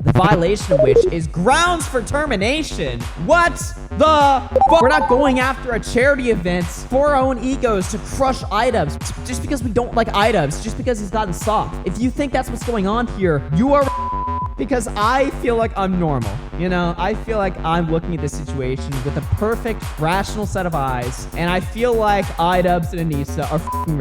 The violation of which is grounds for termination. What the fuck? We're not going after a charity event for our own egos to crush Idubbbz just because we don't like Idubbbz, just because he's gotten soft. If you think that's what's going on here, you are because I feel like I'm normal. You know, I feel like I'm looking at this situation with a perfect, rational set of eyes, and I feel like Idubbbz and Anisa are f***ing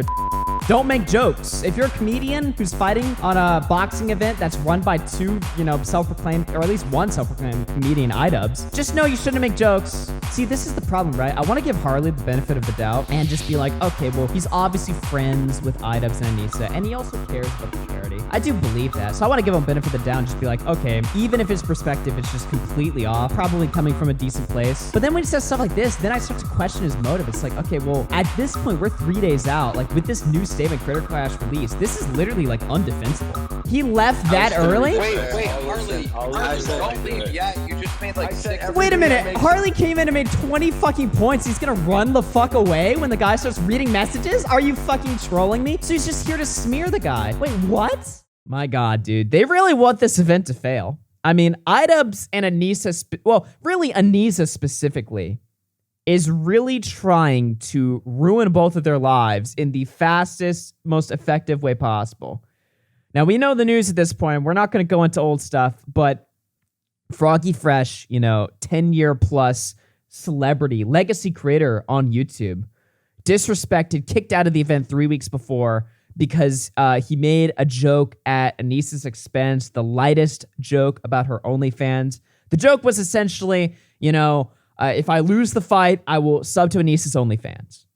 Don't make jokes. If you're a comedian who's fighting on a boxing event that's run by two, self-proclaimed, or at least one self-proclaimed comedian, Idubbbz, just know you shouldn't make jokes. See, this is the problem, right? I want to give Harley the benefit of the doubt and just be like, okay, well, he's obviously friends with Idubbbz and Anisa, and he also cares about the charity. I do believe that. So I want to give him benefit of the doubt and just be like, okay, even if his perspective is just completely off, probably coming from a decent place. But then when he says stuff like this, then I start to question his motive. It's like, okay, well, at this point, we're 3 days out. Like, with this new statement Critter Clash release, this is literally like undefensible. He left that early? Wait, Harley, don't leave yet. You just made like 6. Wait a minute. Harley came in and made 20 fucking points. He's gonna run the fuck away when the guy starts reading messages? Are you fucking trolling me? So he's just here to smear the guy. Wait, what? My God, dude. They really want this event to fail. I mean, Idubbbz and Anisa, really Anisa specifically, is really trying to ruin both of their lives in the fastest, most effective way possible. Now, we know the news at this point. We're not going to go into old stuff, but FroggyFresh, 10-year plus celebrity, legacy creator on YouTube, disrespected, kicked out of the event 3 weeks before because he made a joke at Anisa's expense, the lightest joke about her OnlyFans. The joke was essentially, if I lose the fight, I will sub to Anisa's OnlyFans.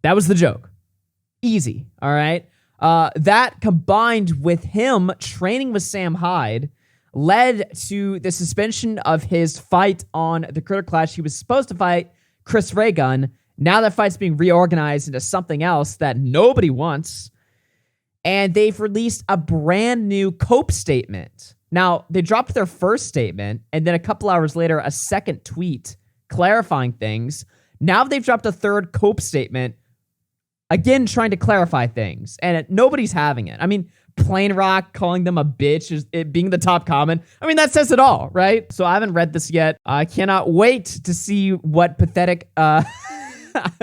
That was the joke. Easy, all right? That combined with him training with Sam Hyde led to the suspension of his fight on the Critter Clash. He was supposed to fight Chris Raygun. Now that fight's being reorganized into something else that nobody wants. And they've released a brand new cope statement. Now, they dropped their first statement, and then a couple hours later, a second tweet clarifying things. Now they've dropped a third cope statement, again trying to clarify things, and nobody's having it. I mean, Plain Rock calling them a bitch, is it being the top comment. I mean, that says it all, right? So I haven't read this yet. I cannot wait to see what pathetic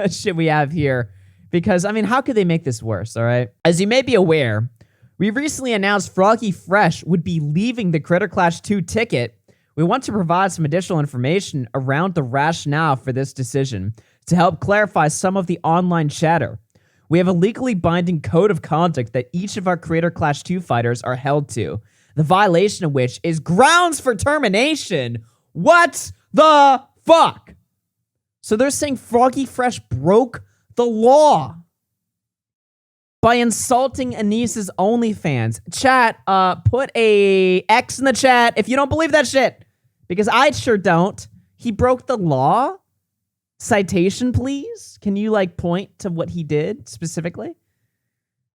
shit we have here, because, I mean, how could they make this worse, all right? As you may be aware, we recently announced FroggyFresh would be leaving the Critter Clash 2 ticket. We want to provide some additional information around the rationale for this decision to help clarify some of the online chatter. We have a legally binding code of conduct that each of our Critter Clash 2 fighters are held to, the violation of which is grounds for termination. What the fuck? So they're saying FroggyFresh broke the law by insulting Anisa's OnlyFans. Chat, put a X in the chat if you don't believe that shit, because I sure don't. He broke the law? Citation, please? Can you, point to what he did specifically?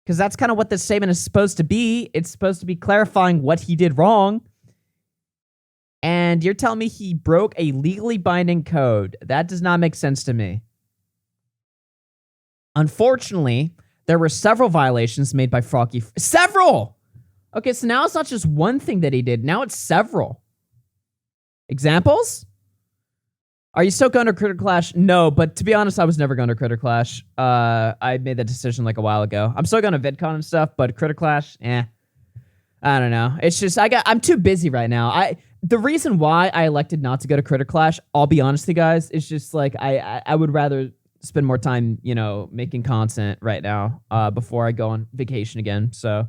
Because that's kind of what this statement is supposed to be. It's supposed to be clarifying what he did wrong. And you're telling me he broke a legally binding code. That does not make sense to me. Unfortunately, there were several violations made by Froggy. Several! Okay, so now it's not just one thing that he did. Now it's several. Examples? Are you still going to Critter Clash? No, but to be honest, I was never going to Critter Clash. I made that decision a while ago. I'm still going to VidCon and stuff, but Critter Clash, I don't know. It's just, I'm too busy right now. The reason why I elected not to go to Critter Clash, I'll be honest with you guys, is just I would rather spend more time, making content right now before I go on vacation again. So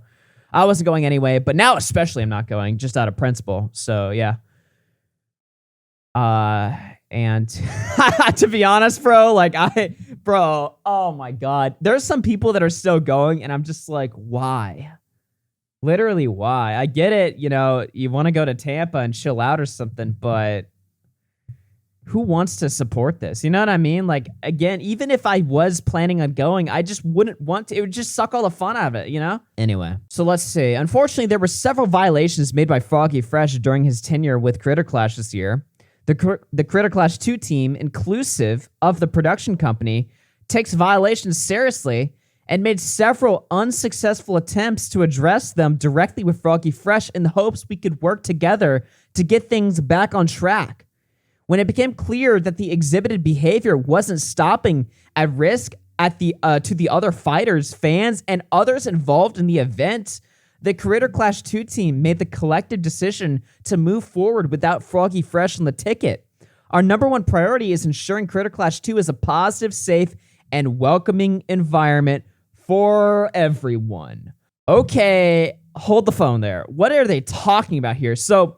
I wasn't going anyway, but now especially I'm not going just out of principle. So yeah. And to be honest, bro, oh my God, there's some people that are still going and I'm just like, why? Literally, why? I get it. You want to go to Tampa and chill out or something, but who wants to support this? You know what I mean? Again, even if I was planning on going, I just wouldn't want to. It would just suck all the fun out of it, Anyway, so let's see. Unfortunately, there were several violations made by FroggyFresh during his tenure with Critter Clash this year. The Critter Clash 2 team, inclusive of the production company, takes violations seriously and made several unsuccessful attempts to address them directly with FroggyFresh in the hopes we could work together to get things back on track. When it became clear that the exhibited behavior wasn't stopping at risk to the other fighters, fans, and others involved in the event, the Creator Clash 2 team made the collective decision to move forward without FroggyFresh on the ticket. Our number one priority is ensuring Creator Clash 2 is a positive, safe, and welcoming environment for everyone. Okay, hold the phone there. What are they talking about here? So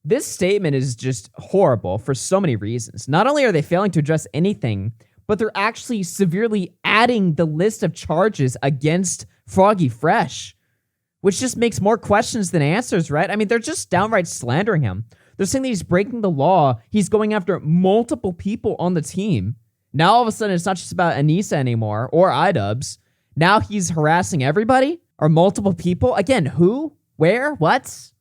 this statement is just horrible for so many reasons. Not only are they failing to address anything, but they're actually severely adding the list of charges against FroggyFresh, which just makes more questions than answers, right? I mean, they're just downright slandering him. They're saying that he's breaking the law. He's going after multiple people on the team. Now, all of a sudden, it's not just about Anisa anymore or Idubbbz. Now he's harassing everybody or multiple people. Again, who, where, what?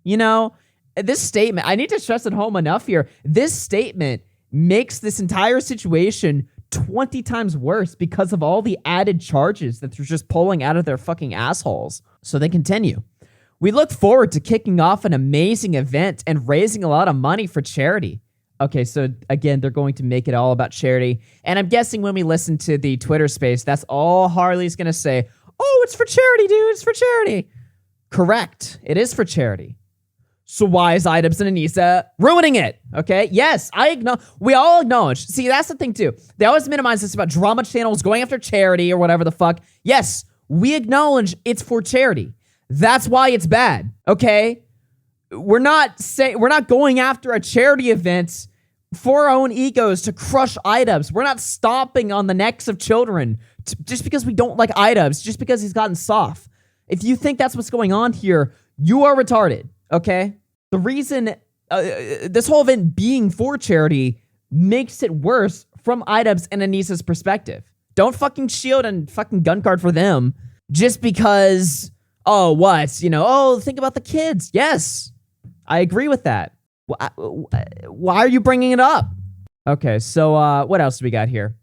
You know, this statement, I need to stress it home enough here. This statement makes this entire situation 20 times worse because of all the added charges that they're just pulling out of their fucking assholes. So they continue. We look forward to kicking off an amazing event and raising a lot of money for charity. Okay, so again, they're going to make it all about charity. And I'm guessing when we listen to the Twitter space, that's all Harley's going to say. Oh, it's for charity, dude. It's for charity. Correct. It is for charity. So why is Idubbbz and Anisa ruining it? Okay, yes, we all acknowledge. See, that's the thing too. They always minimize this about drama channels going after charity or whatever the fuck. Yes, we acknowledge it's for charity. That's why it's bad, okay? We're not going after a charity event for our own egos to crush Idubbbz. We're not stomping on the necks of children just because we don't like Idubbbz, just because he's gotten soft. If you think that's what's going on here, you are retarded, okay? The reason this whole event being for charity makes it worse from Idubbbz and Anisa's perspective. Don't fucking shield and fucking gun card for them just because, oh, what? You know, oh, think about the kids. Yes, I agree with that. Why are you bringing it up? Okay, so what else do we got here?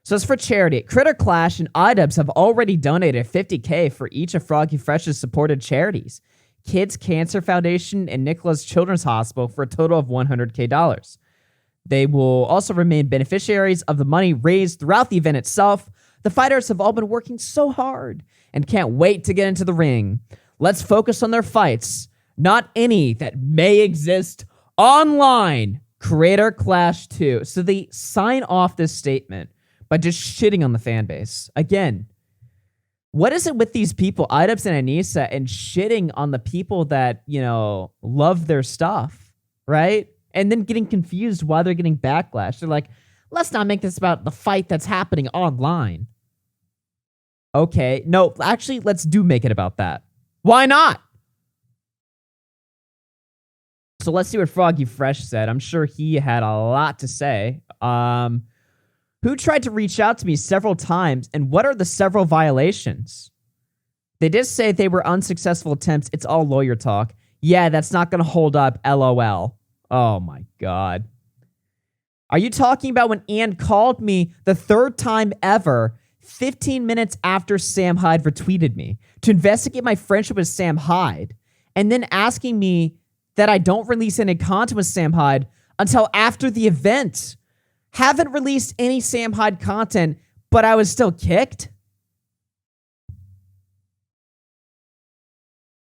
So it's for charity. Critter Clash and Idubbbz have already donated $50K for each of FroggyFresh's supported charities. Kids Cancer Foundation and Nicklaus Children's Hospital for a total of $100K. They will also remain beneficiaries of the money raised throughout the event itself. The fighters have all been working so hard and can't wait to get into the ring. Let's focus on their fights, not any that may exist online. Creator Clash 2. So they sign off this statement by just shitting on the fan base. Again, what is it with these people, Idubbbz and Anisa, and shitting on the people that, you know, love their stuff, right? And then getting confused why they're getting backlash. They're like, let's not make this about the fight that's happening online. Okay, no, actually, let's make it about that. Why not? So let's see what FroggyFresh said. I'm sure he had a lot to say. Who tried to reach out to me several times, and what are the several violations? They did say they were unsuccessful attempts. It's all lawyer talk. Yeah, that's not going to hold up, LOL. Oh my God. Are you talking about when Ann called me the third time ever, 15 minutes after Sam Hyde retweeted me, to investigate my friendship with Sam Hyde, and then asking me that I don't release any content with Sam Hyde until after the event? Haven't released any Sam Hyde content, but I was still kicked?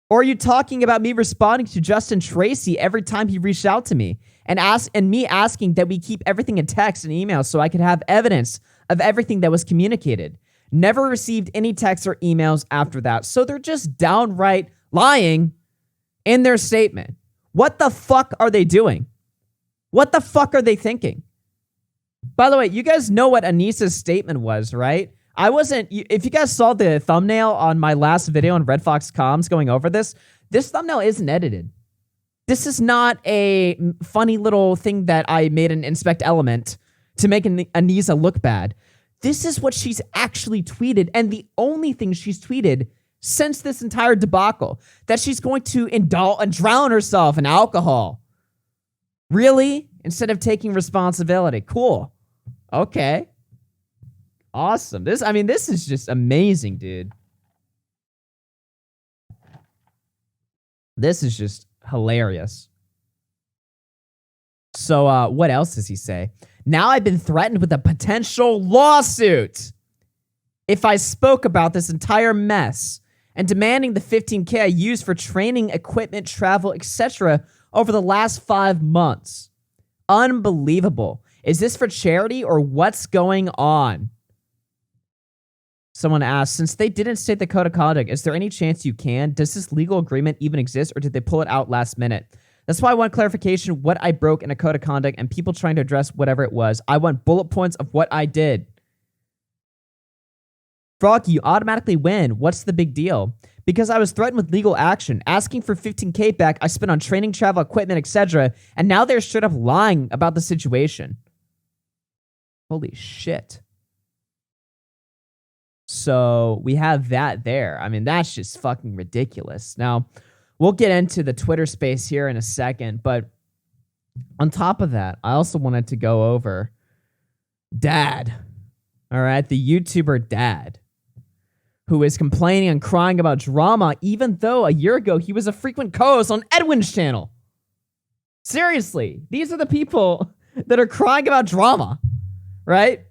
Or are you talking about me responding to Justin Tracy every time he reached out to me and me asking that we keep everything in text and email so I could have evidence of everything that was communicated? Never received any texts or emails after that. So they're just downright lying in their statement. What the fuck are they doing? What the fuck are they thinking? By the way, you guys know what Anisa's statement was, right? If you guys saw the thumbnail on my last video on Red Fox Comms going over this thumbnail isn't edited. This is not a funny little thing that I made an inspect element to make Anisa look bad. This is what she's actually tweeted, and the only thing she's tweeted since this entire debacle, that she's going to indulge and drown herself in alcohol. Really? Instead of taking responsibility. Cool. Okay. Awesome. This is just amazing, dude. This is just hilarious. So, what else does he say? Now I've been threatened with a potential lawsuit if I spoke about this entire mess and demanding the $15K I used for training, equipment, travel, etc. over the last 5 months. Unbelievable. Is this for charity or what's going on? Someone asked, since they didn't state the code of conduct, is there any chance you can? Does this legal agreement even exist or did they pull it out last minute? That's why I want clarification what I broke in a code of conduct and people trying to address whatever it was. I want bullet points of what I did. Froggy, you automatically win. What's the big deal? Because I was threatened with legal action, asking for $15K back I spent on training, travel, equipment, etc. And now they're straight up lying about the situation. Holy shit. So we have that there. I mean, that's just fucking ridiculous. Now, we'll get into the Twitter space here in a second, but on top of that, I also wanted to go over Dad. All right, the YouTuber Dad, who is complaining and crying about drama, even though a year ago he was a frequent co-host on Edwin's channel. Seriously, these are the people that are crying about drama, right?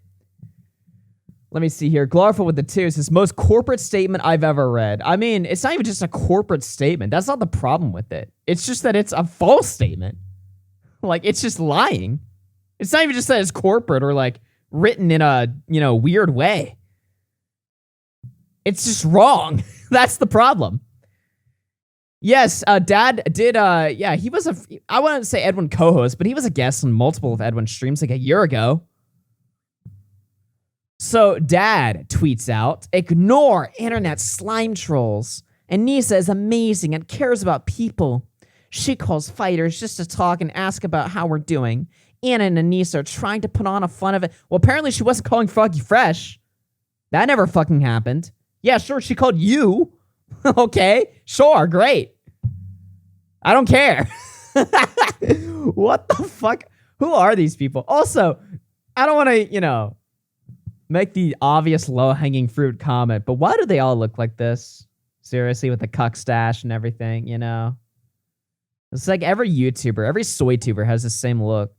Let me see here. Gloriful with the 2 is his most corporate statement I've ever read. I mean, it's not even just a corporate statement. That's not the problem with it. It's just that it's a false statement. Like, it's just lying. It's not even just that it's corporate or, like, written in a, weird way. It's just wrong. That's the problem. Yes, Dad did, he was I wouldn't say Edwin co-host, but he was a guest on multiple of Edwin's streams like a year ago. So Dad tweets out, ignore internet slime trolls. Anisa is amazing and cares about people. She calls fighters just to talk and ask about how we're doing. Anna and Anisa are trying to put on a fun of it. Well, apparently she wasn't calling FroggyFresh. That never fucking happened. Yeah, sure, she called you. Okay, sure, great. I don't care. What the fuck? Who are these people? Also, I don't want to, make the obvious low-hanging fruit comment, but why do they all look like this? Seriously, with the cuck stash and everything, It's like every YouTuber, every soy tuber has the same look.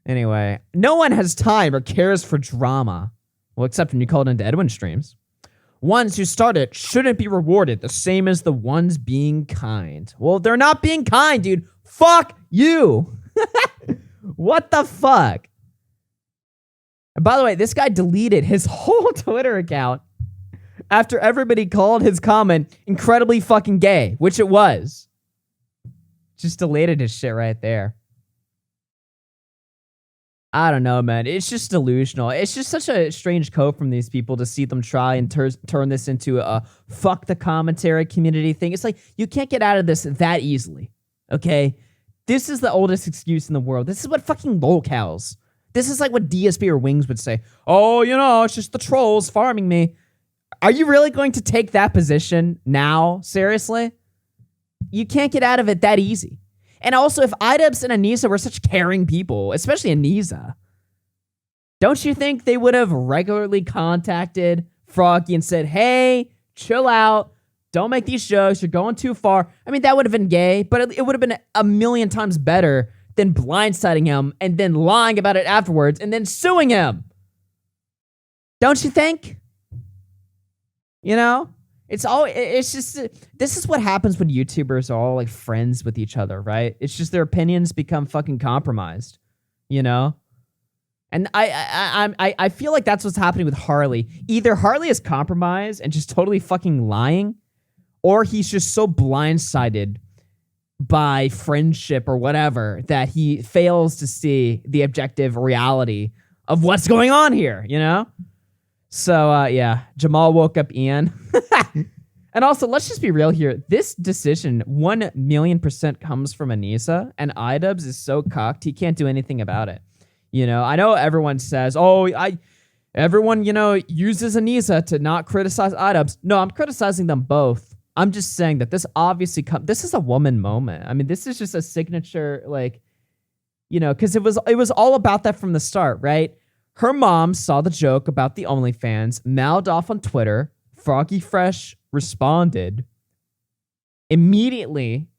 Anyway, no one has time or cares for drama. Well, except when you call it into Edwin streams. Ones who start it shouldn't be rewarded the same as the ones being kind. Well, they're not being kind, dude. Fuck you. What the fuck? And by the way, this guy deleted his whole Twitter account after everybody called his comment incredibly fucking gay, which it was. Just deleted his shit right there. I don't know, man. It's just delusional. It's just such a strange code from these people to see them try and turn this into a fuck the commentary community thing. It's like, you can't get out of this that easily, okay? This is the oldest excuse in the world. This is what fucking lolcows. This is like what DSP or Wings would say. Oh, it's just the trolls farming me. Are you really going to take that position now? Seriously? You can't get out of it that easy. And also, if Idubbbz and Anisa were such caring people, especially Anisa, don't you think they would have regularly contacted Froggy and said, hey, chill out. Don't make these jokes. You're going too far. I mean, that would have been gay, but it would have been a million times better than blindsiding him and then lying about it afterwards and then suing him. Don't you think? It's just, this is what happens when YouTubers are all like friends with each other, right? It's just their opinions become fucking compromised, And I feel like that's what's happening with Harley. Either Harley is compromised and just totally fucking lying, or he's just so blindsided by friendship or whatever that he fails to see the objective reality of what's going on here, So, Jamal woke up Ian. And also, let's just be real here. This decision, 1,000,000% comes from Anisa, and Idubbbz is so cocked, he can't do anything about it. I know everyone says, everyone, uses Anisa to not criticize Idubbbz. No, I'm criticizing them both. I'm just saying that this obviously this is a woman moment. I mean, this is just a signature, because it was all about that from the start, right? Her mom saw the joke about the OnlyFans, mouthed off on Twitter. FroggyFresh responded immediately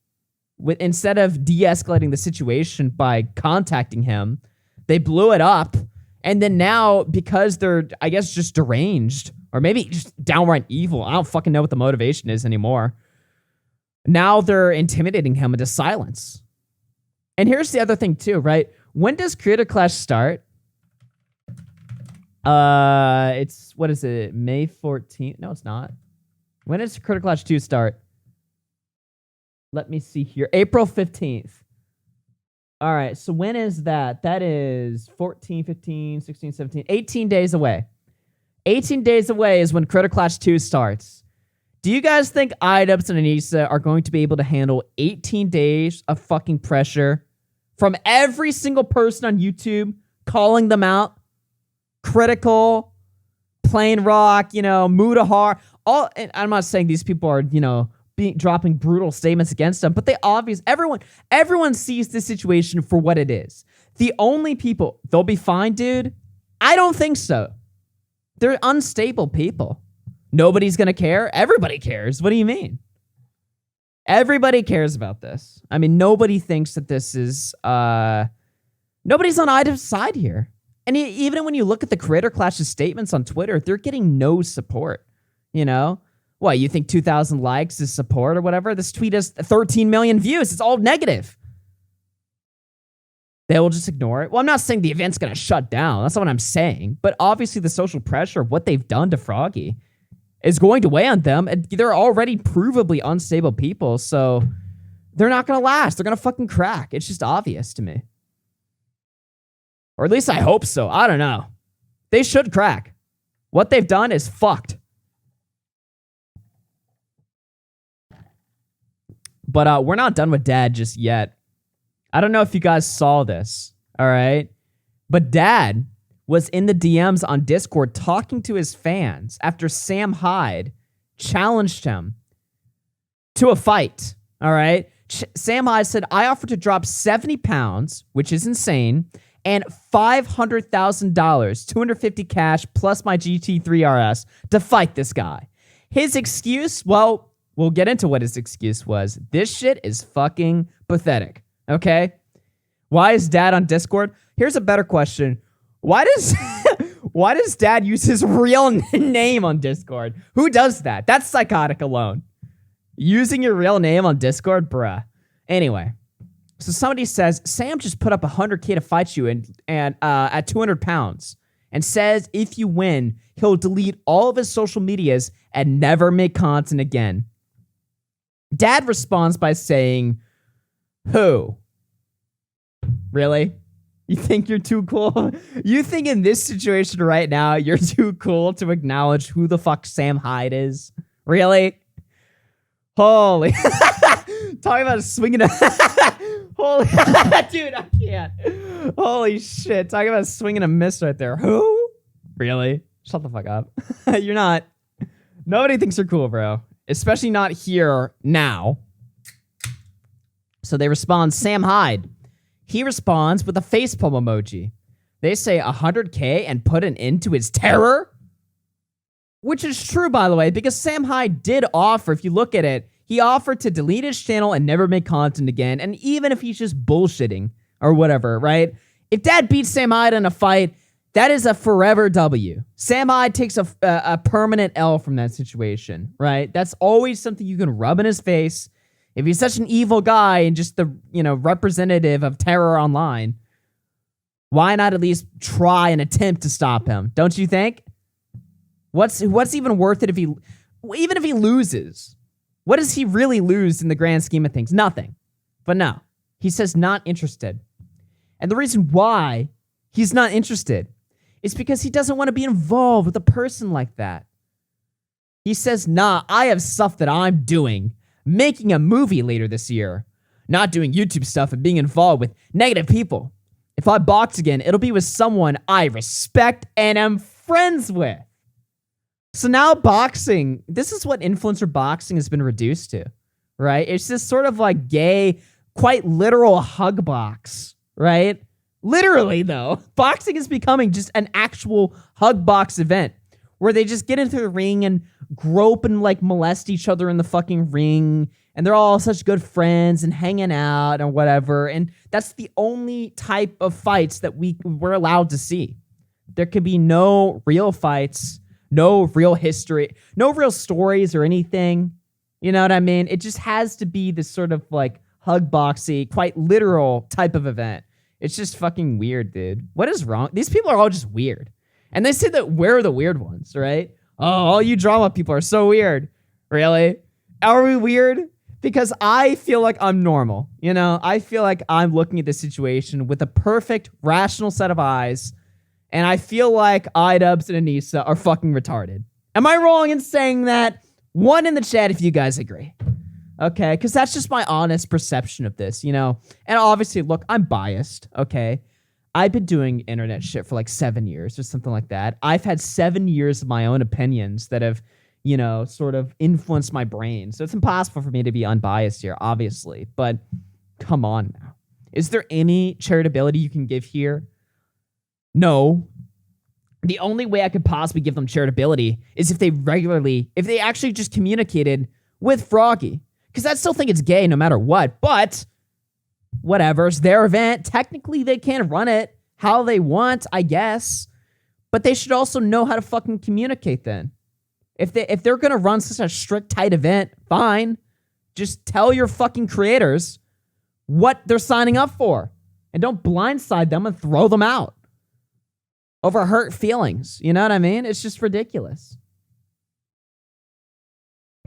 instead of de-escalating the situation by contacting him. They blew it up. And then now, because they're, I guess, just deranged or maybe just downright evil, I don't fucking know what the motivation is anymore. Now they're intimidating him into silence. And here's the other thing too, right? When does Creator Clash start? It's, what is it? May 14th? No, it's not. When does Creator Clash 2 start? Let me see here. April 15th. All right, so when is that? That is 14, 15, 16, 17, 18 days away. 18 days away is when Creator Clash 2 starts. Do you guys think Idubbbz and Anisa are going to be able to handle 18 days of fucking pressure from every single person on YouTube calling them out? Critical, plain rock, Mudahar. And I'm not saying these people are, dropping brutal statements against them, but everyone sees this situation for what it is. The only people, they'll be fine, dude? I don't think so. They're unstable people. Nobody's gonna care. Everybody cares. What do you mean? Everybody cares about this. I mean, nobody thinks that this is, nobody's on Idubbbz's side here. And even when you look at the Creator Clash's statements on Twitter, they're getting no support. What, you think 2,000 likes is support or whatever? This tweet has 13 million views. It's all negative. They will just ignore it. Well, I'm not saying the event's going to shut down. That's not what I'm saying. But obviously the social pressure of what they've done to Froggy is going to weigh on them. And they're already provably unstable people, so they're not going to last. They're going to fucking crack. It's just obvious to me. Or at least I hope so. I don't know. They should crack. What they've done is fucked. But we're not done with Dad just yet. I don't know if you guys saw this, all right? But Dad was in the DMs on Discord talking to his fans after Sam Hyde challenged him to a fight, all right? Sam Hyde said, I offered to drop 70 pounds, which is insane, and $500,000, 250 cash, plus my GT3 RS to fight this guy. His excuse, well, we'll get into what his excuse was. This shit is fucking pathetic, okay? Why is Dad on Discord? Here's a better question. Why does Dad use his real name on Discord? Who does that? That's psychotic alone. Using your real name on Discord? Bruh. Anyway, so somebody says, Sam just put up 100K to fight you and at 200 pounds and says if you win, he'll delete all of his social medias and never make content again. Dad responds by saying, who? Really? You think you're too cool? You think in this situation right now, you're too cool to acknowledge who the fuck Sam Hyde is? Really? Holy. Talking about swinging a... Holy... Dude, I can't. Holy shit. Talking about swinging a miss right there. Who? Really? Shut the fuck up. You're not... Nobody thinks you're cool, bro. Especially not here now. So they respond, Sam Hyde. He responds with a facepalm emoji. They say 100K and put an end to his terror? Which is true, by the way, because Sam Hyde did offer, if you look at it, he offered to delete his channel and never make content again. And even if he's just bullshitting or whatever, right? If Dad beats Sam Hyde in a fight, that is a forever W. Sam Hyde takes a permanent L from that situation, right? That's always something you can rub in his face. If he's such an evil guy and just the, representative of terror online, why not at least try and attempt to stop him? Don't you think? What's even worth it even if he loses? What does he really lose in the grand scheme of things? Nothing. But no, he says not interested. And the reason why he's not interested is because he doesn't want to be involved with a person like that. He says, nah, I have stuff that I'm doing. Making a movie later this year. Not doing YouTube stuff and being involved with negative people. If I box again, it'll be with someone I respect and am friends with. So now boxing, this is what influencer boxing has been reduced to, right? It's this sort of like gay, quite literal hug box, right? Literally, though. Boxing is becoming just an actual hug box event where they just get into the ring and grope and like molest each other in the fucking ring. And they're all such good friends and hanging out and whatever. And that's the only type of fights that we're allowed to see. There could be no real fights, no real history, no real stories or anything. You know what I mean? It just has to be this sort of like hug boxy, quite literal type of event. It's just fucking weird, dude. What is wrong? These people are all just weird. And they say that we're the weird ones, right? Oh, all you drama people are so weird. Really? Are we weird? Because I feel like I'm normal. You know, I feel like I'm looking at this situation with a perfect, rational set of eyes. And I feel like Idubbbz and Anisa are fucking retarded. Am I wrong in saying that? One in the chat if you guys agree. Okay, because that's just my honest perception of this, you know? And obviously, look, I'm biased, okay? I've been doing internet shit for like 7 years or something like that. I've had 7 years of my own opinions that have, you know, sort of influenced my brain. So it's impossible for me to be unbiased here, obviously. But come on now. Is there any charitability you can give here? No. The only way I could possibly give them charitability is if they actually just communicated with Froggy. Because I still think it's gay no matter what, but whatever, it's their event. Technically, they can run it how they want, I guess. But they should also know how to fucking communicate then. If they're going to run such a strict, tight event, fine. Just tell your fucking creators what they're signing up for. And don't blindside them and throw them out over hurt feelings. You know what I mean? It's just ridiculous.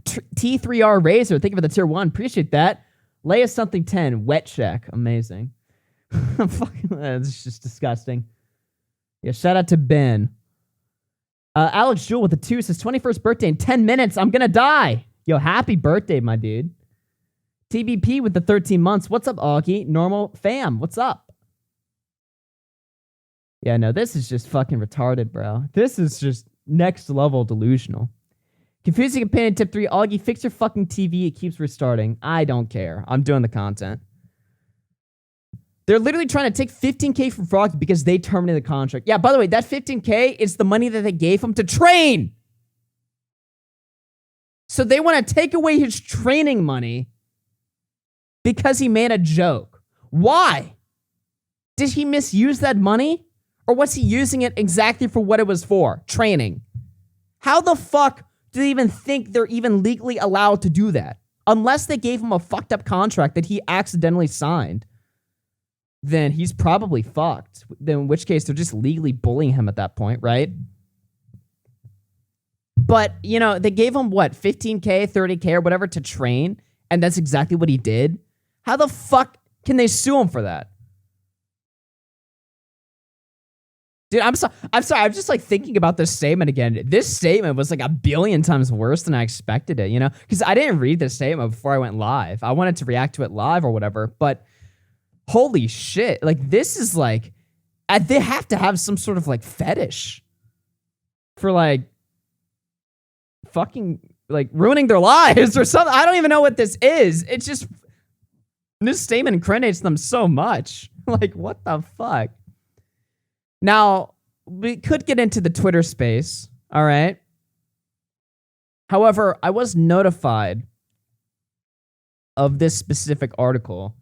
T3R Razor, thank you for the tier 1. Appreciate that. Leia something 10. Wet check. Amazing. It's just disgusting. Yeah, shout out to Ben. Alex Jewell with the 2 says 21st birthday in 10 minutes. I'm gonna die. Yo, happy birthday, my dude. TBP with the 13 months. What's up, Augie? Normal fam. What's up? Yeah, no, this is just fucking retarded, bro. This is just next level delusional. Confusing companion tip 3. Augie, fix your fucking TV. It keeps restarting. I don't care. I'm doing the content. They're literally trying to take $15K from Froggy because they terminated the contract. Yeah, by the way, that $15K is the money that they gave him to train. So they want to take away his training money because he made a joke. Why? Did he misuse that money? Or was he using it exactly for what it was for? Training. How the fuck do they even think they're even legally allowed to do that? Unless they gave him a fucked up contract that he accidentally signed, then he's probably fucked. Then in which case they're just legally bullying him at that point, right? But, you know, they gave him, what, 15K, 30K, or whatever to train, and that's exactly what he did? How the fuck can they sue him for that? Dude, I'm sorry. I'm just like thinking about this statement again. This statement was like a billion times worse than I expected it, you know? Because I didn't read this statement before I went live. I wanted to react to it live or whatever, but holy shit. Like, this is like, they have to have some sort of like fetish for like fucking like ruining their lives or something. I don't even know what this is. It's just, this statement incriminates them so much. Like, what the fuck? Now, we could get into the Twitter space, all right? However, I was notified of this specific article.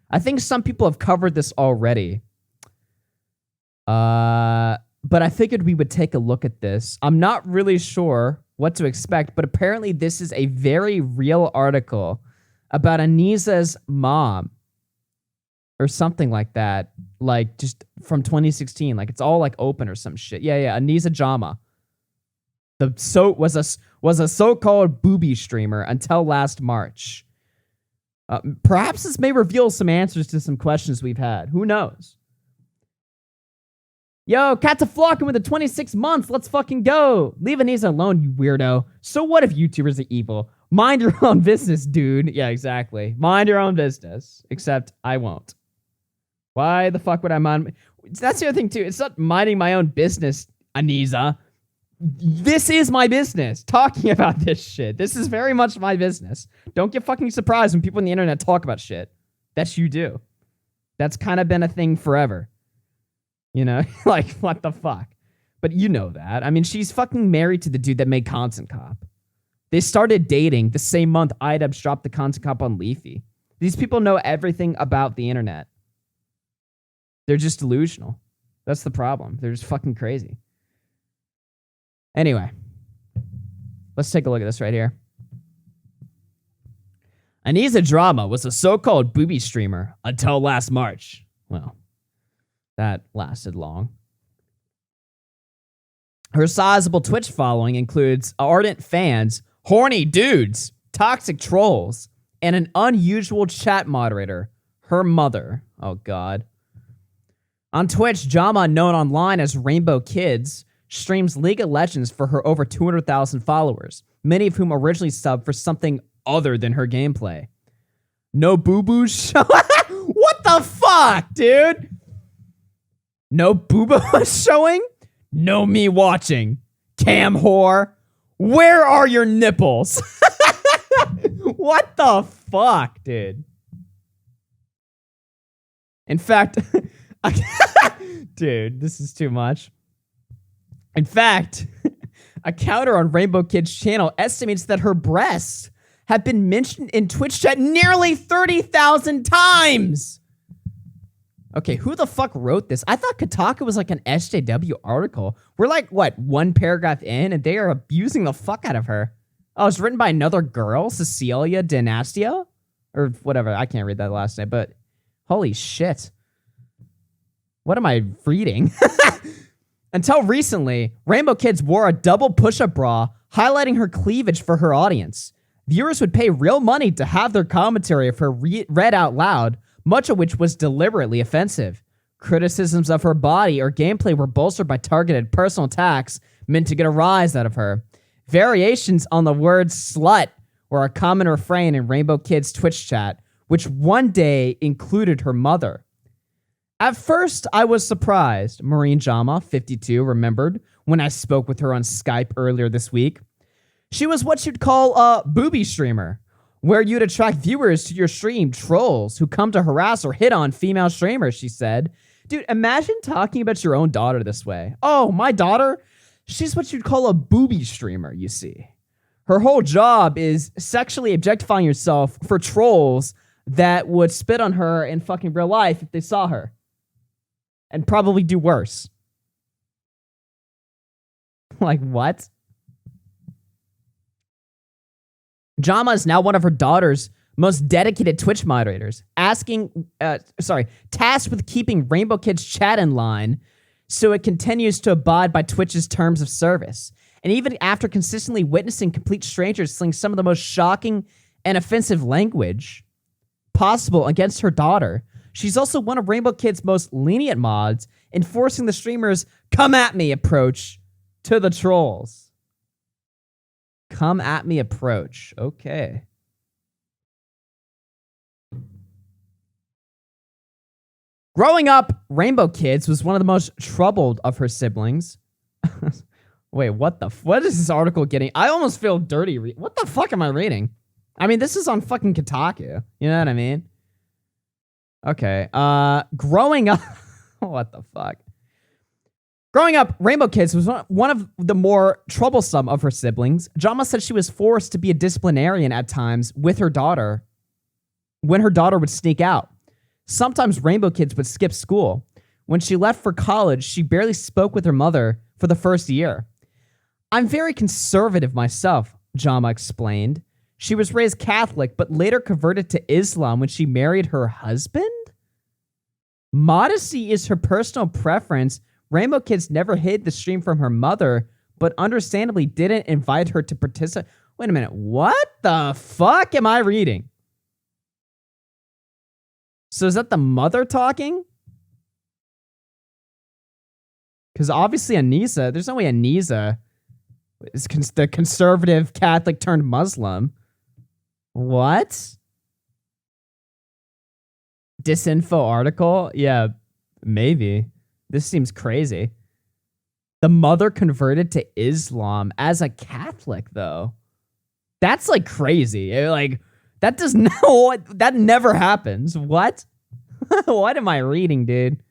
I think some people have covered this already. But I figured we would take a look at this. I'm not really sure what to expect, but apparently this is a very real article about Anisa's mom. Or something like that, like just from 2016, like it's all like open or some shit. Yeah, Anisa Jama, was a so-called booby streamer until last March. Perhaps this may reveal some answers to some questions we've had. Who knows? Yo, Cat's a flocking with the 26 months. Let's fucking go. Leave Anisa alone, you weirdo. So what if YouTubers are evil? Mind your own business, dude. Yeah, exactly. Mind your own business. Except I won't. Why the fuck would I mind? That's the other thing, too. It's not minding my own business, Anisa. This is my business, talking about this shit. This is very much my business. Don't get fucking surprised when people on the internet talk about shit. That you do. That's kind of been a thing forever. You know, like, what the fuck? But you know that. I mean, she's fucking married to the dude that made Content Cop. They started dating the same month Idubbbz dropped the Content Cop on Leafy. These people know everything about the internet. They're just delusional. That's the problem. They're just fucking crazy. Anyway, let's take a look at this right here. Anisa Drama was a so-called booby streamer until last March. Well, that lasted long. Her sizable Twitch following includes ardent fans, horny dudes, toxic trolls, and an unusual chat moderator, her mother. Oh, God. On Twitch, Jama, known online as Rainbow Kids, streams League of Legends for her over 200,000 followers, many of whom originally subbed for something other than her gameplay. No boo-boo show. What the fuck, dude? No boo-boo showing? No me watching. Cam whore. Where are your nipples? What the fuck, dude? In fact, dude, this is too much. In fact, a counter on Rainbow Kid's channel estimates that her breasts have been mentioned in Twitch chat nearly 30,000 times. Okay, who the fuck wrote this? I thought Kotaku was like an SJW article. We're like, what, one paragraph in, and they are abusing the fuck out of her. Oh, it's written by another girl, Cecilia Dinastio? Or whatever, I can't read that last name, but holy shit. What am I reading? Until recently, Rainbow Kids wore a double push-up bra, highlighting her cleavage for her audience. Viewers would pay real money to have their commentary of her read out loud, much of which was deliberately offensive. Criticisms of her body or gameplay were bolstered by targeted personal attacks meant to get a rise out of her. Variations on the word slut were a common refrain in Rainbow Kids' Twitch chat, which one day included her mother. At first, I was surprised, Maureen Jama, 52, remembered when I spoke with her on Skype earlier this week. She was what you'd call a booby streamer, where you'd attract viewers to your stream, trolls who come to harass or hit on female streamers, she said. Dude, imagine talking about your own daughter this way. Oh, my daughter? She's what you'd call a booby streamer, you see. Her whole job is sexually objectifying yourself for trolls that would spit on her in fucking real life if they saw her. And probably do worse. Like, what? Jama is now one of her daughter's most dedicated Twitch moderators, tasked with keeping Rainbow Kids chat in line so it continues to abide by Twitch's terms of service. And even after consistently witnessing complete strangers sling some of the most shocking and offensive language possible against her daughter, she's also one of Rainbow Kids' most lenient mods, enforcing the streamer's come at me approach to the trolls. Come at me approach. Okay. Growing up, Rainbow Kids was one of the most troubled of her siblings. Wait, what is this article getting? I almost feel dirty. What the fuck am I reading? I mean, this is on fucking Kotaku. You know what I mean? Okay. Growing up. What the fuck? Growing up, Rainbow Kids was one of the more troublesome of her siblings. Jama said she was forced to be a disciplinarian at times with her daughter when her daughter would sneak out. Sometimes Rainbow Kids would skip school. When she left for college, she barely spoke with her mother for the first year. I'm very conservative myself, Jama explained. She was raised Catholic, but later converted to Islam when she married her husband? Modesty is her personal preference. Rainbow Kids never hid the stream from her mother, but understandably didn't invite her to participate. Wait a minute. What the fuck am I reading? So is that the mother talking? Because obviously Anisa, there's no way Anisa is the conservative Catholic turned Muslim. What? Disinfo article? Yeah, maybe. This seems crazy. The mother converted to Islam as a Catholic, though. That's like crazy. Like, that never happens. What? What am I reading, dude?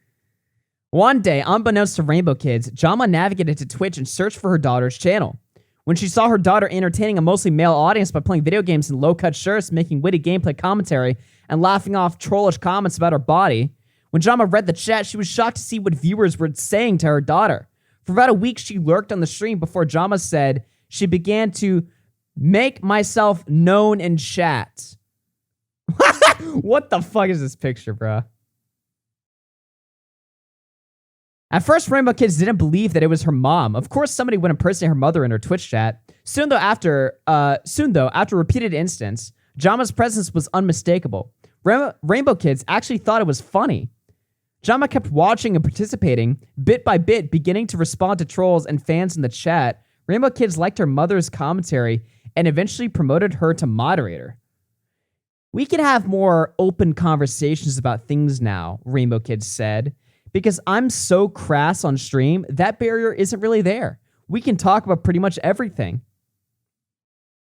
One day, unbeknownst to Rainbow Kids, Jama navigated to Twitch and searched for her daughter's channel. When she saw her daughter entertaining a mostly male audience by playing video games in low-cut shirts, making witty gameplay commentary, and laughing off trollish comments about her body, when Jama read the chat, she was shocked to see what viewers were saying to her daughter. For about a week, she lurked on the stream before Jama said she began to make myself known in chat. What the fuck is this picture, bro? At first, Rainbow Kids didn't believe that it was her mom. Of course, somebody would impersonate her mother in her Twitch chat. Soon though, after repeated instances, Jama's presence was unmistakable. Rainbow Kids actually thought it was funny. Jama kept watching and participating, bit by bit, beginning to respond to trolls and fans in the chat. Rainbow Kids liked her mother's commentary and eventually promoted her to moderator. We can have more open conversations about things now, Rainbow Kids said. Because I'm so crass on stream, that barrier isn't really there. We can talk about pretty much everything.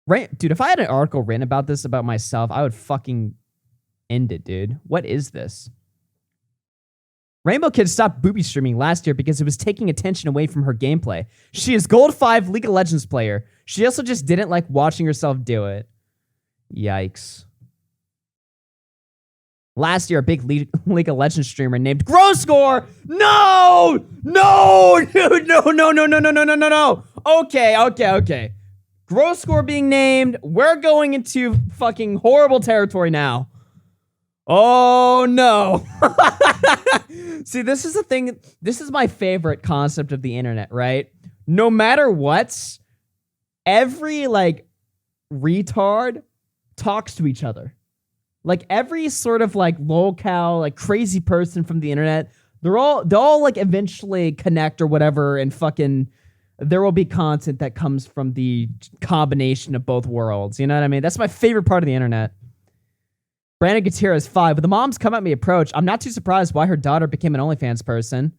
Right? Dude, if I had an article written about this about myself, I would fucking end it, dude. What is this? Rainbow Kids stopped booby streaming last year because it was taking attention away from her gameplay. She is Gold 5 League of Legends player. She also just didn't like watching herself do it. Yikes. Last year, a big League of Legends streamer named GrowScore. No! No! Dude, no. Okay. GrowScore being named. We're going into fucking horrible territory now. Oh, no. See, this is the thing. This is my favorite concept of the internet, right? No matter what, every, like, retard talks to each other. Like, every sort of, like, locale, like, crazy person from the internet, they'll all, like, eventually connect or whatever, and fucking, there will be content that comes from the combination of both worlds. You know what I mean? That's my favorite part of the internet. Brandon Gutierrez 5. With the mom's come at me approach, I'm not too surprised why her daughter became an OnlyFans person.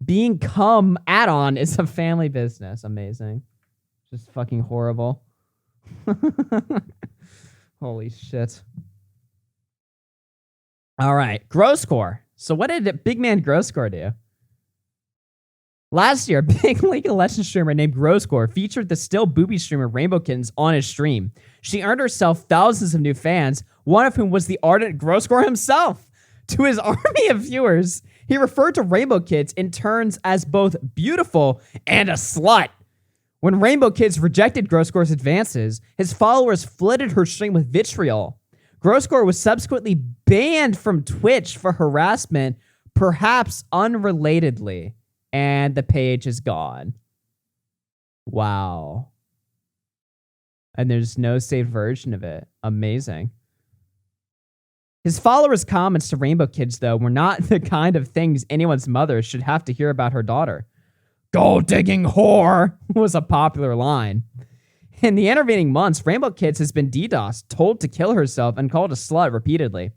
Being cum add-on is a family business. Amazing. Just fucking horrible. Holy shit. All right, GrowScore. So what did big man GrowScore do? Last year, a big League of Legends streamer named GrowScore featured the still booby streamer Rainbow Kittens on his stream. She earned herself thousands of new fans, one of whom was the ardent GrowScore himself. To his army of viewers, he referred to Rainbow Kids in turns as both beautiful and a slut. When Rainbow Kids rejected GrowScore's advances, his followers flooded her stream with vitriol. GrowScore was subsequently banned from Twitch for harassment, perhaps unrelatedly, and the page is gone. Wow. And there's no saved version of it. Amazing. His followers' comments to Rainbow Kids, though, were not the kind of things anyone's mother should have to hear about her daughter. Gold-digging whore was a popular line. In the intervening months, Rainbow Kids has been DDoSed, told to kill herself, and called a slut repeatedly.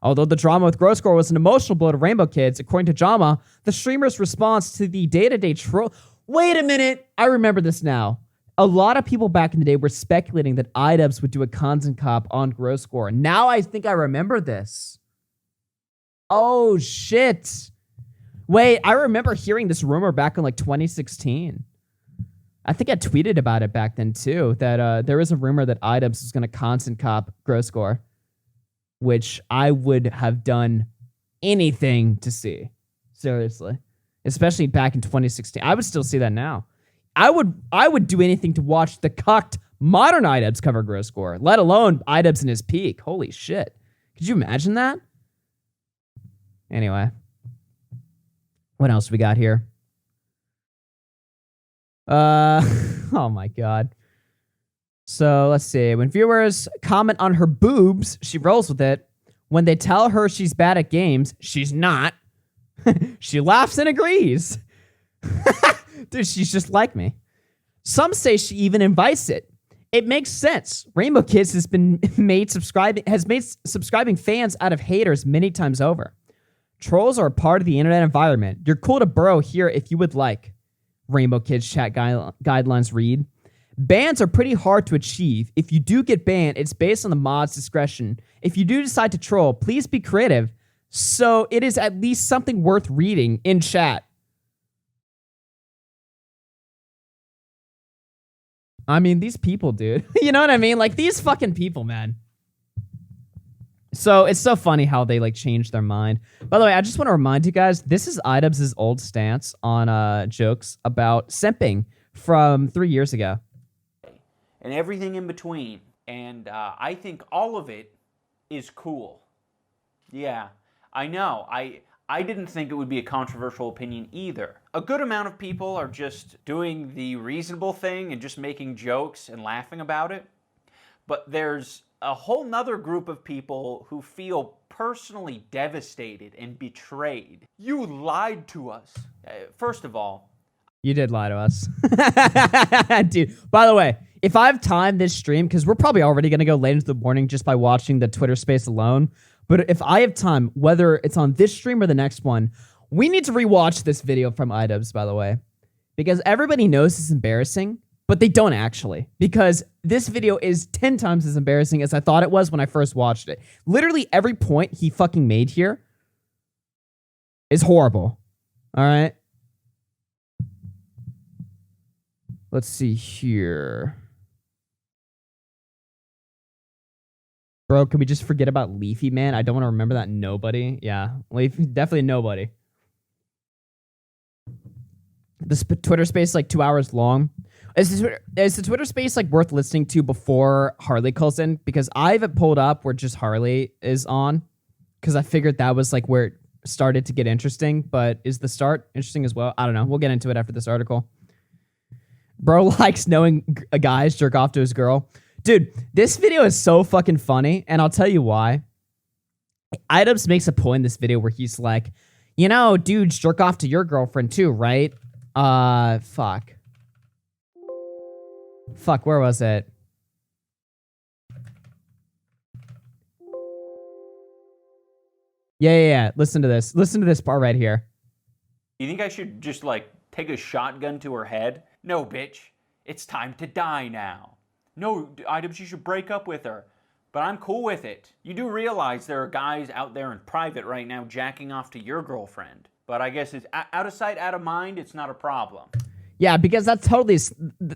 Although the drama with GrowScore was an emotional blow to Rainbow Kids, according to Jama, the streamer's response to the day-to-day troll... Wait a minute! I remember this now. A lot of people back in the day were speculating that Idubbbz would do a content cop on GrowScore. Now I think I remember this. Oh, shit. Wait, I remember hearing this rumor back in, like, 2016. I think I tweeted about it back then, too, that there was a rumor that Idubbbz was going to content cop GrowScore, which I would have done anything to see. Seriously. Especially back in 2016. I would still see that now. I would do anything to watch the cucked modern Idubbbz cover GrowScore, let alone Idubbbz in his peak. Holy shit. Could you imagine that? Anyway. What else we got here? Oh my god. So let's see. When viewers comment on her boobs, she rolls with it. When they tell her she's bad at games, she's not. She laughs and agrees. Dude, she's just like me. Some say she even invites it. It makes sense. Rainbow Kids has made subscribing fans out of haters many times over. Trolls are a part of the internet environment. You're cool to burrow here if you would like. Rainbow Kids chat guidelines read. Bans are pretty hard to achieve. If you do get banned, it's based on the mod's discretion. If you do decide to troll, please be creative. So it is at least something worth reading in chat. I mean, these people, dude. You know what I mean? Like, these fucking people, man. So it's so funny how they, like, change their mind. By the way, I just want to remind you guys, this is Idubbbz' old stance on jokes about simping from 3 years ago. And everything in between. And I think all of it is cool. Yeah, I know. I didn't think it would be a controversial opinion either. A good amount of people are just doing the reasonable thing and just making jokes and laughing about it. But there's a whole nother group of people who feel personally devastated and betrayed. You lied to us. First of all, you did lie to us. Dude, by the way, if I have time this stream, because we're probably already going to go late into the morning just by watching the Twitter space alone, but if I have time, whether it's on this stream or the next one, we need to rewatch this video from Idubbbz, by the way, because everybody knows it's embarrassing, but they don't actually, because this video is 10 times as embarrassing as I thought it was when I first watched it. Literally every point he fucking made here is horrible. All right. Let's see here. Bro, can we just forget about Leafy, man? I don't want to remember that nobody. Yeah, Leafy, definitely nobody. This Twitter space like 2 hours long. Is the Twitter space like worth listening to before Harley calls in? Because I have it pulled up where just Harley is on. Because I figured that was like where it started to get interesting. But is the start interesting as well? I don't know. We'll get into it after this article. Bro likes knowing a guy's jerk off to his girl. Dude, this video is so fucking funny, and I'll tell you why. Idubbbz makes a point in this video where he's like, you know, dudes jerk off to your girlfriend too, right? Fuck. Fuck, where was it? Yeah. Listen to this. Listen to this part right here. You think I should just, like, take a shotgun to her head? No, bitch. It's time to die now. No, Idubbbz, you should break up with her. But I'm cool with it. You do realize there are guys out there in private right now jacking off to your girlfriend. But I guess it's out of sight, out of mind, it's not a problem. Yeah, because that's totally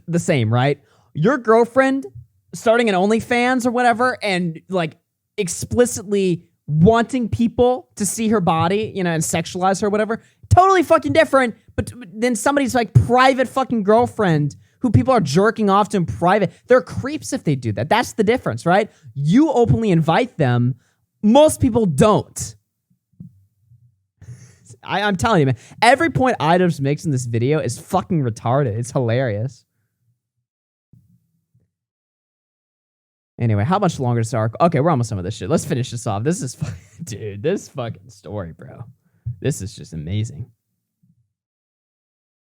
the same, right? Your girlfriend starting an OnlyFans or whatever and, like, explicitly wanting people to see her body, you know, and sexualize her or whatever, totally fucking different. But then somebody's, like, private fucking girlfriend who people are jerking off to in private. They're creeps if they do that. That's the difference, right? You openly invite them. Most people don't. I'm telling you, man. Every point Idubbbz makes in this video is fucking retarded. It's hilarious. Anyway, how much longer is this arc? Okay, we're almost done with this shit. Let's finish this off. This is... Dude, this fucking story, bro. This is just amazing.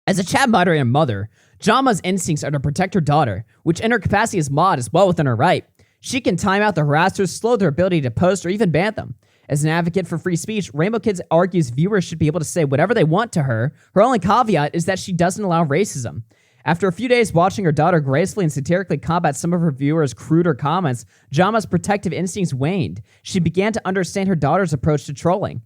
As a chat moderator and mother, Jama's instincts are to protect her daughter, which in her capacity as mod is well within her right. She can time out the harassers, slow their ability to post, or even ban them. As an advocate for free speech, Rainbow Kids argues viewers should be able to say whatever they want to her. Her only caveat is that she doesn't allow racism. After a few days watching her daughter gracefully and satirically combat some of her viewers' cruder comments, Jama's protective instincts waned. She began to understand her daughter's approach to trolling.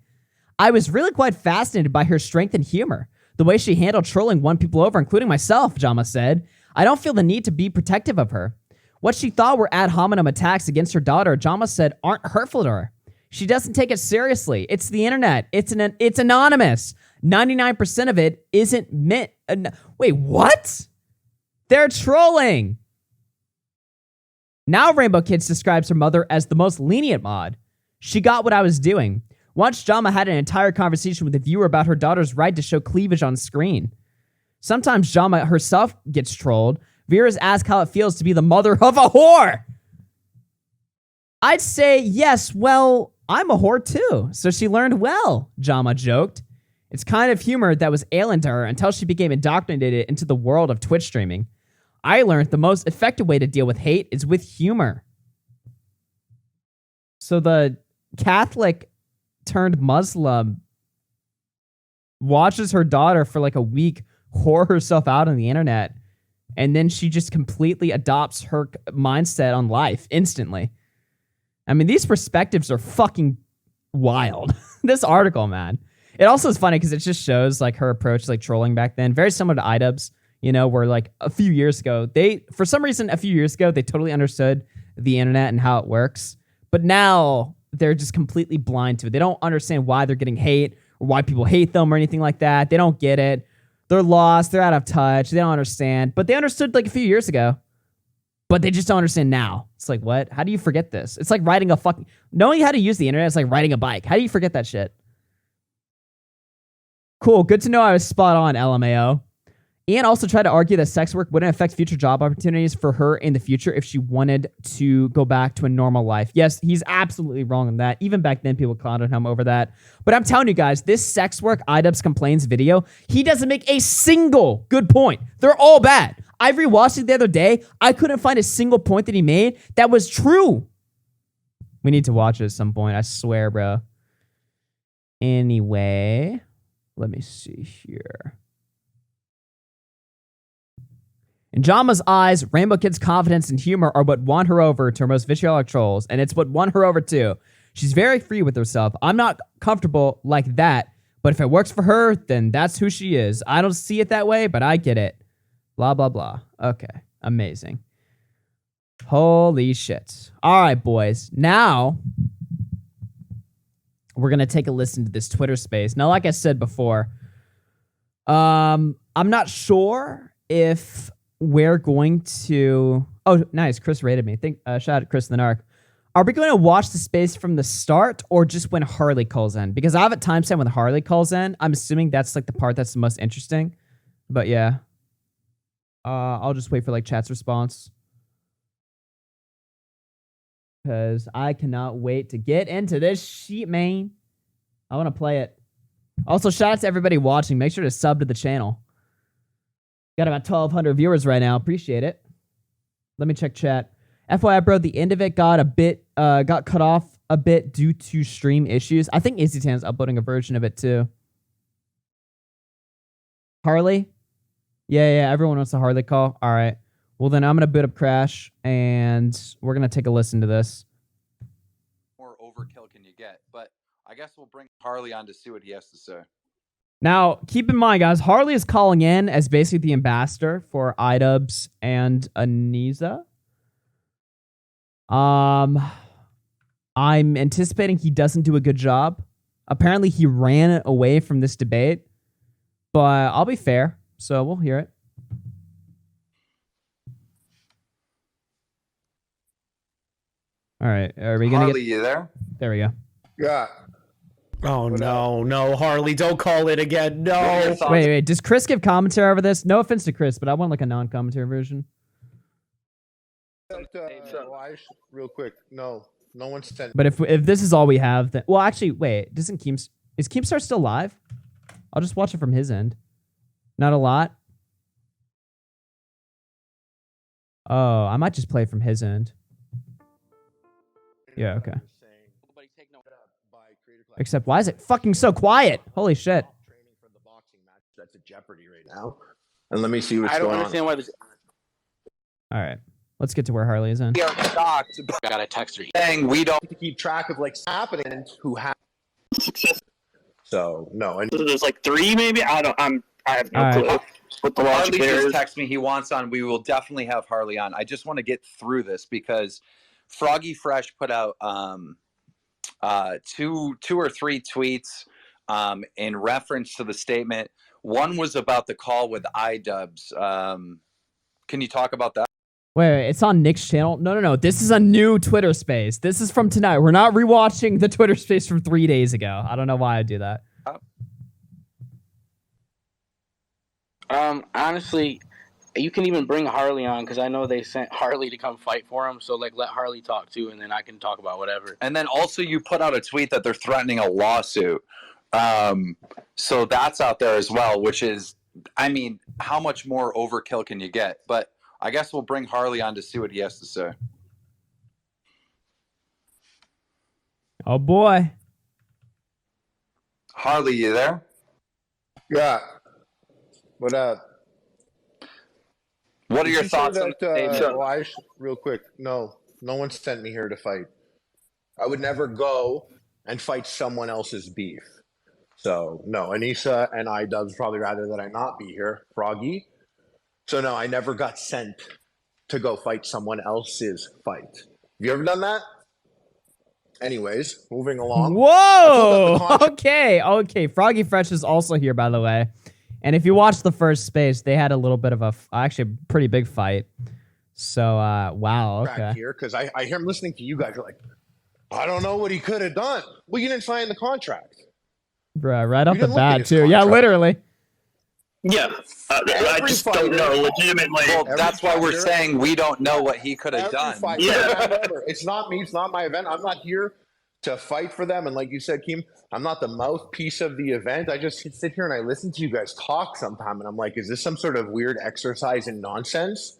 I was really quite fascinated by her strength and humor. The way she handled trolling won people over, including myself, Jama said. I don't feel the need to be protective of her. What she thought were ad hominem attacks against her daughter, Jama said, aren't hurtful to her. She doesn't take it seriously. It's the internet. It's anonymous. 99% of it isn't meant... Wait, what? They're trolling. Now Rainbow Kids describes her mother as the most lenient mod. She got what I was doing. Once Jama had an entire conversation with a viewer about her daughter's right to show cleavage on screen. Sometimes Jama herself gets trolled. Viewers ask how it feels to be the mother of a whore. I'd say, yes, well, I'm a whore too, so she learned well, Jama joked. It's kind of humor that was alien to her until she became indoctrinated into the world of Twitch streaming. I learned the most effective way to deal with hate is with humor. So the Catholic turned Muslim watches her daughter for like a week whore herself out on the internet, and then she just completely adopts her mindset on life instantly. I mean, these perspectives are fucking wild. This article, man. It also is funny because it just shows like her approach to like trolling back then. Very similar to Idubbbz, you know, where like a few years ago, for some reason, they totally understood the internet and how it works. But now they're just completely blind to it. They don't understand why they're getting hate or why people hate them or anything like that. They don't get it. They're lost. They're out of touch. They don't understand. But they understood like a few years ago. But they just don't understand now. It's like, what? How do you forget this? It's like knowing how to use the internet is like riding a bike. How do you forget that shit? Cool. Good to know I was spot on, LMAO. Ian also tried to argue that sex work wouldn't affect future job opportunities for her in the future if she wanted to go back to a normal life. Yes, he's absolutely wrong on that. Even back then, people clowned him over that. But I'm telling you guys, this sex work Idubbbz complains video, he doesn't make a single good point. They're all bad. I rewatched it the other day. I couldn't find a single point that he made that was true. We need to watch it at some point. I swear, bro. Anyway, let me see here. In Jama's eyes, Rainbow Kid's confidence and humor are what won her over to her most vitriolic trolls, and it's what won her over too. She's very free with herself. I'm not comfortable like that, but if it works for her, then that's who she is. I don't see it that way, but I get it. Blah, blah, blah. Okay, amazing. Holy shit. All right, boys. Now, we're going to take a listen to this Twitter space. Now, like I said before, I'm not sure if we're going to... Oh, nice. Chris rated me. Shout out to Chris the Narc. Are we going to watch the space from the start or just when Harley calls in? Because I have a timestamp when Harley calls in. I'm assuming that's like the part that's the most interesting. But yeah. I'll just wait for like chat's response. Because I cannot wait to get into this shit, man. I want to play it. Also, shout out to everybody watching. Make sure to sub to the channel. Got about 1,200 viewers right now. Appreciate it. Let me check chat. FYI, bro, the end of it got cut off a bit due to stream issues. I think EasyTan's uploading a version of it too. Harley? Yeah, everyone wants a Harley call. All right. Well, then I'm going to boot up Crash, and we're going to take a listen to this. More overkill can you get? But I guess we'll bring Harley on to see what he has to say. Now, keep in mind, guys, Harley is calling in as basically the ambassador for Idubbbz and Anisa. I'm anticipating he doesn't do a good job. Apparently, he ran away from this debate, but I'll be fair, so we'll hear it. All right, are we gonna Harley, you there? There we go. Yeah. Oh, no, Harley, don't call it again. No. Wait. Does Chris give commentary over this? No offense to Chris, but I want like a non-commentary version. Real quick. No one's sent. But if this is all we have, then well, actually, wait. Is Keemstar still live? I'll just watch it from his end. Not a lot. Oh, I might just play from his end. Yeah, okay. Except, why is it fucking so quiet? Holy shit. That's a jeopardy right now. And let me see what's going on. I don't understand why this. All right. Let's get to where Harley is in. We are shocked. I got a text her. Saying we don't To keep track of like happening and who has success. So no, and There's like 3 maybe. I have no All clue. right. What the Harley logic there just is. texted me. He wants on. We will definitely have Harley on. I just want to get through this because FroggyFresh put out 2 or 3 tweets in reference to the statement. One was about the call with Idubbbz. Can you talk about that? Wait, it's on Nick's channel? No. This is a new Twitter space. This is from tonight. We're not rewatching the Twitter space from 3 days ago. I don't know why I do that. Honestly, you can even bring Harley on because I know they sent Harley to come fight for him. So like, let Harley talk too, and then I can talk about whatever. And then also you put out a tweet that they're threatening a lawsuit. So that's out there as well, which is, I mean, how much more overkill can you get? But I guess we'll bring Harley on to see what he has to say. Oh boy. Harley, you there? yeah. What up? What are your thoughts on the statement? Real quick. No one sent me here to fight. I would never go and fight someone else's beef. So no, Anisa and Idubbbz probably rather that I not be here. Froggy. So no, I never got sent to go fight someone else's fight. Have you ever done that? Anyways, moving along. Whoa! Okay. FroggyFresh is also here, by the way. And if you watch the first space, they had a little bit of actually a pretty big fight. So, wow, okay. Here, because I hear him listening to you guys. You're like, I don't know what he could have done. Well, you didn't sign the contract. Bruh, right off the bat, too. Yeah, literally. Yeah, I just don't know legitimately. Well, that's why we're saying we don't know what he could have done. Yeah. It's not me. It's not my event. I'm not here to fight for them. And like you said, Keem, I'm not the mouthpiece of the event. I just sit here and I listen to you guys talk sometime. And I'm like, is this some sort of weird exercise in nonsense?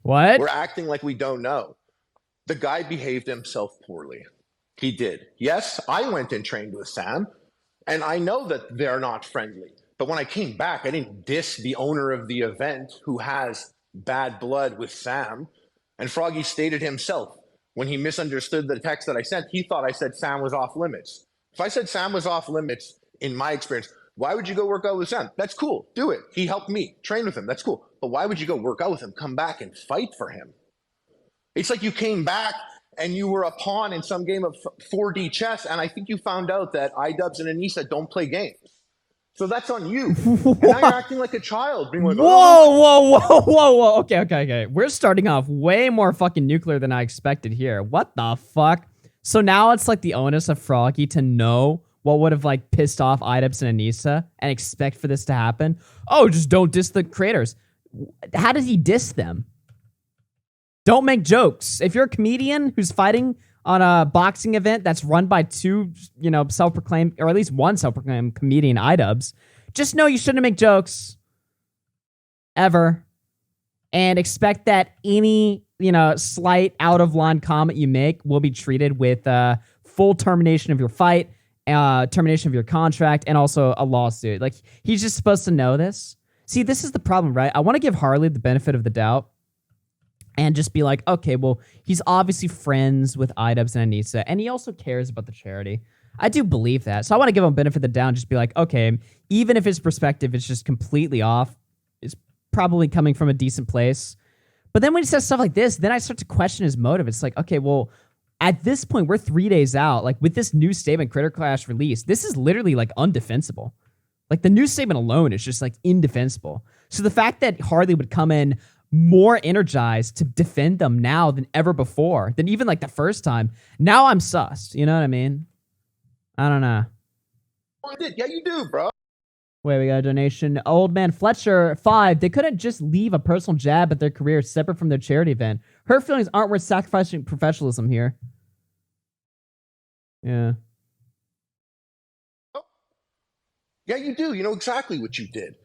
What? We're acting like we don't know. The guy behaved himself poorly. He did. Yes, I went and trained with Sam. And I know that they're not friendly. But when I came back, I didn't diss the owner of the event who has bad blood with Sam. And Froggy stated himself, when he misunderstood the text that I sent, he thought I said Sam was off limits. If I said Sam was off limits, in my experience, why would you go work out with Sam? That's cool. Do it. He helped me train with him. That's cool. But why would you go work out with him? Come back and fight for him. It's like you came back and you were a pawn in some game of 4D chess. And I think you found out that Idubbbz and Anisa don't play games. So that's on you. And now you're acting like a child. Being like, whoa. Okay. We're starting off way more fucking nuclear than I expected here. What the fuck? So now it's like the onus of Froggy to know what would have like pissed off Idubbbz and Anisa and expect for this to happen. Oh, just don't diss the creators. How did he diss them? Don't make jokes. If you're a comedian who's fighting on a boxing event that's run by two, self-proclaimed, or at least one self-proclaimed comedian, Idubbbz, just know you shouldn't make jokes ever and expect that any, slight out-of-line comment you make will be treated with full termination of your fight, termination of your contract, and also a lawsuit. Like, he's just supposed to know this. See, this is the problem, right? I want to give Harley the benefit of the doubt and just be like, okay, well, he's obviously friends with Idubbbz and Anisa, and he also cares about the charity. I do believe that. So I want to give him benefit of the doubt and just be like, okay, even if his perspective is just completely off, it's probably coming from a decent place. But then when he says stuff like this, then I start to question his motive. It's like, okay, well, at this point, we're 3 days out. Like, with this new statement, Critter Clash release, this is literally, like, undefensible. Like, the new statement alone is just, like, indefensible. So the fact that Harley would come in more energized to defend them now than ever before, than even like the first time. Now I'm sussed. You know what I mean? I don't know. Yeah, you do, bro. Wait, we got a donation. Old Man Fletcher 5. They couldn't just leave a personal jab at their career separate from their charity event. Her feelings aren't worth sacrificing professionalism here. Yeah. Yeah, you do. You know exactly what you did.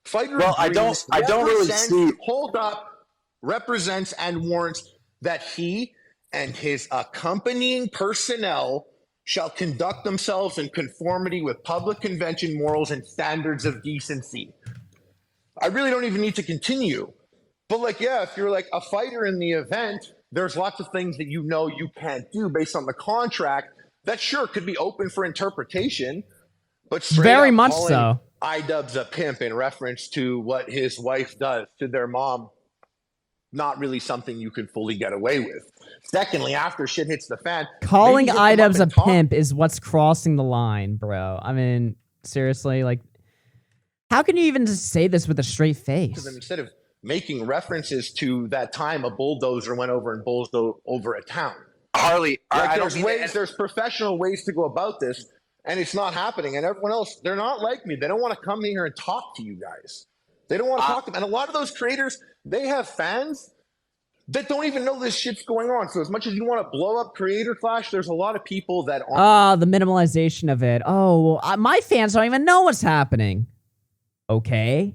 Fighter I don't really see. Hold up, represents and warrants that he and his accompanying personnel shall conduct themselves in conformity with public convention morals and standards of decency. I really don't even need to continue. But like, yeah, if you're like a fighter in the event, there's lots of things that you can't do based on the contract that sure could be open for interpretation. But very much so. Idubbbz a pimp in reference to what his wife does to their mom, not really something you could fully get away with. Secondly, after shit hits the fan, calling Idubbbz a pimp is what's crossing the line, bro. I mean, seriously, like, how can you even just say this with a straight face? Instead of making references to that time a bulldozer went over and bulldozed over a town. Harley, like, there's professional ways to go about this. And it's not happening. And everyone else, they're not like me. They don't want to come here and talk to you guys. They don't want to talk to them. And a lot of those creators, they have fans that don't even know this shit's going on. So as much as you want to blow up Creator Clash, there's a lot of people that aren't. The minimalization of it. Oh, well, my fans don't even know what's happening. Okay.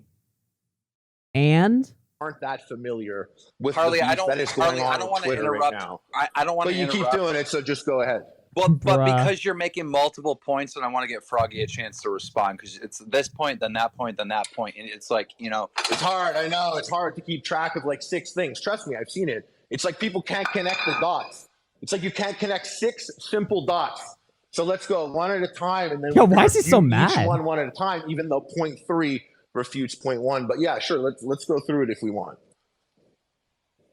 And? Aren't that familiar with Harley, that is going on I don't want to interrupt. Right now. I don't want to interrupt. But you keep doing it, so just go ahead. But because you're making multiple points, and I want to get Froggy a chance to respond, because it's this point, then that point, then that point, and it's like, it's hard. I know it's hard to keep track of like 6 things. Trust me, I've seen it. It's like people can't connect the dots. It's like you can't connect 6 simple dots. So let's go one at a time, and then Yo, we why is he so review mad? Each one at a time, even though point 3 refutes point 1. But yeah, sure, let's go through it if we want.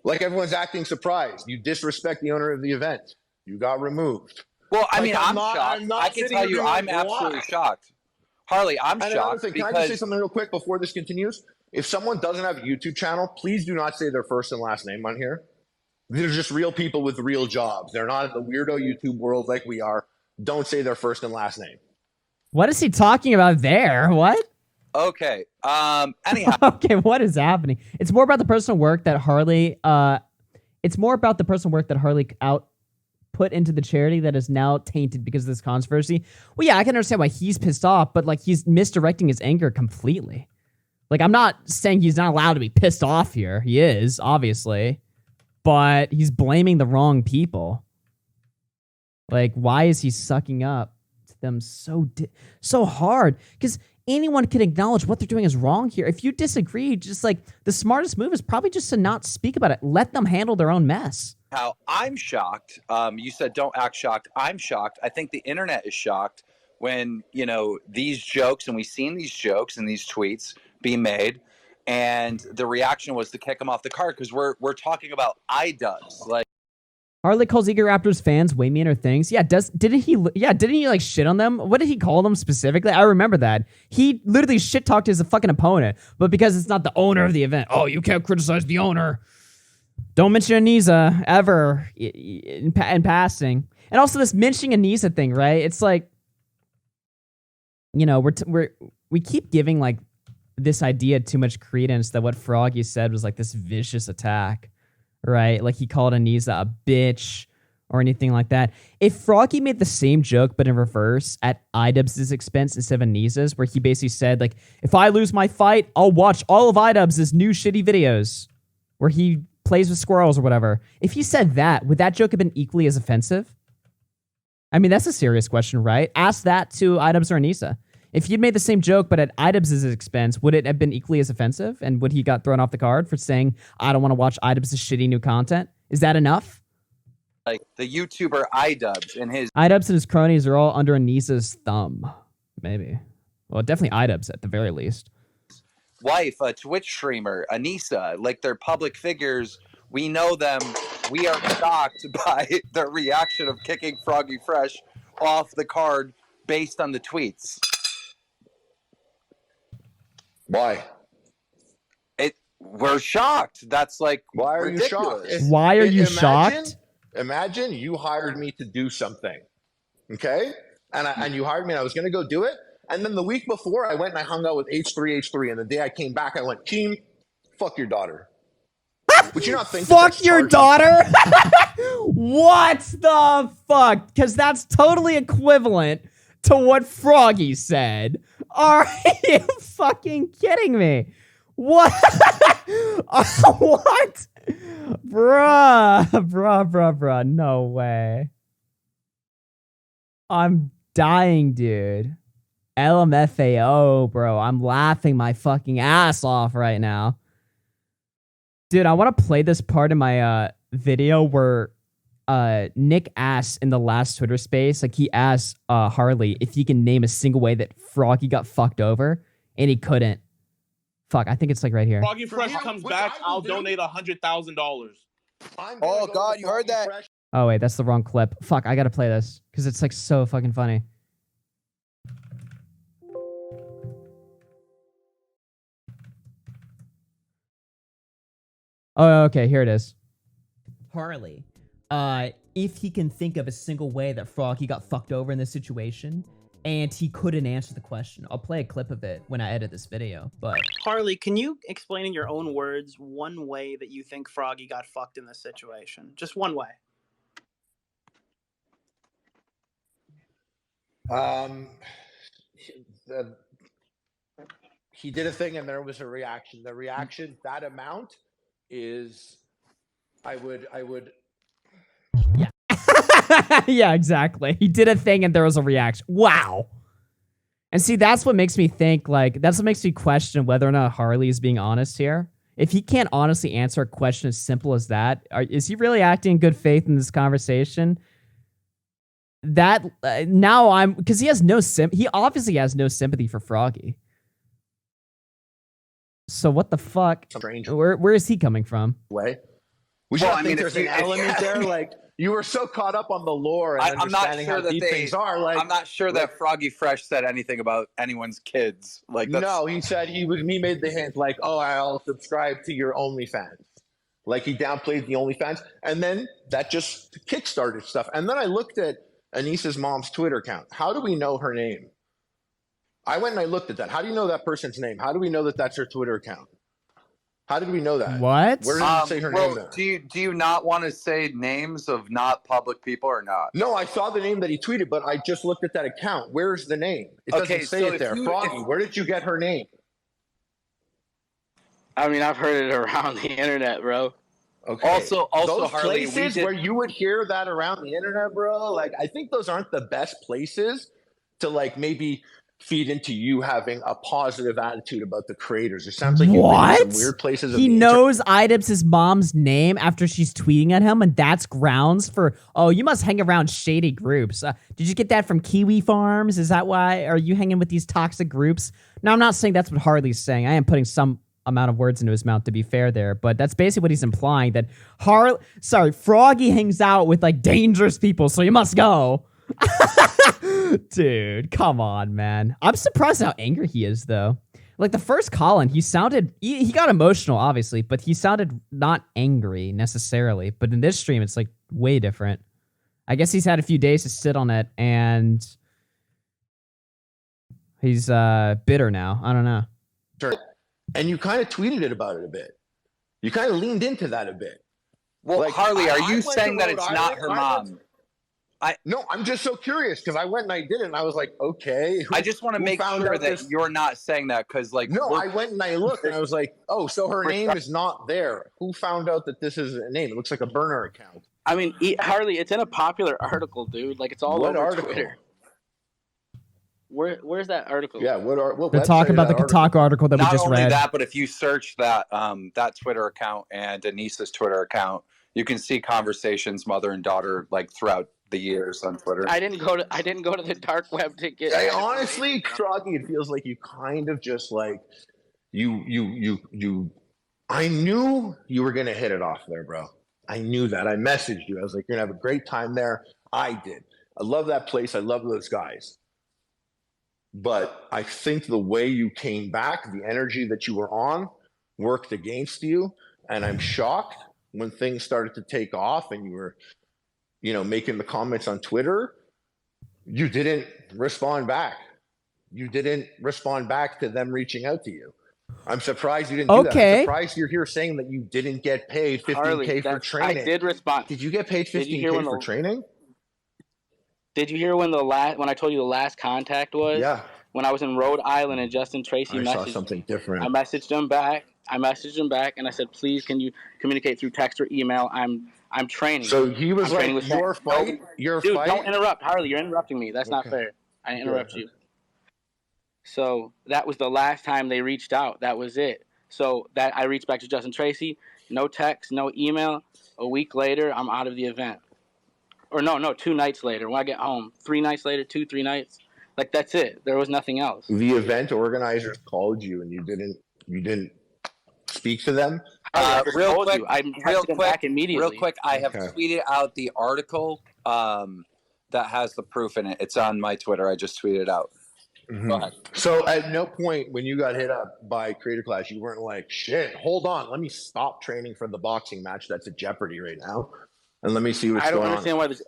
Like everyone's acting surprised. You disrespect the owner of the event. You got removed. Well, I Like, mean, I'm I'm not- shocked. I'm not I can sitting tell here you, being I'm like, absolutely "Why?" shocked. Harley, I'm And another shocked thing, can I just say because something real quick before this continues? If someone doesn't have a YouTube channel, please do not say their first and last name on here. They're just real people with real jobs. They're not in the weirdo YouTube world like we are. Don't say their first and last name. What is he talking about there? What? okay. Anyhow, Okay, what is happening? It's more about the personal work that Harley put into the charity that is now tainted because of this controversy. Well, yeah, I can understand why he's pissed off, but like he's misdirecting his anger completely. Like, I'm not saying he's not allowed to be pissed off here. He is, obviously. But he's blaming the wrong people. Like, why is he sucking up to them so hard? Because anyone can acknowledge what they're doing is wrong here. If you disagree, just like the smartest move is probably just to not speak about it. Let them handle their own mess. how I'm shocked. You said don't act shocked. I'm shocked. I think the internet is shocked when, you know, these jokes, and we've seen these jokes and these tweets be made, and the reaction was to kick him off the card because we're talking about Idubbbz. Like, Harley calls Eager Raptors fans way meaner things. Yeah, didn't he like shit on them? What did he call them specifically? I remember that. He literally shit talked his fucking opponent, but because it's not the owner of the event, oh, you can't criticize the owner. Don't mention Anisa ever in passing. And also this mentioning Anisa thing, right? It's like, you know, we keep giving like this idea too much credence that what Froggy said was like this vicious attack, right? Like he called Anisa a bitch or anything like that. If Froggy made the same joke but in reverse at Idubbbz's expense instead of Anisa's, where he basically said like, if I lose my fight, I'll watch all of Idubbbz's new shitty videos where he plays with squirrels or whatever. If he said that, would that joke have been equally as offensive? I mean, that's a serious question, right? Ask that to Idubbbz or Anisa. If you'd made the same joke, but at Idubbbz's expense, would it have been equally as offensive? And would he got thrown off the card for saying, I don't want to watch Idubbbz's shitty new content? Is that enough? like the YouTuber Idubbbz and his Idubbbz and his cronies are all under Anisa's thumb. Maybe. Well, definitely Idubbbz at the very least. wife, a Twitch streamer, Anisa, like they're public figures. We know them. We are shocked by their reaction of kicking FroggyFresh off the card based on the tweets. Why? We're shocked. That's like Why are ridiculous. you shocked? Why are you shocked? Imagine you hired me to do something, okay? And you hired me and I was going to go do it. And then the week before, I went and I hung out with H3H3. And the day I came back, I went, team, fuck your daughter. Would you not think Fuck your daughter? What the fuck? Because that's totally equivalent to what Froggy said. Are you fucking kidding me? What? What? Bruh. No way. I'm dying, dude. LMFAO, bro. I'm laughing my fucking ass off right now. Dude, I want to play this part in my video where Nick asked in the last Twitter space, like he asked Harley if he can name a single way that Froggy got fucked over, and he couldn't. Fuck, I think it's like right here. FroggyFresh comes back, I'll donate $100,000. Oh God, you heard that? Oh wait, that's the wrong clip. Fuck, I gotta play this because it's like so fucking funny. Oh, okay, here it is. Harley, if he can think of a single way that Froggy got fucked over in this situation, and he couldn't answer the question. I'll play a clip of it when I edit this video, but... Harley, can you explain in your own words one way that you think Froggy got fucked in this situation? Just one way. He did a thing and there was a reaction. The reaction, that amount is, I would. Yeah. Yeah, exactly. He did a thing and there was a reaction. Wow. And see, that's what makes me think, like, that's what makes me question whether or not Harley is being honest here. If he can't honestly answer a question as simple as that, is he really acting in good faith in this conversation? that now I'm because he obviously has no sympathy for Froggy. So what the fuck? Strange Where is he coming from? way. We just think there's an element there. Like you were so caught up on the lore and understanding how deep things are. Like I'm not sure that FroggyFresh said anything about anyone's kids. Like no, he said he made the hint like, oh, I'll subscribe to your OnlyFans. Like he downplayed the OnlyFans, and then that just kickstarted stuff. And then I looked at Anisa's mom's Twitter account. How do we know her name? I went and I looked at that. How do you know that person's name? How do we know that that's her Twitter account? How did we know that? What? Where does it say her name there? Do you not want to say names of not public people or not? No, I saw the name that he tweeted, but I just looked at that account. Where's the name? It doesn't say it there. Froggy, where did you get her name? I mean, I've heard it around the internet, bro. Okay. Also, those Harley, places where you would hear that around the internet, bro. Like, I think those aren't the best places to like maybe feed into you having a positive attitude about the creators. It sounds like you've been in some weird places. He knows Idubbbz' mom's name after she's tweeting at him, and that's grounds for, oh, you must hang around shady groups. Did you get that from Kiwi Farms? Is that why? Are you hanging with these toxic groups? No, I'm not saying that's what Harley's saying. I am putting some amount of words into his mouth to be fair there, but that's basically what he's implying, that Froggy hangs out with like dangerous people, so you must go. Dude, come on, man. I'm surprised how angry he is, though. Like the first Colin, he got emotional, obviously, but he sounded not angry necessarily. But in this stream, it's like way different. I guess he's had a few days to sit on it, and he's bitter now. I don't know. And you kind of tweeted it about it a bit. You kind of leaned into that a bit. Well, like, Harley, are you saying that it's not her mom? No, I'm just so curious because I went and I did it and I was like, okay. I just want to make sure that you're not saying that because like... No, I went and I looked and I was like, oh, so her name is not there. Who found out that this is a name? It looks like a burner account. I mean, Harley, it's in a popular article, dude. Like, it's all over Twitter. Where's that article? Yeah, what they're talking about the Kotaku article that we just read. Not only that, but if you search that Twitter account and Anisa's Twitter account, you can see conversations mother and daughter like throughout the years on Twitter. I didn't go to the dark web to get. Honestly, Froggy, it feels like you kind of just like you. I knew you were gonna hit it off there, bro. I knew that. I messaged you. I was like, you're gonna have a great time there. I did. I love that place. I love those guys. But I think the way you came back, the energy that you were on, worked against you. And I'm shocked when things started to take off and you were, making the comments on Twitter, you didn't respond back. You didn't respond back to them reaching out to you. I'm surprised you didn't do that. I'm surprised you're here saying that you didn't get paid $15K for training. I did respond. Did you get paid $15K for training? Did you hear when I told you the last contact was? Yeah. When I was in Rhode Island and Justin Tracy saw something different. I messaged him back and I said, please, can you communicate through text or email? I'm training. So he was like, your fight? Dude, don't interrupt. Harley, you're interrupting me. That's not fair. I didn't interrupt you. So that was the last time they reached out. That was it. So that I reached back to Justin Tracy. No text, no email. A week later, I'm out of the event. Or no, 2 nights later. When I get home, 3 nights later, 3 nights. Like, that's it. There was nothing else. The event organizers called you and you didn't speak to them? Real quick, I have tweeted out the article that has the proof in it. It's on my Twitter. I just tweeted it out. Mm-hmm. So at no point when you got hit up by Creator Clash, you weren't like, shit, hold on, let me stop training for the boxing match that's at jeopardy right now, and let me see what's going on. I don't understand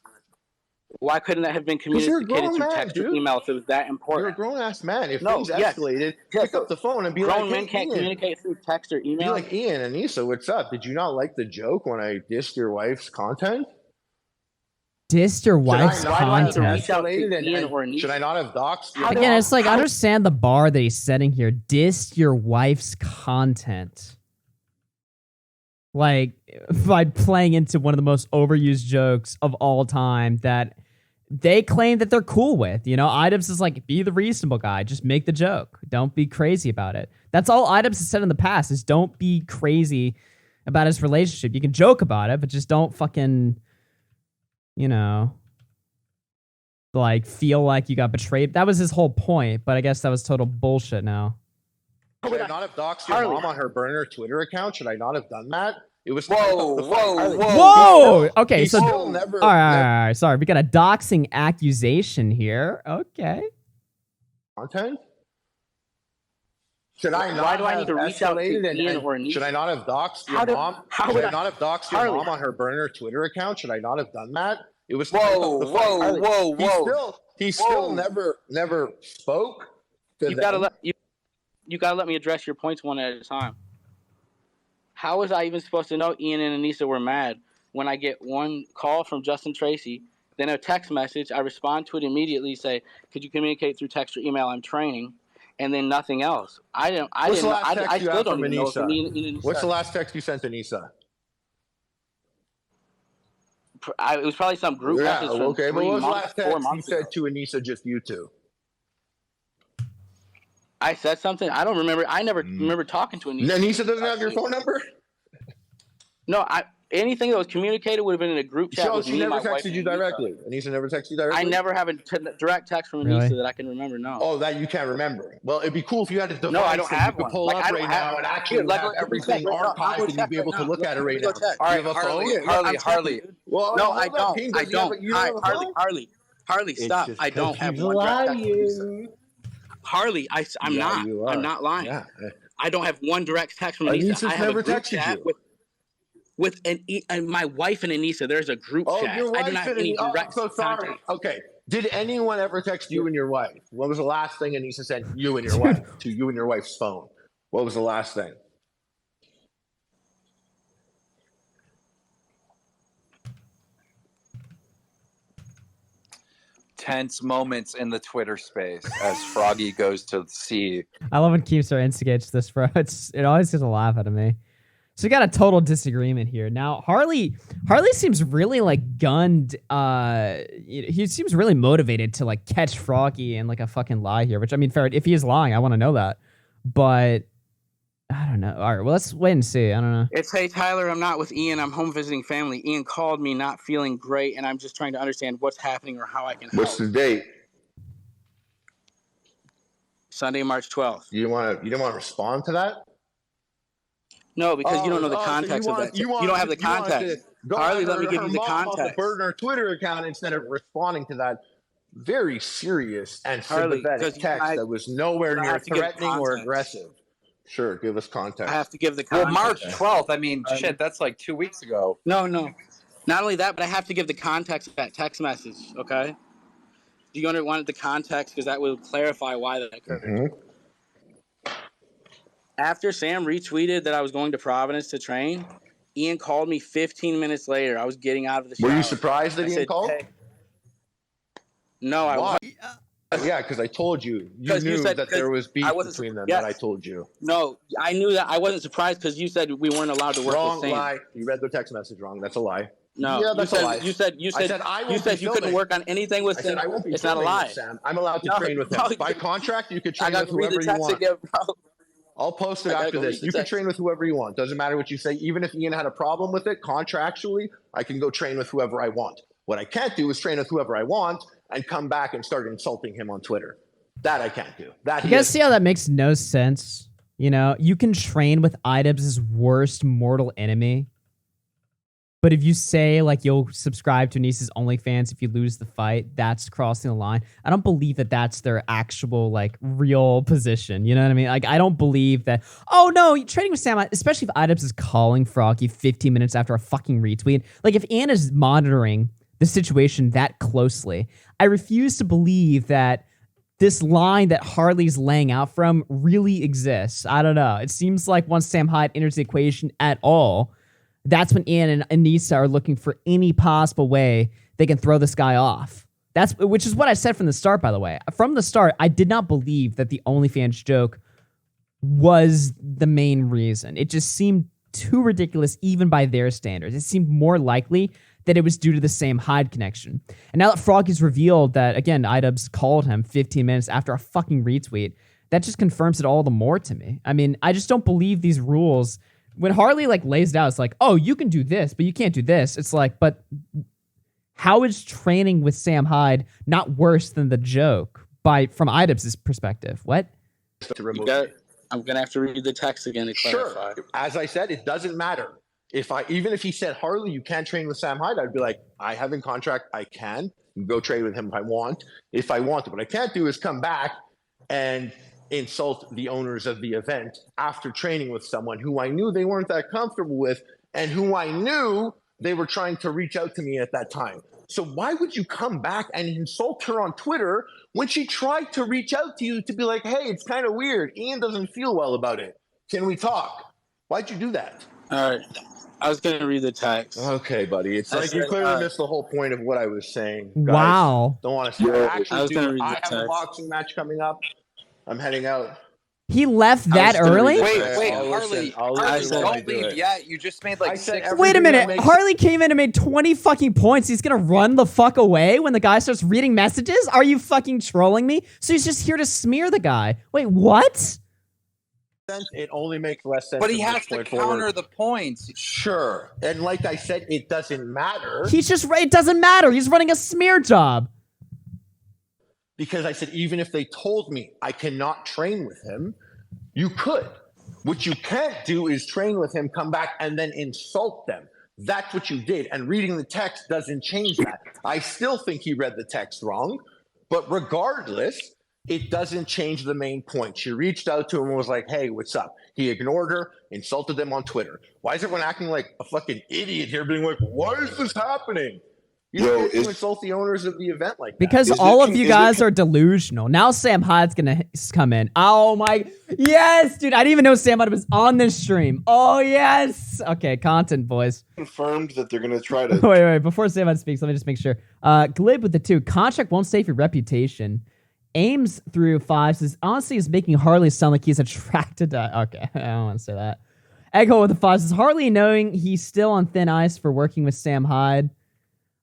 why couldn't that have been communicated through text or email if it was that important? You're a grown-ass man. If things escalated, pick up the phone and be like, grown men can't communicate through text or email? Be like, Ian, Anisa, what's up? Did you not like the joke when I dissed your wife's content? Dissed your wife's content? Should I not have doxed you? Again, it's like, I understand the bar that he's setting here. Dissed your wife's content. Like, by playing into one of the most overused jokes of all time that they claim that they're cool with. Idubbbz is like, be the reasonable guy. Just make the joke. Don't be crazy about it. That's all Idubbbz has said in the past is don't be crazy about his relationship. You can joke about it, but just don't fucking, like feel like you got betrayed. That was his whole point, but I guess that was total bullshit now. Should I not have doxed your mom on her burner Twitter account? Should I not have done that? It was Whoa! Okay, so still never. all right. Sorry, we got a doxing accusation here. Okay. Content. Should I not? Why do I need to reach out to Ian or Anisa? Should I not have doxed your mom? Should I not have doxed your mom on her burner Twitter account? Should I not have done that? It was He still never spoke. You gotta let me address your points one at a time. How was I even supposed to know Ian and Anisa were mad when I get one call from Justin Tracy, then a text message? I respond to it immediately, say, "Could you communicate through text or email? I'm training," and then nothing else. I still don't even know if Anisa. What's the last text you sent to Anisa? It was probably some group message. Okay, but what was the last text 4 months you said ago. to Anisa? Just you two. I said something. I don't remember. I never remember talking to Anisa. Anisa doesn't have your phone number? No, anything that was communicated would have been in a group chat with she me, never my wife, texted you directly. Anisa never texted you directly? I never have a direct text from Anisa that I can remember, no. Oh, that you can't remember. Well, it'd be cool if you had a device no, I don't have you could pull up right now and actually have everything archived and you'd be able to look at it right now. All right, Harley. Well, no, I don't. I don't. Harley, stop. I don't have one direct text. Harley, I'm not lying. Yeah. I don't have one direct text from Anisa. Anisa's I have never a group texted chat you. with my wife and Anisa. There's a group chat. Your wife I do not have any direct contact. Okay. Did anyone ever text you and your wife? What was the last thing Anisa sent you and your wife to you and your wife's phone? What was the last thing? Tense moments in the Twitter space as Froggy goes to see. I love when Keemstar instigates this, bro. It always gets a laugh out of me. So we got a total disagreement here. Now, Harley seems really like gunned. He seems really motivated to like catch Froggy and like a fucking lie here. Which I mean, fair. If he is lying, I want to know that. But I don't know. All right, well, let's wait and see. I don't know. It's, "Hey, Tyler, I'm not with Ian. I'm home visiting family. Ian called me not feeling great, and I'm just trying to understand what's happening or how I can help." What's the date? Sunday, March 12th. You didn't want to respond to that? No, because you don't know the context of that. You don't have the context. Harley, let me give you the context. Burn her Twitter account instead of responding to that very serious and sympathetic text that was nowhere near threatening or aggressive. Sure, give us context. I have to give the context. Well, March 12th, I mean, shit, that's like 2 weeks ago. No. Not only that, but I have to give the context of that text message, okay? Do you want the context? Because that will clarify why that occurred. Mm-hmm. After Sam retweeted that I was going to Providence to train, Ian called me 15 minutes later. I was getting out of the shower. Were you surprised that Ian called? Hey. No, I wasn't. Yeah, because I told you. You knew that there was beef between them. That I told you. No, I knew that. I wasn't surprised because you said we weren't allowed to work with Sam. Wrong lie. You read the text message wrong. That's a lie. No, yeah, that's a lie. You said you couldn't work on anything with Sam. It's not a lie. Sam. I'm allowed to train with him. By contract, you could train with whoever you want. Again, bro. I'll post it after this. You can train with whoever you want. Doesn't matter what you say. Even if Ian had a problem with it, contractually, I can go train with whoever I want. What I can't do is train with whoever I want and come back and start insulting him on Twitter. That I can't do. You guys see how that makes no sense? You know, you can train with Idubbbz' worst mortal enemy. But if you say, like, you'll subscribe to Anisa's OnlyFans if you lose the fight, that's crossing the line. I don't believe that that's their actual, like, real position. You know what I mean? Like, I don't believe that, oh, no, you're trading with Sam, especially if Idubbbz is calling Froggy 15 minutes after a fucking retweet. Like, if Anna's monitoring the situation that closely, I refuse to believe that this line that Harley's laying out from really exists. I don't know. It seems like once Sam Hyde enters the equation at all, that's when Ian and Anisa are looking for any possible way they can throw this guy off. Which is what I said from the start, by the way. From the start, I did not believe that the OnlyFans joke was the main reason. It just seemed too ridiculous, even by their standards. It seemed more likely that it was due to the same Hyde connection. And now that Froggy's revealed that, again, Idubbbz called him 15 minutes after a fucking retweet, that just confirms it all the more to me. I mean, I just don't believe these rules. When Harley, like, lays it out, it's like, oh, you can do this, but you can't do this. It's like, but How is training with Sam Hyde not worse than the joke from Idubbbz' perspective? What? I'm gonna have to read the text again to clarify. Sure. As I said, it doesn't matter. Even if he said, Harley, you can't train with Sam Hyde, I'd be like, I have in contract, I can go trade with him if I want. If I want to. What I can't do is come back and insult the owners of the event after training with someone who I knew they weren't that comfortable with and who I knew they were trying to reach out to me at that time. So why would you come back and insult her on Twitter when she tried to reach out to you to be like, hey, it's kind of weird. Ian doesn't feel well about it. Can we talk? Why'd you do that? All right. I was going to read the text. Okay, buddy. It's like you clearly missed the whole point of what I was saying. Guys, wow. Don't want to see I have text. a boxing match coming up. I'm heading out. He left that early? Wait, Harley, don't leave yet. You just made like 6. Wait a minute. Harley came in and made 20 fucking points. He's gonna run the fuck away when the guy starts reading messages? Are you fucking trolling me? So he's just here to smear the guy. Wait, what? It only makes less sense. But he has to counter the points. Sure. And like I said, it doesn't matter. It doesn't matter. He's running a smear job. Because I said, even if they told me I cannot train with him, you could. What you can't do is train with him, come back, and then insult them. That's what you did. And reading the text doesn't change that. I still think he read the text wrong. But regardless, it doesn't change the main point. She reached out to him and was like, hey, what's up? He ignored her, insulted them on Twitter. Why is everyone acting like a fucking idiot here, being like, why is this happening? You don't get to insult the owners of the event like that. Because all of you guys are delusional. Now Sam Hyde's gonna come in. Oh my, yes, dude. I didn't even know Sam Hyde was on this stream. Oh yes. Okay, content, boys. Confirmed that they're gonna try to. Wait. Before Sam Hyde speaks, let me just make sure. Glib with the 2. Contract won't save your reputation. Ames through 5 says, honestly, is making Harley sound like he's attracted to. Okay, I don't want to say that. Egghole with the 5 says, Harley knowing he's still on thin ice for working with Sam Hyde.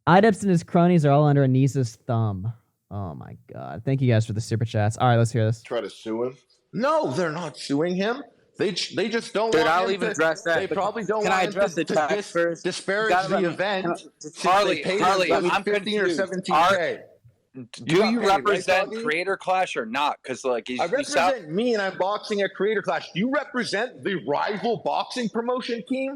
Idubbbz and his cronies are all under Anisa's thumb. Oh my god. Thank you guys for the super chats. All right, let's hear this. Try to sue him? No, they're not suing him. They just don't Dude, want I'll him even to, address that. They probably don't can want I address him the to text first? disparage the event. Harley, I'm 15 or confused. 17K. Do you represent Creator Clash or not? Because like I represent me, and I'm boxing at Creator Clash. Do you represent the rival boxing promotion team?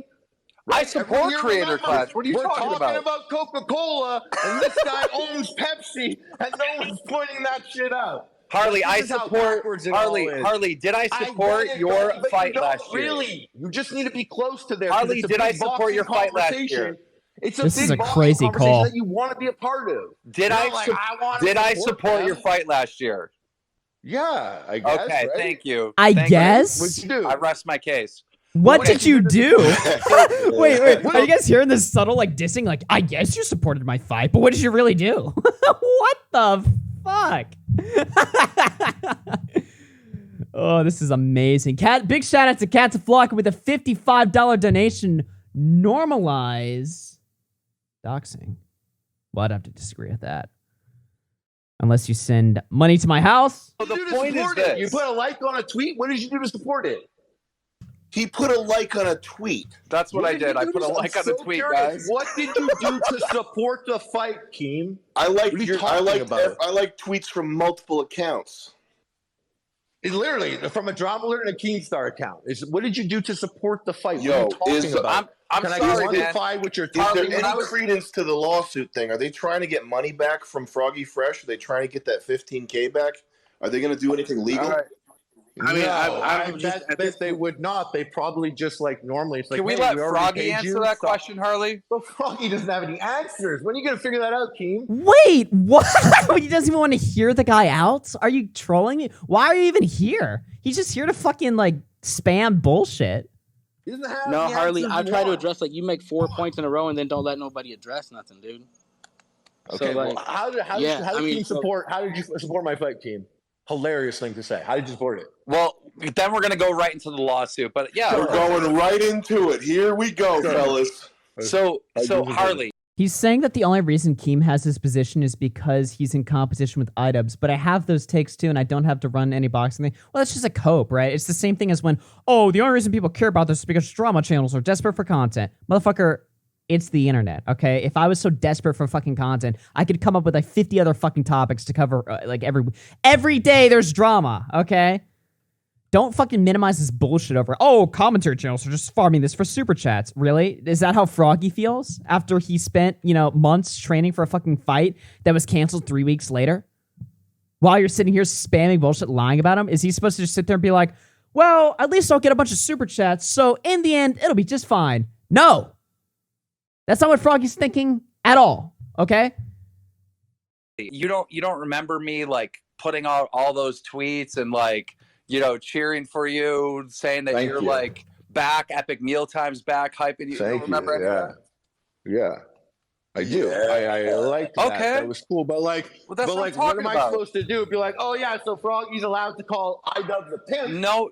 I support Creator Clash. What are you talking about? We're talking about Coca-Cola, and this guy owns Pepsi, and no one's pointing that shit out. Harley, I support Harley. Did I support your fight last year? Really, you just need to be close to there. Harley, did I support your fight last year? This is a crazy call that you want to be a part of. Did I support your fight last year? Yeah, I guess. Okay, right? thank you. I guess. What'd you do? I rest my case. What did you do? wait. Are you guys hearing this subtle like dissing? Like, I guess you supported my fight, but what did you really do? What the fuck? Oh, this is amazing. Big shout out to Cat to Flock with a $55 donation. Normalize doxing. Well, I'd have to disagree with that. Unless you send money to my house. So the point is this. You put a like on a tweet. What did you do to support it? He put a like on a tweet. That's what I did. I put a like on a tweet, guys. What did you do to support the fight, Keem? I like tweets from multiple accounts. It's literally from a Drama Alert and a Keemstar account. What did you do to support the fight? Yo, what are you talking about? I'm Can sorry, I quantify what you're Is there talking any about? credence to the lawsuit thing? Are they trying to get money back from FroggyFresh? Are they trying to get that $15K back? Are they going to do anything legal? Right. I mean, I bet they would not. They probably just like normally. It's like, Can we let Froggy answer that question, Harley? Well, Froggy doesn't have any answers. When are you going to figure that out, Keem? Wait, what? He doesn't even want to hear the guy out? Are you trolling me? Why are you even here? He's just here to fucking like spam bullshit. No, Harley, I try to address like you make 4 points in a row and then don't let nobody address nothing, dude. Okay, so, like, well, how did you support my fight, Keem? Hilarious thing to say. How did you support it? Well, then we're gonna go right into the lawsuit. But yeah, we're going right into it. Here we go, fellas. So Harley. He's saying that the only reason Keem has his position is because he's in competition with Idubbbz, but I have those takes too, and I don't have to run any boxing thing. Well, that's just a cope, right? It's the same thing as when, the only reason people care about this is because drama channels are desperate for content. Motherfucker, it's the internet, okay? If I was so desperate for fucking content, I could come up with like 50 other fucking topics to cover like every day there's drama, okay? Don't fucking minimize this bullshit over, oh, commentary channels are just farming this for super chats. Really? Is that how Froggy feels after he spent, months training for a fucking fight that was canceled 3 weeks later? While you're sitting here spamming bullshit, lying about him? Is he supposed to just sit there and be like, well, at least I'll get a bunch of super chats, so in the end, it'll be just fine. No. That's not what Froggy's thinking at all, okay? You don't remember me like putting out all those tweets and like, cheering for you, saying that you're like back, Epic Mealtime's back, hyping you. Thank you don't remember any of that? Yeah. I do. I like that. Okay. That was cool. But like, Well, that's what I'm what talking am I about. supposed to do? Be like, oh yeah, so Froggy's allowed to call Idubbbz a pimp. No.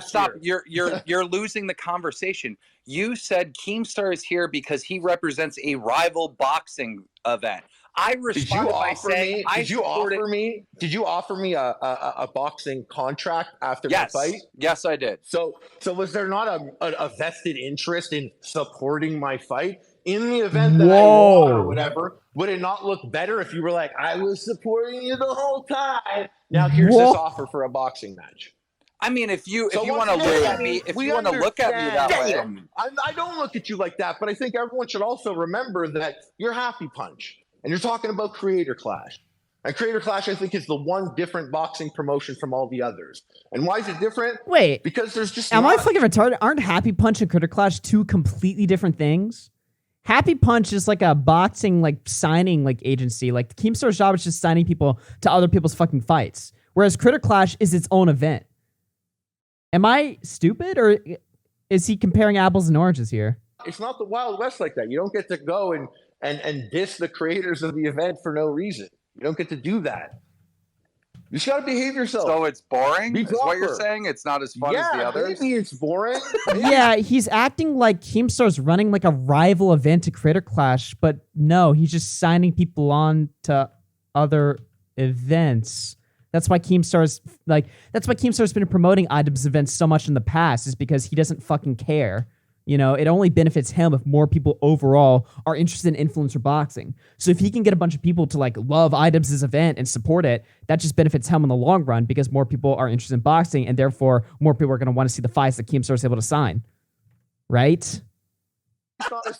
Stop. Year. You're losing the conversation. You said Keemstar is here because he represents a rival boxing event. I responded by saying, Did you offer me a boxing contract after the fight? Yes, I did. So was there not a vested interest in supporting my fight? In the event that I won or whatever, would it not look better if you were like, I was supporting you the whole time? Now here's this offer for a boxing match. I mean, if you want to look at me, that way, I don't look at you like that, but I think everyone should also remember that you're Happy Punch, and you're talking about Creator Clash. And Creator Clash, I think, is the one different boxing promotion from all the others. And why is it different? Wait. Because there's just Am I fucking retarded? Aren't Happy Punch and Creator Clash two completely different things? Happy Punch is like a boxing signing agency. Like Keemstar's job is just signing people to other people's fucking fights. Whereas Creator Clash is its own event. Am I stupid, or is he comparing apples and oranges here? It's not the Wild West like that. You don't get to go and diss the creators of the event for no reason. You don't get to do that. You just gotta behave yourself. So it's boring? Be Is what you're proper. saying? It's not as fun as the others? Maybe it's boring. Yeah, he's acting like Keemstar's running like a rival event to Creator Clash, but no, he's just signing people on to other events. That's why Keemstar's been promoting Idubbbz events so much in the past, is because he doesn't fucking care. It only benefits him if more people overall are interested in influencer boxing. So if he can get a bunch of people to love Idubbbz's event and support it, that just benefits him in the long run, because more people are interested in boxing, and therefore more people are going to want to see the fights that Keemstar is able to sign. Right?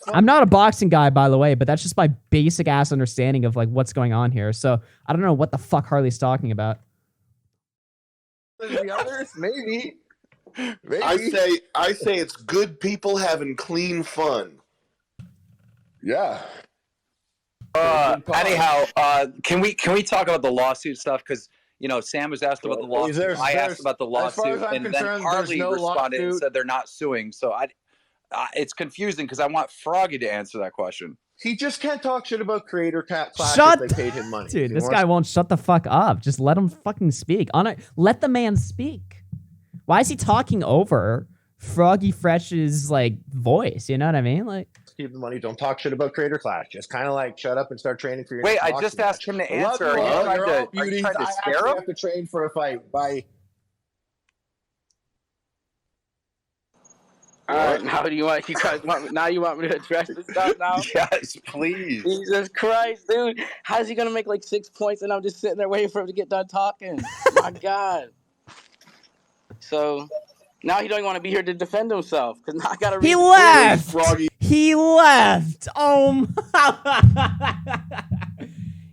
I'm not a boxing guy, by the way, but that's just my basic ass understanding of what's going on here. So I don't know what the fuck Harley's talking about. The others, maybe. I say it's good people having clean fun. Yeah. Anyhow, can we talk about the lawsuit stuff? Because Sam was asked about the lawsuit. I asked about the lawsuit, and then Harley responded and said they're not suing. So it's confusing because I want Froggy to answer that question. He just can't talk shit about Creator Clash Shut if they paid him money. Dude, this guy won't shut the fuck up. Just let him fucking speak. Let the man speak. Why is he talking over FroggyFresh's voice? You know what I mean? Keep the money. Don't talk shit about Creator Clash. Just kind of shut up and start training for your. Wait, I just asked him to answer. Are you trying to scare him? I have to train for a fight. Bye. All right, now you guys want me to address this stuff now? Yes, please. Jesus Christ, dude. How's he gonna make 6 points and I'm just sitting there waiting for him to get done talking? My God. So now he don't even want to be here to defend himself, because now I gotta read. He left. Froggy. He left.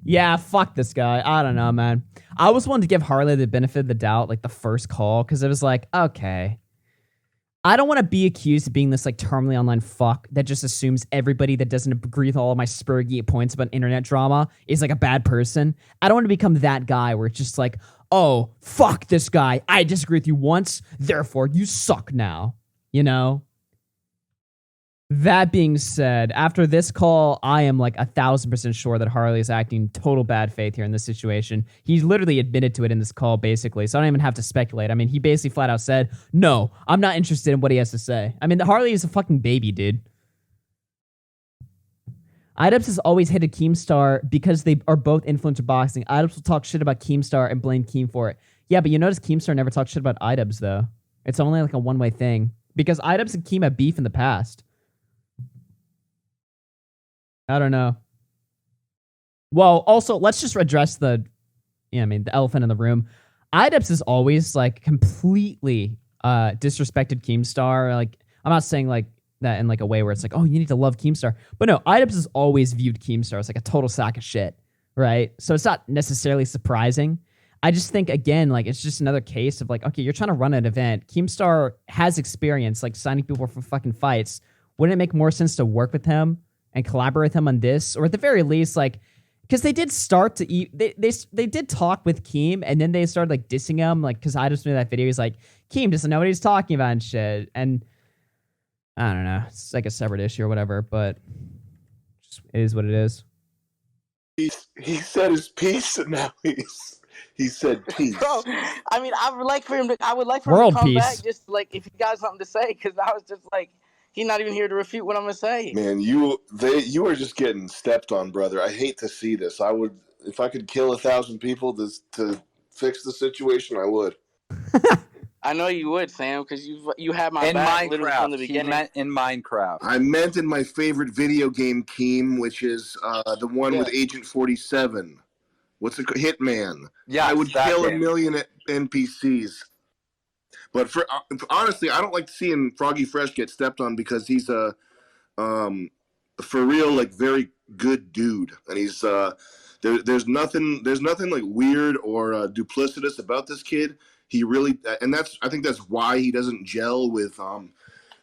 Yeah, fuck this guy. I don't know, man. I was wanting to give Harley the benefit of the doubt, the first call, because it was okay. I don't want to be accused of being this terminally online fuck that just assumes everybody that doesn't agree with all of my Spurgy points about internet drama is a bad person. I don't want to become that guy where it's just oh, fuck this guy. I disagree with you once, therefore you suck now. That being said, after this call, I am 1,000% sure that Harley is acting total bad faith here in this situation. He's literally admitted to it in this call, basically, so I don't even have to speculate. I mean, he basically flat out said, no, I'm not interested in what he has to say. I mean, Harley is a fucking baby, dude. Idubbbz has always hated Keemstar because they are both influencer boxing. Idubbbz will talk shit about Keemstar and blame Keem for it. Yeah, but you notice Keemstar never talks shit about Idubbbz, though. It's only a one-way thing. Because Idubbbz and Keem have beef in the past. I don't know. Well, also, let's just address the elephant in the room. Idubbbz is always like completely disrespected Keemstar. Like, I'm not saying like that in like a way where it's like, oh, you need to love Keemstar. But no, Idubbbz has always viewed Keemstar as like a total sack of shit, right? So it's not necessarily surprising. I just think, again, like, it's just another case of like, okay, you're trying to run an event. Keemstar has experience like signing people for fucking fights. Wouldn't it make more sense to work with him and collaborate with him on this? Or at the very least, like, because they did start to they did talk with Keem, and then they started like dissing him, like, because I just made that video. He's like, Keem doesn't know what he's talking about and shit. And I don't know, it's like a separate issue or whatever, but just, it is what it is. He said his piece, and now he said peace. Bro, I mean, I would like for him to World come peace. back, just like if he got something to say, because I was just like, he's not even here to refute what I'm gonna say. Man, you are just getting stepped on, brother. I hate to see this. I would, if I could kill 1,000 people to fix the situation, I would. I know you would, Sam, because you had my back literally from the beginning. He meant in Minecraft. I meant in my favorite video game, Keem, which is the one with Agent 47. What's it called? Hitman. Yeah, I would kill game. 1 million NPCs. But honestly, I don't like seeing FroggyFresh get stepped on because he's a for real, like, very good dude, and he's there's nothing like weird or duplicitous about this kid. He really, and I think that's why he doesn't gel with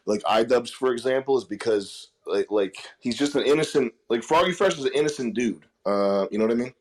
like Idubbbz, for example, is because like he's just an innocent, like FroggyFresh is an innocent dude. You know what I mean?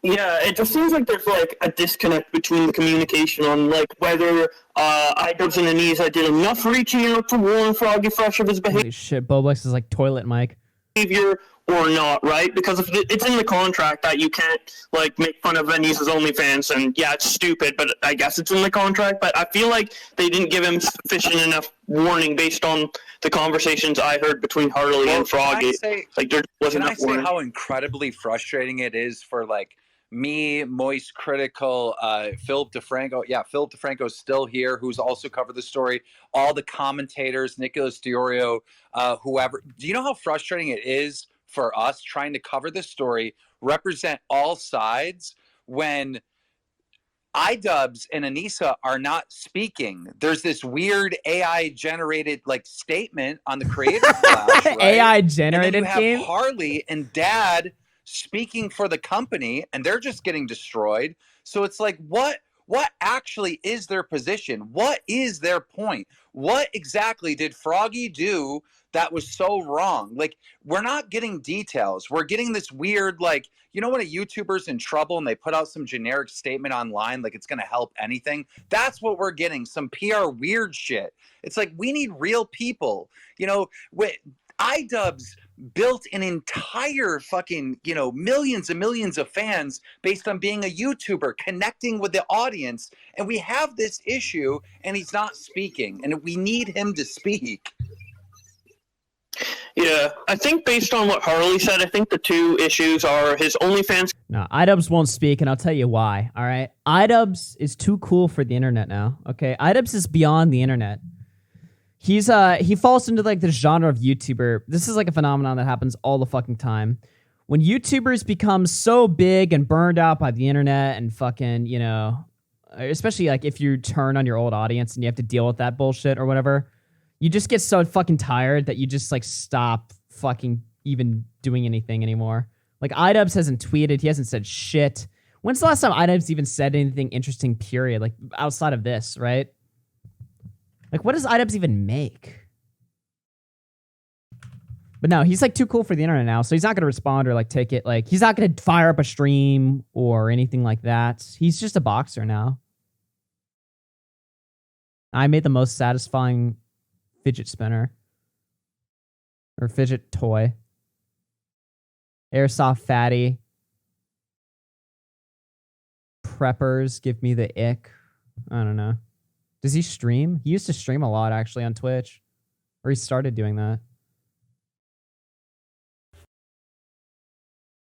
Yeah, it just seems like there's like a disconnect between the communication on like whether Idubbbz and Anisa did enough reaching out to warn FroggyFresh of his Holy shit, Boblex is like toilet mic. behavior or not, right? Because if it's in the contract that you can't like make fun of Anisa's OnlyFans, and yeah, it's stupid, but I guess it's in the contract. But I feel like they didn't give him sufficient enough warning based on the conversations I heard between Harley and Froggy. Like there wasn't enough warning. Can I say how incredibly frustrating it is for like me, Moist Critical, Philip DeFranco. Yeah, Philip DeFranco's still here, who's also covered the story. All the commentators, Nicholas Diorio, whoever. Do you know how frustrating it is for us trying to cover this story, represent all sides, when Idubbbz and Anisa are not speaking? There's this weird AI-generated like statement on the Creator Flash, right? AI-generated and then you game? have Harley and Dad speaking for the company, and they're just getting destroyed. So it's like, what actually is their position? What is their point? What exactly did Froggy do that was so wrong? Like, we're not getting details. We're getting this weird, like, you know when a YouTuber's in trouble and they put out some generic statement online, like it's going to help anything? That's what we're getting, some PR weird shit. It's like, we need real people. You know, Idubbbz built an entire fucking, millions and millions of fans based on being a YouTuber, connecting with the audience. And we have this issue, and he's not speaking, and we need him to speak. Yeah, I think based on what Harley said, I think the two issues are his OnlyFans. No, Idubbbz won't speak, and I'll tell you why, all right? Idubbbz is too cool for the internet now, okay? Idubbbz is beyond the internet. He falls into like this genre of YouTuber. This is like a phenomenon that happens all the fucking time. When YouTubers become so big and burned out by the internet and fucking, especially like if you turn on your old audience and you have to deal with that bullshit or whatever, you just get so fucking tired that you just like stop fucking even doing anything anymore. Like Idubbbz hasn't tweeted. He hasn't said shit. When's the last time Idubbbz even said anything interesting, period? Like outside of this, right? Like, what does Idubbbz even make? But no, he's like too cool for the internet now, so he's not going to respond or like take it. Like, he's not going to fire up a stream or anything like that. He's just a boxer now. I made the most satisfying fidget spinner or fidget toy. Airsoft fatty. Preppers give me the ick. I don't know. Does he stream? He used to stream a lot, actually, on Twitch. Or he started doing that.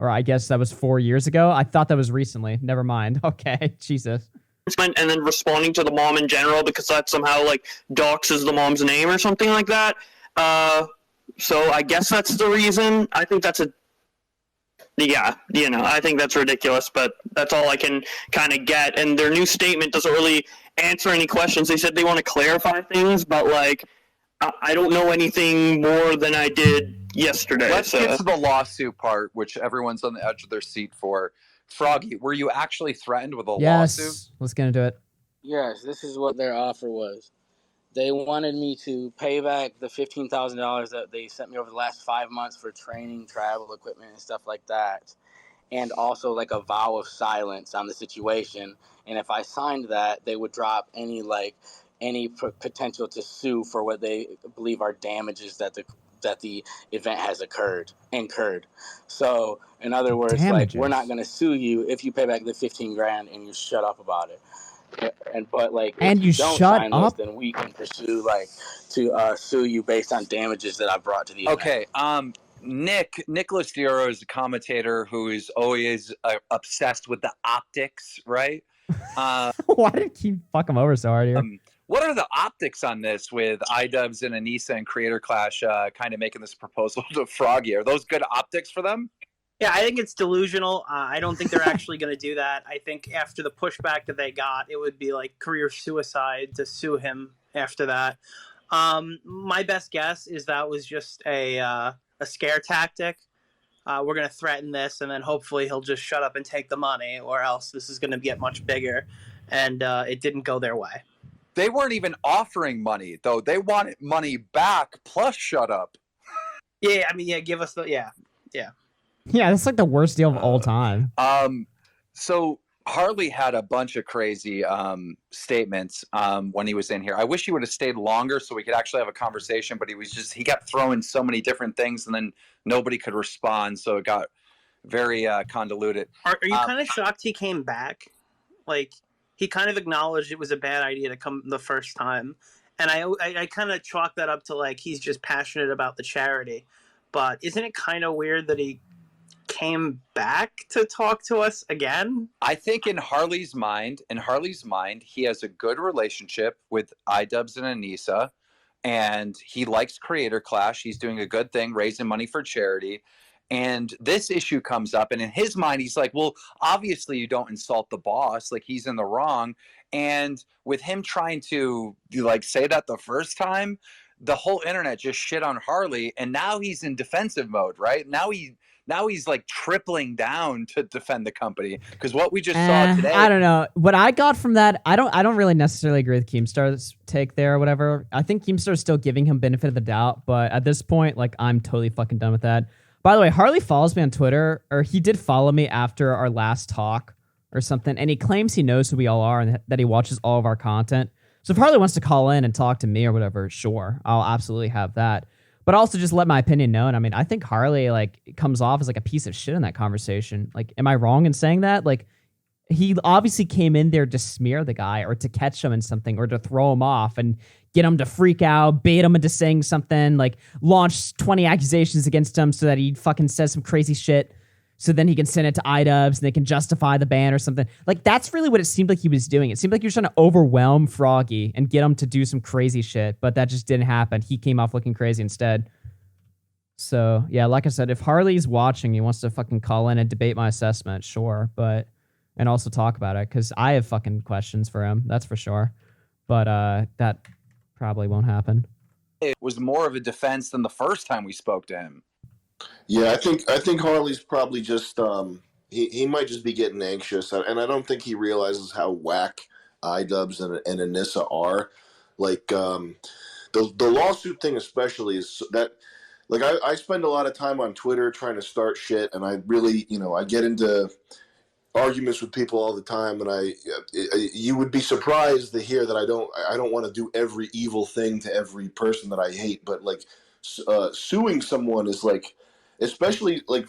Or I guess that was 4 years ago. I thought that was recently. Never mind. Okay, Jesus. And then responding to the mom in general because that somehow, like, doxes the mom's name or something like that. So I guess that's the reason. I think that's I think that's ridiculous, but that's all I can kind of get. And their new statement doesn't really answer any questions. They said they want to clarify things, but like, I don't know anything more than I did yesterday. Let's get to the lawsuit part, which everyone's on the edge of their seat for. Froggy, were you actually threatened with a lawsuit? Yes. Let's get into it. Yes, this is what their offer was. They wanted me to pay back the $15,000 that they sent me over the last 5 months for training, travel, equipment, and stuff like that. And also like a vow of silence on the situation. And if I signed that, they would drop any potential to sue for what they believe are damages that the event has incurred. So in other words, Damages. like, we're not going to sue you if you pay back the 15 grand and you shut up about it. But And if you don't shut sign up? this, then we can pursue to sue you based on damages that I brought to the event. Okay. Nicholas Dioro is a commentator who is always obsessed with the optics, right? Why did he fuck him over so hard here? What are the optics on this with Idubbbz and Anisa and Creator Clash kind of making this proposal to Froggy? Are those good optics for them? Yeah, I think it's delusional. I don't think they're actually going to do that. I think after the pushback that they got, it would be like career suicide to sue him after that. My best guess is that was just a scare tactic. We're going to threaten this, and then hopefully he'll just shut up and take the money, or else this is going to get much bigger. And it didn't go their way. They weren't even offering money, though. They wanted money back plus shut up. Yeah, I mean, yeah, give us the... Yeah. Yeah, that's like the worst deal of all time. So Harley had a bunch of crazy statements when he was in here. I wish he would have stayed longer so we could actually have a conversation, but he kept throwing so many different things and then nobody could respond, so it got very convoluted. Are you kind of shocked he came back? Like, he kind of acknowledged it was a bad idea to come the first time. And I kind of chalk that up to, like, he's just passionate about the charity. But isn't it kind of weird that he came back to talk to us again? I think in Harley's mind, he has a good relationship with Idubbbz and Anisa, and he likes Creator Clash. He's doing a good thing, raising money for charity. And this issue comes up, and in his mind, he's like, well, obviously you don't insult the boss. Like, he's in the wrong. And with him trying to, like, say that the first time, the whole internet just shit on Harley, and now he's in defensive mode, right? Now he's like tripling down to defend the company, because what we just saw today. I don't know. What I got from that, I don't really necessarily agree with Keemstar's take there or whatever. I think Keemstar is still giving him benefit of the doubt, but at this point, like, I'm totally fucking done with that. By the way, Harley follows me on Twitter, or he did follow me after our last talk or something, and he claims he knows who we all are and that he watches all of our content. So if Harley wants to call in and talk to me or whatever, sure, I'll absolutely have that. But also just let my opinion known. I mean, I think Harley, like, comes off as like a piece of shit in that conversation. Like, am I wrong in saying that? Like, he obviously came in there to smear the guy or to catch him in something or to throw him off and get him to freak out, bait him into saying something, like launch 20 accusations against him so that he fucking says some crazy shit. So then he can send it to Idubbbz and they can justify the ban or something. Like, that's really what it seemed like he was doing. It seemed like he was trying to overwhelm Froggy and get him to do some crazy shit, but that just didn't happen. He came off looking crazy instead. So, yeah, like I said, if Harley's watching, he wants to fucking call in and debate my assessment, sure, but... and also talk about it, because I have fucking questions for him, that's for sure. But that probably won't happen. It was more of a defense than the first time we spoke to him. Yeah, I think Harley's probably just he might just be getting anxious, and I don't think he realizes how whack Idubbbz and Anisa are. Like the lawsuit thing especially is that, like, I spend a lot of time on Twitter trying to start shit, and I really, I get into arguments with people all the time, and you would be surprised to hear that I don't want to do every evil thing to every person that I hate, but like suing someone is like, especially like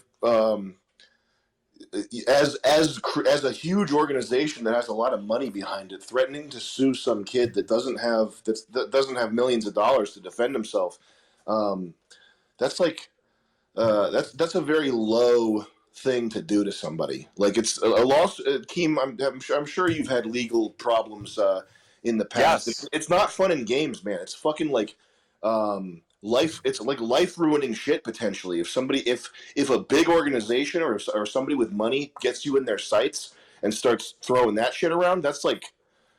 as a huge organization that has a lot of money behind it, threatening to sue some kid that doesn't have millions of dollars to defend himself, that's like that's a very low thing to do to somebody. Like, it's a loss. Keem, I'm sure you've had legal problems in the past. Yes. It's not fun and games, man. It's fucking like it's like life ruining shit potentially. If a big organization or somebody with money gets you in their sights and starts throwing that shit around, that's like,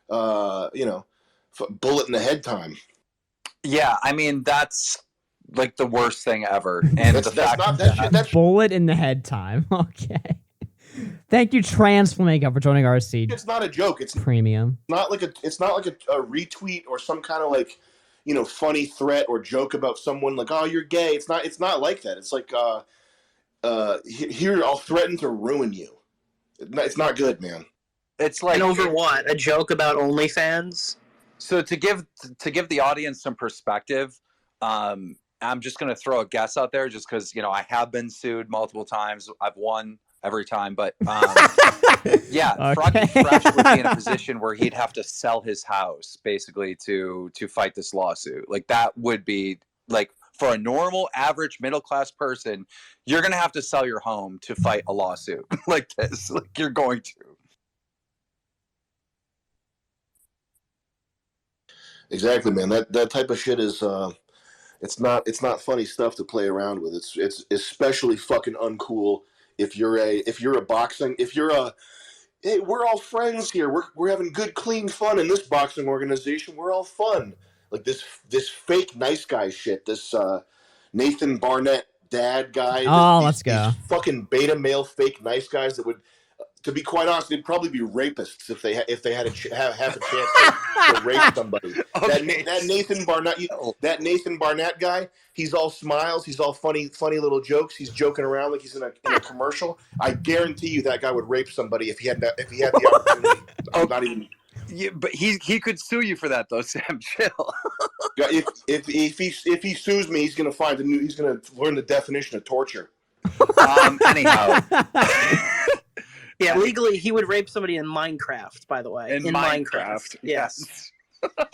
bullet in the head time. Yeah, I mean that's like the worst thing ever. And that's bullet in the head time. Okay. Thank you, Trans Flamingo, for joining RC. It's not a joke. It's premium. It's not like a retweet or some kind of like, funny threat or joke about someone like, oh, you're gay. It's not like that. It's like, here I'll threaten to ruin you. It's not good, man. It's like, and over what? A joke about OnlyFans? So to give the audience some perspective, I'm just going to throw a guess out there just because, I have been sued multiple times. I've won every time, but yeah, okay. FroggyFresh would be in a position where he'd have to sell his house basically to fight this lawsuit. Like that would be like for a normal, average, middle-class person, you're going to have to sell your home to fight a lawsuit like this. Like you're going to. Exactly, man. That type of shit is it's not funny stuff to play around with. It's especially fucking uncool if you're a hey, we're all friends here. We're having good, clean fun in this boxing organization. We're all fun. Like this fake nice guy shit. This Nathan Barnatt dad guy. Let's go. These fucking beta male fake nice guys that would. To be quite honest, they'd probably be rapists if they had have a chance to rape somebody. Okay. That Nathan Barnatt guy, he's all smiles, he's all funny little jokes. He's joking around like he's in a commercial. I guarantee you that guy would rape somebody if he had the opportunity. I'm not even. Yeah, but he could sue you for that though, Sam. Chill. If he sues me, he's gonna learn the definition of torture. Anyhow. Yeah, legally, he would rape somebody in Minecraft, by the way. In Minecraft. Yes.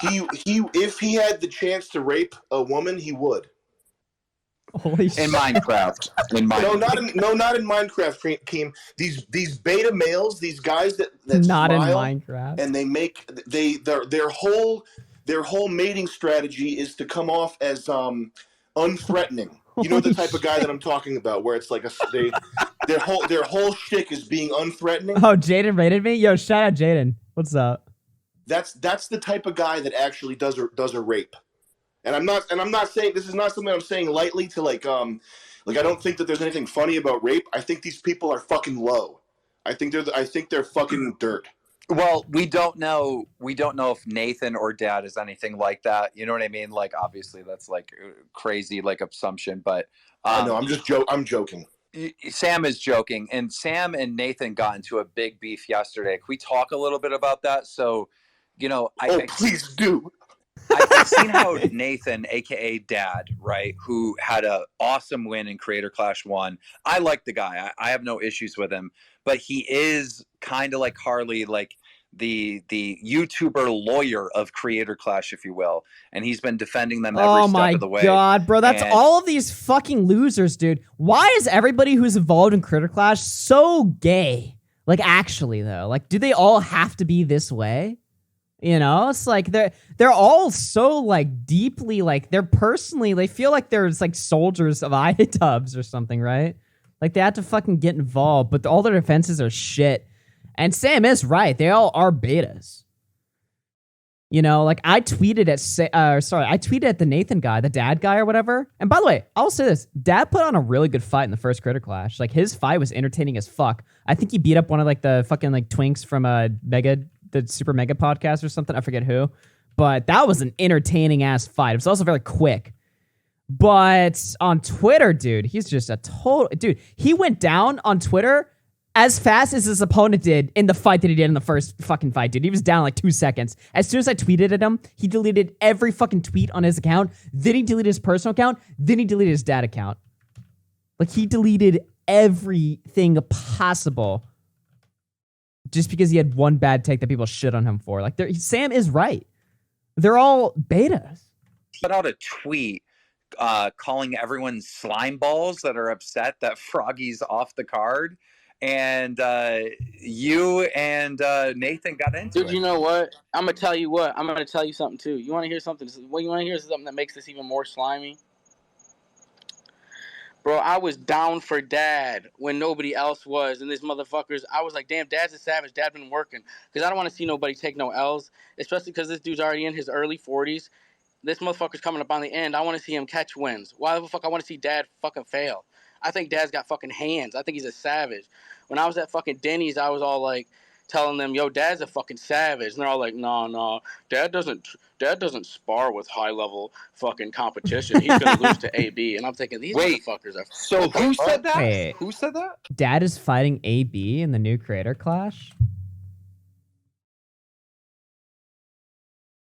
If he had the chance to rape a woman, he would. Holy shit. In Minecraft. No, not in Minecraft, Keem. These beta males, these guys that not smile, in Minecraft. And their whole mating strategy is to come off as unthreatening. You know the type of guy that I'm talking about, where it's like their whole shtick is being unthreatening. Oh, Jaden rated me? Yo, shout out Jaden. What's up? That's the type of guy that actually does a rape. And I'm not saying this is not something I'm saying lightly to like I don't think that there's anything funny about rape. I think these people are fucking low. I think they're fucking dirt. Well, we don't know if Nathan or Dad is anything like that. You know what I mean? Like, obviously, that's like crazy, like assumption. But I know I'm joking. Sam is joking, and Sam and Nathan got into a big beef yesterday. Can we talk a little bit about that? So, please do. I've seen how Nathan, aka Dad, right, who had an awesome win in Creator Clash 1. I like the guy. I have no issues with him, but he is kind of like Harley, like the YouTuber lawyer of Creator Clash, if you will, and he's been defending them every step of the way. Oh my god, bro, that's all of these fucking losers, dude. Why is everybody who's involved in Creator Clash so gay? Like, actually, though, like, do they all have to be this way? You know, it's like they're all so like deeply like they feel like there's like soldiers of Idubbbz or something, right? Like they have to fucking get involved, but all their defenses are shit. And Sam is right; they all are betas. You know, like I tweeted at the Nathan guy, the Dad guy or whatever. And by the way, I'll say this: Dad put on a really good fight in the first Critter Clash. Like his fight was entertaining as fuck. I think he beat up one of like the fucking like twinks from the Super Mega podcast or something. I forget who. But that was an entertaining ass fight. It was also very quick. But on Twitter, dude, he's just a total... Dude, he went down on Twitter as fast as his opponent did in the fight that he did in the first fucking fight, dude. He was down like 2 seconds. As soon as I tweeted at him, he deleted every fucking tweet on his account. Then he deleted his personal account. Then he deleted his dad account. Like, he deleted everything possible just because he had one bad take that people shit on him for. Like, Sam is right. They're all betas. Put out a tweet calling everyone slime balls that are upset that Froggy's off the card. And you and Nathan got into it. Dude, you know what? I'm going to tell you something, too. You want to hear something? What you want to hear is something that makes this even more slimy? Bro, I was down for Dad when nobody else was, and this motherfuckers, I was like, damn, Dad's a savage. Dad been working. Because I don't want to see nobody take no L's, especially because this dude's already in his early 40s. This motherfucker's coming up on the end. I want to see him catch wins. Why the fuck I want to see Dad fucking fail? I think Dad's got fucking hands. I think he's a savage. When I was at fucking Denny's, I was all like, telling them, yo, Dad's a fucking savage. And they're all like, no, Dad doesn't spar with high level fucking competition. He's gonna lose to AB. And I'm thinking, these motherfuckers are. So who said that? Wait. Who said that? Dad is fighting AB in the new Creator Clash?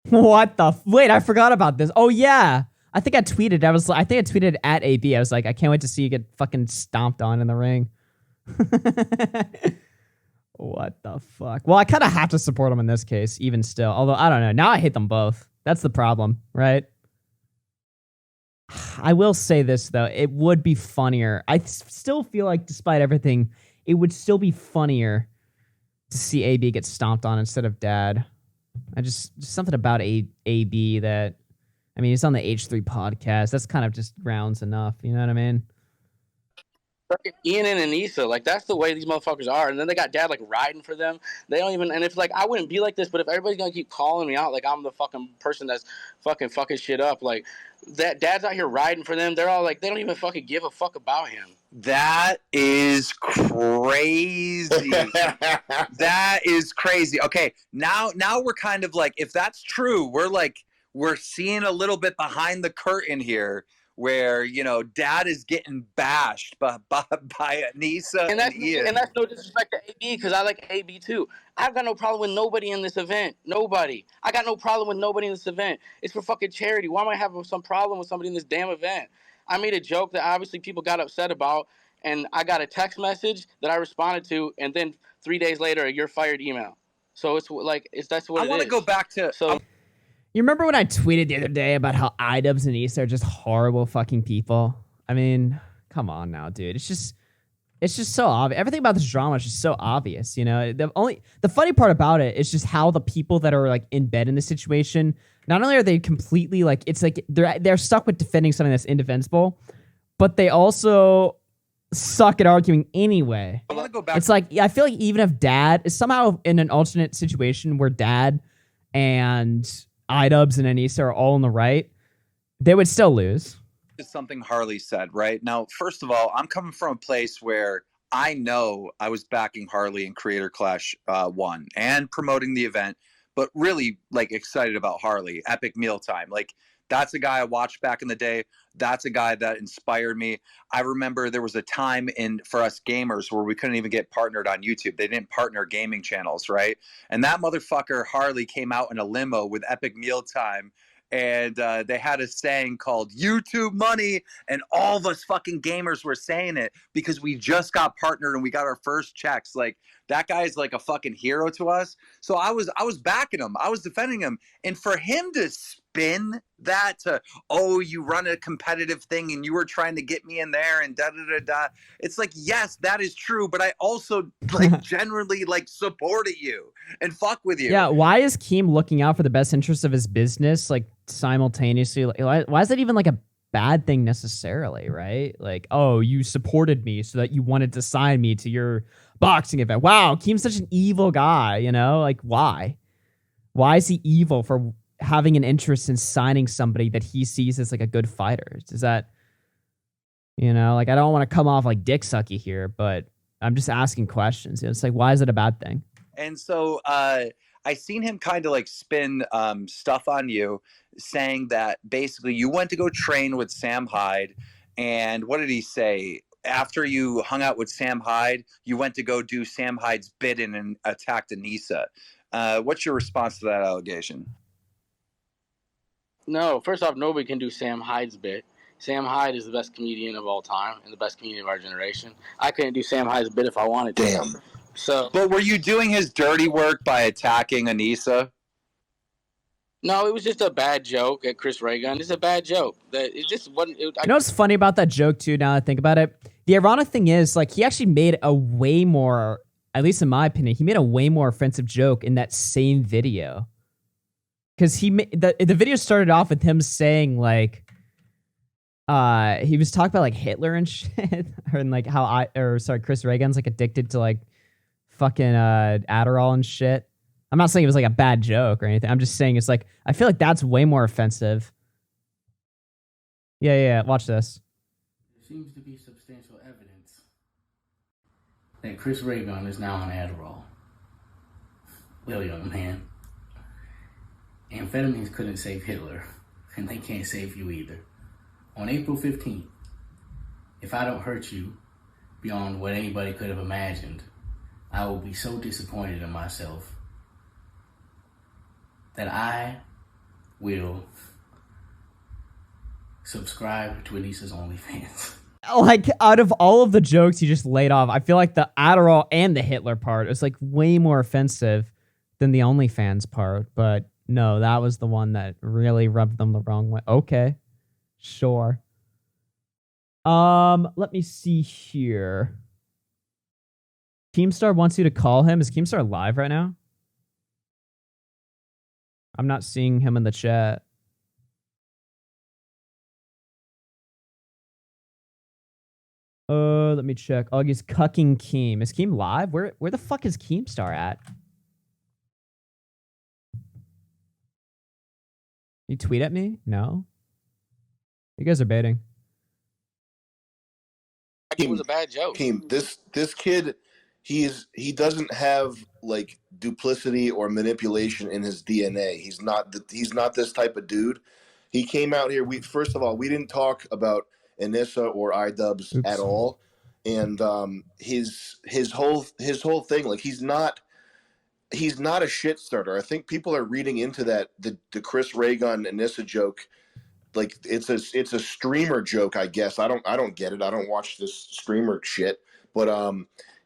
What the? Wait, I forgot about this. Oh yeah, I think I tweeted. I think I tweeted at AB. I was like, I can't wait to see you get fucking stomped on in the ring. What the fuck? Well, I kind of have to support them in this case, even still. Although, I don't know. Now I hate them both. That's the problem, right? I will say this, though. It would be funnier. I still feel like, despite everything, it would still be funnier to see AB get stomped on instead of Dad. Just something about AB that... I mean, he's on the H3 podcast. That's kind of just grounds enough. You know what I mean? Ian and Anisa, like that's the way these motherfuckers are. And then they got Dad like riding for them. They don't even. And it's like I wouldn't be like this, but if everybody's gonna keep calling me out, like I'm the fucking person that's fucking shit up, like that Dad's out here riding for them. They're all like they don't even fucking give a fuck about him. That is crazy. That is crazy. Okay, now we're kind of like, if that's true, we're seeing a little bit behind the curtain here, where, you know, Dad is getting bashed by Anisa and Ian. And that's no disrespect to AB, because I like AB too. I've got no problem with nobody in this event. Nobody. I got no problem with nobody in this event. It's for fucking charity. Why am I having some problem with somebody in this damn event? I made a joke that obviously people got upset about, and I got a text message that I responded to, and then 3 days later, a "you're fired" email. So it's like that's what it is. I want to go back to... You remember when I tweeted the other day about how Idubbbz and Anisa are just horrible fucking people? I mean, come on now, dude. It's just so obvious. Everything about this drama is just so obvious, you know? The funny part about it is just how the people that are like in bed in this situation, not only are they completely like, it's like they're stuck with defending something that's indefensible, but they also suck at arguing anyway. I want to go back. It's like, I feel like even if Dad is somehow in an alternate situation where Dad and Idubbbz and Anisa are all on the right, they would still lose. It's something Harley said, right? Now, first of all, I'm coming from a place where I know I was backing Harley in Creator Clash 1 and promoting the event, but really like excited about Harley. Epic Mealtime. Like, that's a guy I watched back in the day. That's a guy that inspired me. I remember there was a time for us gamers where we couldn't even get partnered on YouTube. They didn't partner gaming channels, right? And that motherfucker Harley came out in a limo with Epic Mealtime, and they had a saying called YouTube money, and all of us fucking gamers were saying it because we just got partnered and we got our first checks. Like, that guy is like a fucking hero to us. So I was backing him. I was defending him. And for him to spin that to, oh, you run a competitive thing and you were trying to get me in there and da-da-da-da. It's like, yes, that is true. But I also like generally like supported you and fuck with you. Yeah, why is Keem looking out for the best interest of his business like simultaneously? Why is that even like a bad thing necessarily, right? Like, oh, you supported me so that you wanted to sign me to your boxing event. Wow, Keem's such an evil guy, you know? Like, why? Why is he evil for having an interest in signing somebody that he sees as like a good fighter? Is that, you know, like, I don't want to come off like dick sucky here, but I'm just asking questions. It's like, why is it a bad thing? And so I seen him kind of like spin stuff on you, saying that basically you went to go train with Sam Hyde, and what did he say? After you hung out with Sam Hyde, you went to go do Sam Hyde's bidding and attacked Anisa. What's your response to that allegation? No, first off, nobody can do Sam Hyde's bit. Sam Hyde is the best comedian of all time and the best comedian of our generation. I couldn't do Sam Hyde's bit if I wanted to. Damn. So, but were you doing his dirty work by attacking Anisa? No, it was just a bad joke at Chris Reagan. It's a bad joke. It just wasn't. You know what's funny about that joke too? Now that I think about it, the ironic thing is, like, he actually made a way more, at least in my opinion, he made a way more offensive joke in that same video. Because the video started off with him saying like, he was talking about like Hitler and shit, and like how Chris Reagan's like addicted to like fucking Adderall and shit. I'm not saying it was like a bad joke or anything. I'm just saying it's like I feel like that's way more offensive. Yeah. Watch this. There seems to be substantial evidence that Chris Reagan is now on Adderall. Well, young man, amphetamines couldn't save Hitler, and they can't save you either. On April 15th, if I don't hurt you beyond what anybody could have imagined, I will be so disappointed in myself that I will subscribe to Anisa's OnlyFans. Like, out of all of the jokes he just laid off, I feel like the Adderall and the Hitler part is like way more offensive than the OnlyFans part. But no, that was the one that really rubbed them the wrong way. Okay, sure. Let me see here. Keemstar wants you to call him. Is Keemstar live right now? I'm not seeing him in the chat. Let me check. Augie's cucking Keem. Is Keem live? Where the fuck is Keemstar at? You tweet at me? No. You guys are baiting. It was a bad joke. This kid, he doesn't have like duplicity or manipulation in his DNA. He's not this type of dude. He came out here. First of all, we didn't talk about Anisa or Idubbbz at all, and his whole thing, like he's not a shit starter. I think people are reading into that the Chris Reagan Anisa joke like it's a streamer joke, I guess. I don't get it. I don't watch this streamer shit, but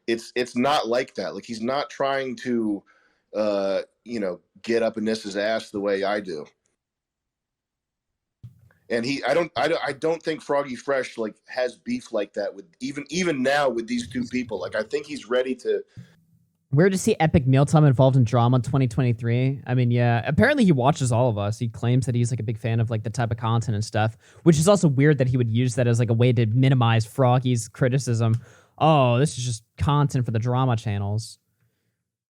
it's not like that. Like he's not trying to get up Anissa's ass the way I do. And I don't think FroggyFresh like has beef like that with even now with these two people. Like I think he's ready to. Weird to see Epic Mealtime involved in drama in 2023. I mean, yeah, apparently he watches all of us. He claims that he's like a big fan of like the type of content and stuff, which is also weird that he would use that as like a way to minimize Froggy's criticism. Oh, this is just content for the drama channels.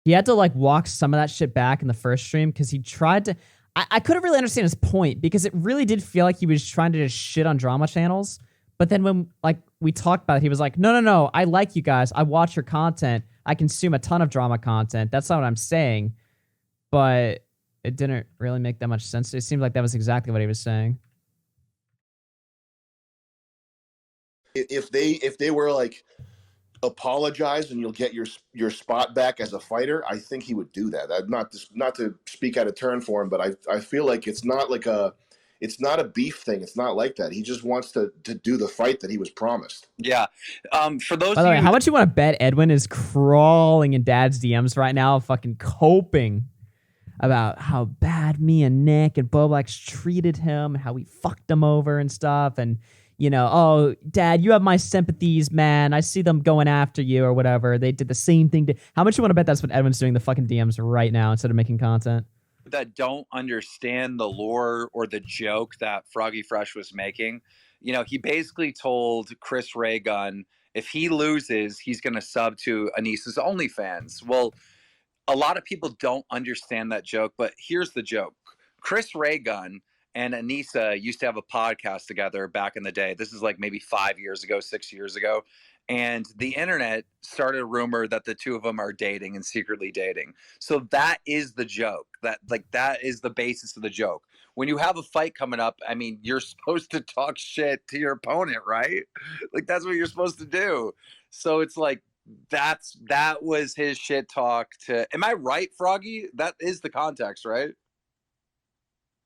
He had to like walk some of that shit back in the first stream because he tried to. I couldn't really understand his point because it really did feel like he was trying to just shit on drama channels. But then when like we talked about it, he was like, no, I like you guys. I watch your content. I consume a ton of drama content. That's not what I'm saying. But it didn't really make that much sense. It seemed like that was exactly what he was saying. If they were like, apologize and you'll get your spot back as a fighter, I think he would do that. Not to speak out of turn for him, but I feel like it's not a beef thing. It's not like that. He just wants to do the fight that he was promised. Yeah. For those. By the way, how much you want to bet Edwin is crawling in Dad's DMs right now, fucking coping about how bad me and Nick and Boblax treated him, how we fucked him over and stuff, and oh, Dad, you have my sympathies, man. I see them going after you or whatever. They did the same thing to. How much you want to bet that's what Edwin's doing the fucking DMs right now instead of making content? That don't understand the lore or the joke that FroggyFresh was making. He basically told Chris Reagan if he loses, he's going to sub to Anisa's OnlyFans. Well, a lot of people don't understand that joke, but here's the joke. Chris Reagan and Anisa used to have a podcast together back in the day. This is like maybe 5 years ago, 6 years ago. And the internet started a rumor that the two of them are dating and secretly dating. So that is the joke. That is the basis of the joke. When you have a fight coming up, I mean, you're supposed to talk shit to your opponent, right? Like that's what you're supposed to do. So it's like that was his shit talk to. Am I right, Froggy? That is the context, right?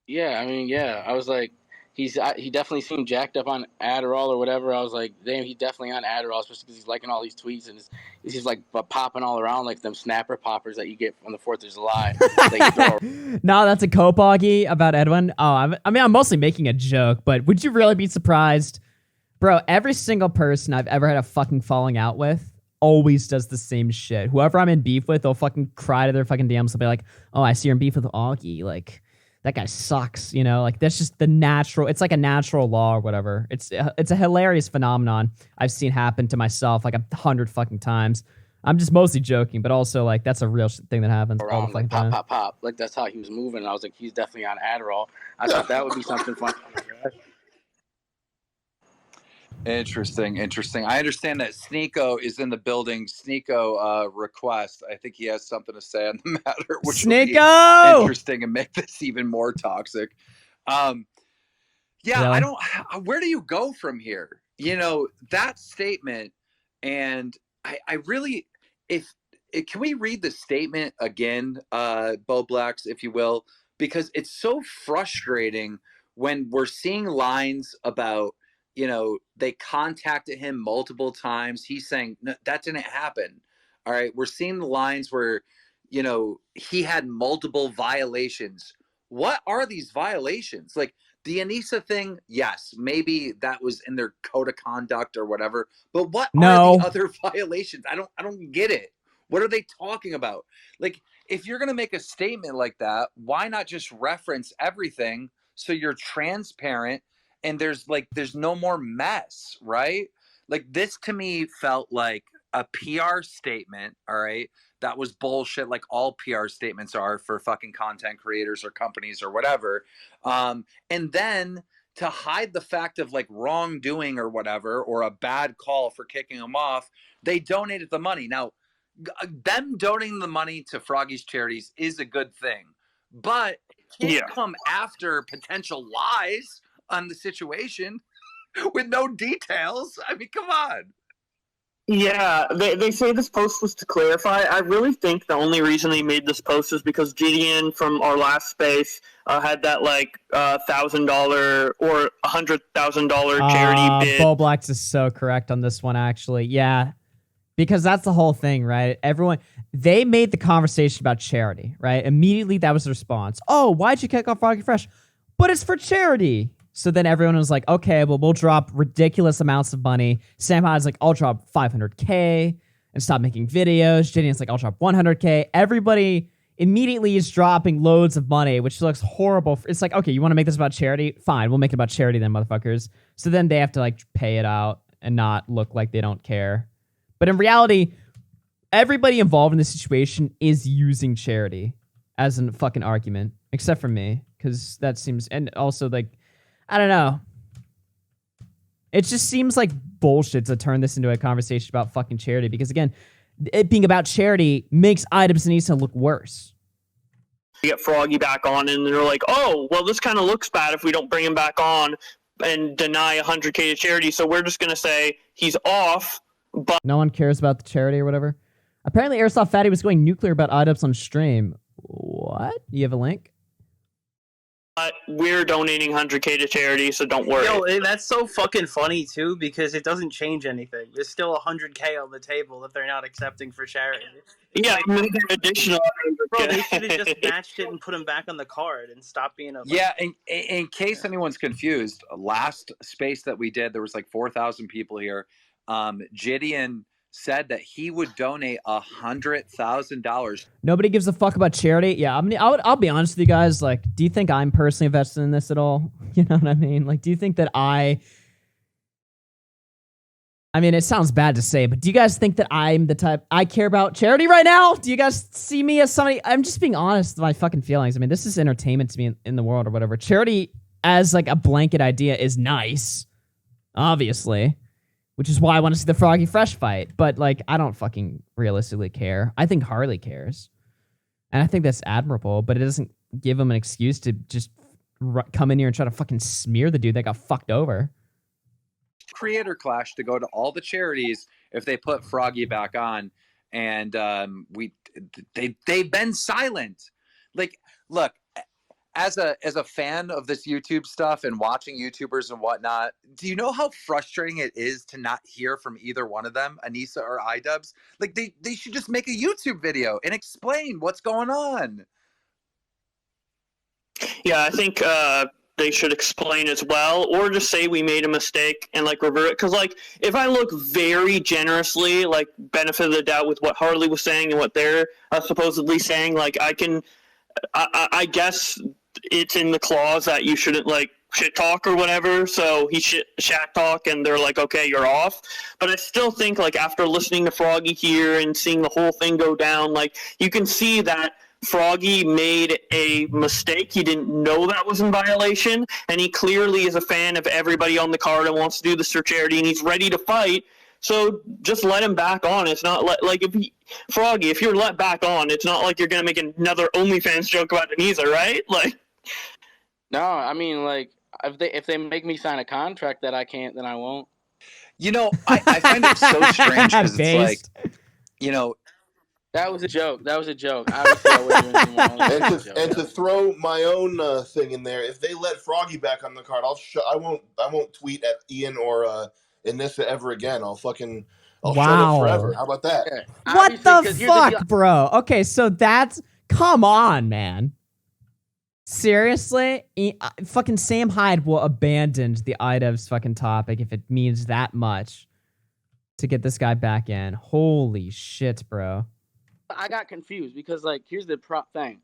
Yeah, I mean, yeah. I was like, he definitely seemed jacked up on Adderall or whatever. I was like, damn, he's definitely on Adderall, especially because he's liking all these tweets and he's like popping all around like them snapper poppers that you get on the 4th of July. No, that's a co-poggy about Edwin. Oh, I'm mostly making a joke, but would you really be surprised? Bro, every single person I've ever had a fucking falling out with always does the same shit. Whoever I'm in beef with, they'll fucking cry to their fucking DMs. They'll be like, oh, I see you're in beef with Augie. Like, that guy sucks, you know? Like, that's just the natural, it's like a natural law or whatever. It's a hilarious phenomenon I've seen happen to myself like 100 fucking times. I'm just mostly joking, but also, like, that's a real thing that happens all the fucking time. Pop. Like, that's how he was moving. I was like, he's definitely on Adderall. I thought that would be something fun. Interesting. I understand that Sneeko is in the building. Sneeko, request. I think he has something to say on the matter, which will be interesting and make this even more toxic. Yeah, where do you go from here? You know, that statement, and I really, can we read the statement again, Bo Blacks, if you will, because it's so frustrating when we're seeing lines about, you know, they contacted him multiple times. He's saying, no, that didn't happen. All right. We're seeing the lines where, you know, he had multiple violations. What are these violations? Like the Anisa thing, yes, maybe that was in their code of conduct or whatever. But what are the other violations? I don't get it. What are they talking about? Like, if you're going to make a statement like that, why not just reference everything so you're transparent and there's no more mess, right? Like, this to me felt like a PR statement, all right? That was bullshit, like all PR statements are for fucking content creators or companies or whatever. And then to hide the fact of like wrongdoing or whatever, or a bad call for kicking him off, they donated the money. Now, them donating the money to Froggy's charities is a good thing, but it can't come after potential lies on the situation with no details. I mean, come on. Yeah, they say this post was to clarify. I really think the only reason they made this post is because Gideon from our last space had that like $1,000 or $100,000 charity bid. Bo Blacks is so correct on this one, actually. Yeah, because that's the whole thing, right? They made the conversation about charity, right? Immediately, that was the response. Oh, why'd you kick off FroggyFresh? But it's for charity. So then everyone was like, okay, well, we'll drop ridiculous amounts of money. Sam Hyde's like, I'll drop $500K and stop making videos. Gideon's like, I'll drop $100K. Everybody immediately is dropping loads of money, which looks horrible. It's like, okay, you want to make this about charity? Fine, we'll make it about charity then, motherfuckers. So then they have to like pay it out and not look like they don't care. But in reality, everybody involved in this situation is using charity as a fucking argument, except for me, because that seems, and also like, I don't know. It just seems like bullshit to turn this into a conversation about fucking charity, because again, it being about charity makes Idubbbz and Anisa look worse. You get Froggy back on, and they're like, oh, well, this kind of looks bad if we don't bring him back on and deny $100K to charity, so we're just going to say he's off, but... No one cares about the charity or whatever. Apparently, Airsoft Fatty was going nuclear about Idubbbz on stream. What? You have a link? But we're donating $100K to charity, so don't worry. Yo, that's so fucking funny, too, because it doesn't change anything. There's still $100K on the table that they're not accepting for charity. Yeah, maybe additional $100K. Bro, they should have just matched it and put him back on the card and stop being a... Yeah, in case anyone's confused, last space that we did, there was like 4,000 people here. Gideon said that he would donate $100,000. Nobody gives a fuck about charity. Yeah, I'll be honest with you guys. Like, do you think I'm personally invested in this at all? You know what I mean? Like, do you think that I mean, it sounds bad to say, but do you guys think that I'm the type I care about charity right now? Do you guys see me as somebody? I'm just being honest with my fucking feelings. I mean, this is entertainment to me in the world or whatever. Charity as like a blanket idea is nice, obviously. Which is why I want to see the FroggyFresh fight. But, like, I don't fucking realistically care. I think Harley cares. And I think that's admirable, but it doesn't give him an excuse to just come in here and try to fucking smear the dude that got fucked over. Creator Clash to go to all the charities if they put Froggy back on. And they've been silent. Like, look, as a fan of this YouTube stuff and watching YouTubers and whatnot, do you know how frustrating it is to not hear from either one of them, Anisa or Idubbbz? Like, they should just make a YouTube video and explain what's going on. Yeah, I think they should explain as well, or just say we made a mistake and like revert it. Because like, if I look very generously, like benefit of the doubt with what Harley was saying and what they're supposedly saying, like I guess it's in the clause that you shouldn't like shit talk or whatever. So he shat talk, and they're like, okay, you're off. But I still think like after listening to Froggy here and seeing the whole thing go down, like you can see that Froggy made a mistake. He didn't know that was in violation, and he clearly is a fan of everybody on the card and wants to do this for charity, and he's ready to fight. So just let him back on. It's not like Froggy, if you're let back on, it's not like you're gonna make another OnlyFans joke about Anisa, right? Like, no, I mean, like if they make me sign a contract that I can't, then I won't. You know, I find it so strange because it's like, you know, that was a joke. That was a joke. Obviously, I wouldn't do anything and to throw my own thing in there, if they let Froggy back on the card, I won't tweet at Ian or Anisa ever again. I'll shut up forever. How about that? Yeah. What the fuck, bro? Okay, so come on, man. Seriously? Fucking Sam Hyde will abandon the Idubbbz fucking topic if it means that much to get this guy back in. Holy shit, bro. I got confused because, like, here's the thing.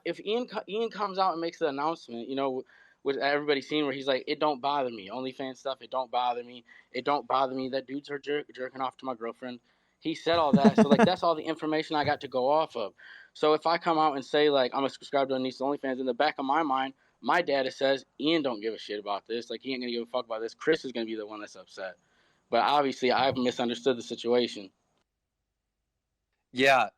If Ian comes out and makes the announcement, you know, with everybody seen where he's like, it don't bother me. OnlyFans stuff, it don't bother me. It don't bother me that dudes are jerking off to my girlfriend. He said all that. So, like, that's all the information I got to go off of. So if I come out and say, like, I'm a subscriber to Anisa OnlyFans, in the back of my mind, my data says, Ian don't give a shit about this. Like, he ain't going to give a fuck about this. Chris is going to be the one that's upset. But obviously, I've misunderstood the situation. Yeah.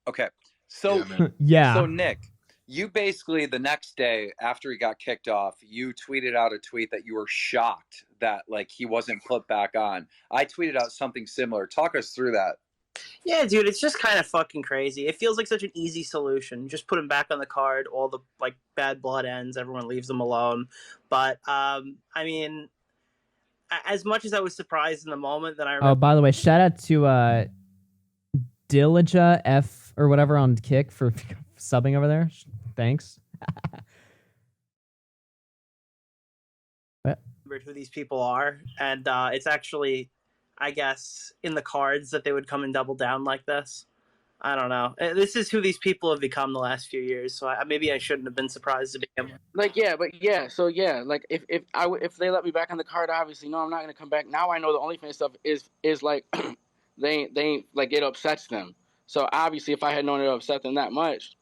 Okay. So, yeah. So, Nick, you basically, the next day after he got kicked off, you tweeted out a tweet that you were shocked that, like, he wasn't put back on. I tweeted out something similar. Talk us through that. Yeah, dude, it's just kind of fucking crazy. It feels like such an easy solution. Just put him back on the card. All the, like, bad blood ends. Everyone leaves him alone. But, I mean, as much as I was surprised in the moment that I remember... Oh, by the way, shout out to Dilija F or whatever on Kick for subbing over there. Thanks. Who these people are, and it's actually, I guess, in the cards that they would come and double down like this. I don't know. This is who these people have become the last few years, so maybe I shouldn't have been surprised to begin with. Like, yeah, but yeah, so yeah, like if they let me back on the card, obviously, no, I'm not gonna come back. Now I know the OnlyFans stuff is like they ain't like, it upsets them. So obviously, if I had known it upset them that much,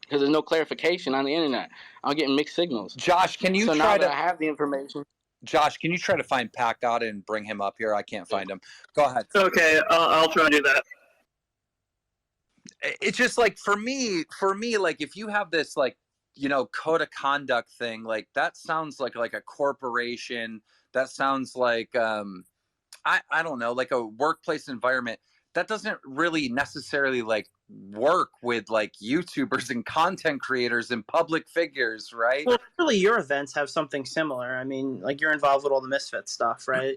because there's no clarification on the internet, I'm getting mixed signals. Josh, can you so try now to that I have the information? Josh, can you try to find Pac God and bring him up here? I can't find him. Go ahead. Okay, I'll try to do that. It's just like for me, like if you have this like, you know, code of conduct thing, like that sounds like a corporation. That sounds like I don't know, like a workplace environment. That doesn't really necessarily like work with like YouTubers and content creators and public figures, right? Well, really, your events have something similar. I mean, like, you're involved with all the Misfit stuff, right?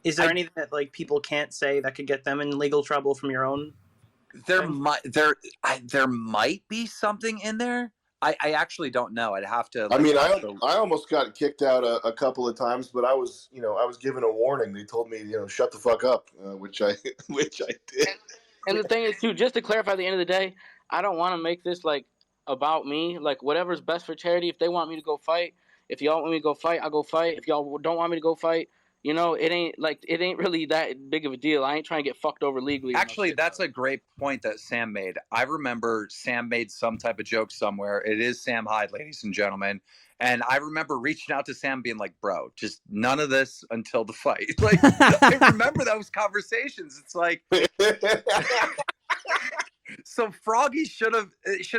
Is there anything that, like, people can't say that could get them in legal trouble from your own? There might be something in there. I actually don't know. I'd have to. I mean, I almost got kicked out a couple of times, but I was given a warning. They told me, shut the fuck up, which I did. And the thing is, too, just to clarify, at the end of the day, I don't want to make this like about me. Like, whatever's best for charity. If they want me to go fight, if y'all want me to go fight, I'll go fight. If y'all don't want me to go fight, it ain't really that big of a deal. I ain't trying to get fucked over legally. Actually, that's a great point that Sam made. I remember Sam made some type of joke somewhere. It is Sam Hyde, ladies and gentlemen. And I remember reaching out to Sam being like, bro, just none of this until the fight. Like, I remember those conversations. It's like, so Froggy should have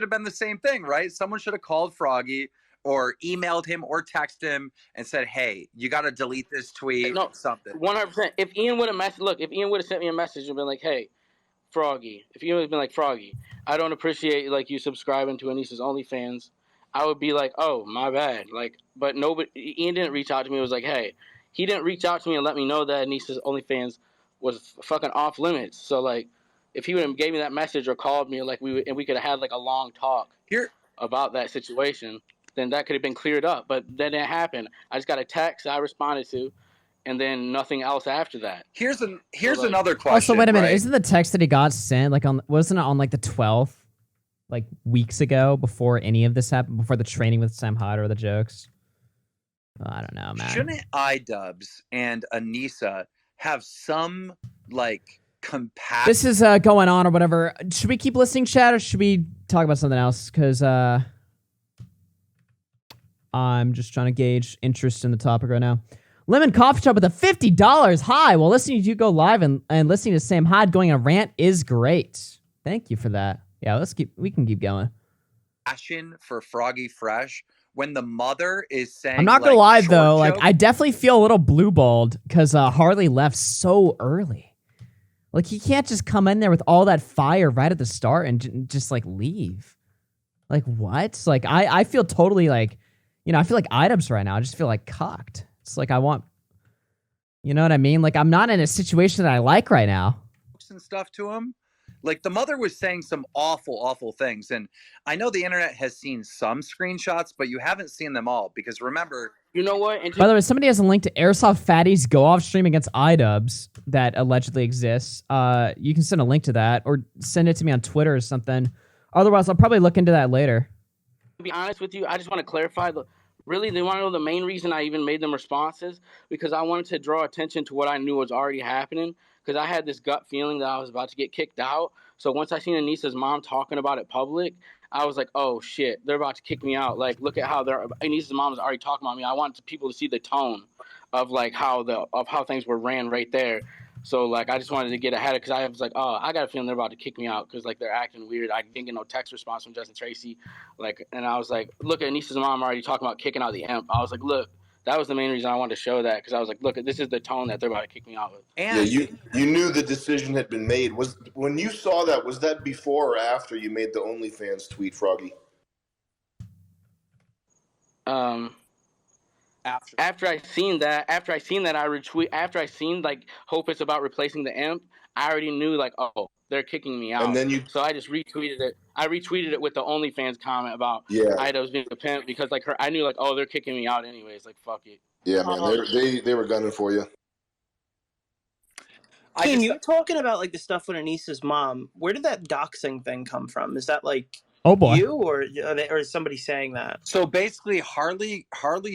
been the same thing, right? Someone should have called Froggy or emailed him or texted him and said, hey, you got to delete this tweet. No, something. 100%. If Ian would have sent me a message and been like, hey, Froggy, if Ian would have been like, Froggy, I don't appreciate like you subscribing to Anisa's OnlyFans, I would be like, oh, my bad. Like, but Ian didn't reach out to me. It was like, hey, he didn't reach out to me and let me know that Anisa's OnlyFans was fucking off limits. So like, if he would have gave me that message or called me, like we could have had like a long talk about that situation, then that could have been cleared up. But that didn't happen. I just got a text I responded to, and then nothing else after that. Here's another question. Also, wait a minute. right? Isn't the text that he got sent wasn't it on like the 12th? like weeks ago before any of this happened, before the training with Sam Hyde or the jokes. I don't know, man. Shouldn't Idubbbz and Anisa have some like compassion? This is going on or whatever. Should we keep listening, chat, or should we talk about something else? Because I'm just trying to gauge interest in the topic right now. Lemon Coffee Shop with a $50. Hi. Well, listening to you go live and listening to Sam Hyde going on a rant is great. Thank you for that. Yeah, we can keep going. Passion for FroggyFresh when the mother is saying, I'm not gonna lie though, short like joke- I definitely feel a little blue-balled because Harley left so early. Like he can't just come in there with all that fire right at the start and just like leave. Like what? Like I feel totally like, I feel like Idubbbz right now. I just feel like cocked. It's like I want, you know what I mean? Like I'm not in a situation that I like right now. and stuff to him. Like the mother was saying some awful things, and I know the internet has seen some screenshots, but you haven't seen them all because remember, you know what? By the way, somebody has a link to Airsoft Fatty's go off stream against Idubbbz that allegedly exists. You can send a link to that or send it to me on Twitter or something. Otherwise, I'll probably look into that later. To be honest with you, I just want to clarify. Really, they want to know the main reason I even made them responses because I wanted to draw attention to what I knew was already happening. Because I had this gut feeling that I was about to get kicked out. So once I seen Anisa's mom talking about it public, I was like, oh shit, they're about to kick me out. Like, look at how Anisa's mom is already talking about me. I wanted people to see the tone of like how things were ran right there. So like I just wanted to get ahead of because I was like, oh, I got a feeling they're about to kick me out because like they're acting weird. I didn't get no text response from Justin Tracy. Like, and I was like, look at Anisa's mom already talking about kicking out the imp. I was like, look. That was the main reason I wanted to show that because I was like, look, this is the tone that they're about to kick me out with. And yeah, you knew the decision had been made. When you saw that, was that before or after you made the OnlyFans tweet, Froggy? After I seen that, I retweet. After I seen like Hope it's about replacing the imp, I already knew like, oh, they're kicking me out. And then so I just retweeted it. I retweeted it with the OnlyFans comment about Idubbbz being a pimp because like I knew like, oh, they're kicking me out anyways. Like fuck it. Yeah, man, they were gunning for you. King, you were talking about like the stuff with Anisa's mom. Where did that doxing thing come from? Is that like you or is somebody saying that? So basically, Harley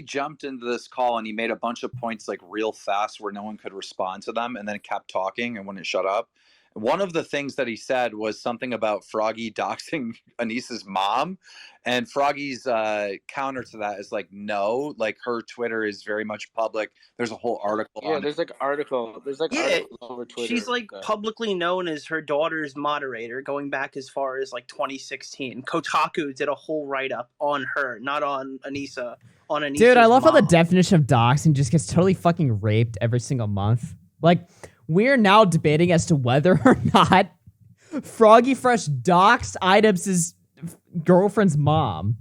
jumped into this call and he made a bunch of points like real fast where no one could respond to them, and then kept talking and wouldn't shut up. One of the things that he said was something about Froggy doxing Anisa's mom, and Froggy's counter to that is like, no, like her Twitter is very much public. There's a whole article. Yeah, there's like articles over Twitter. She's like publicly known as her daughter's moderator, going back as far as like 2016. Kotaku did a whole write up on her, not on Anisa. On Anisa's Dude, I love mom. how the definition of doxing just gets totally fucking raped every single month. Like, we're now debating as to whether or not FroggyFresh doxed Idubbbz's girlfriend's mom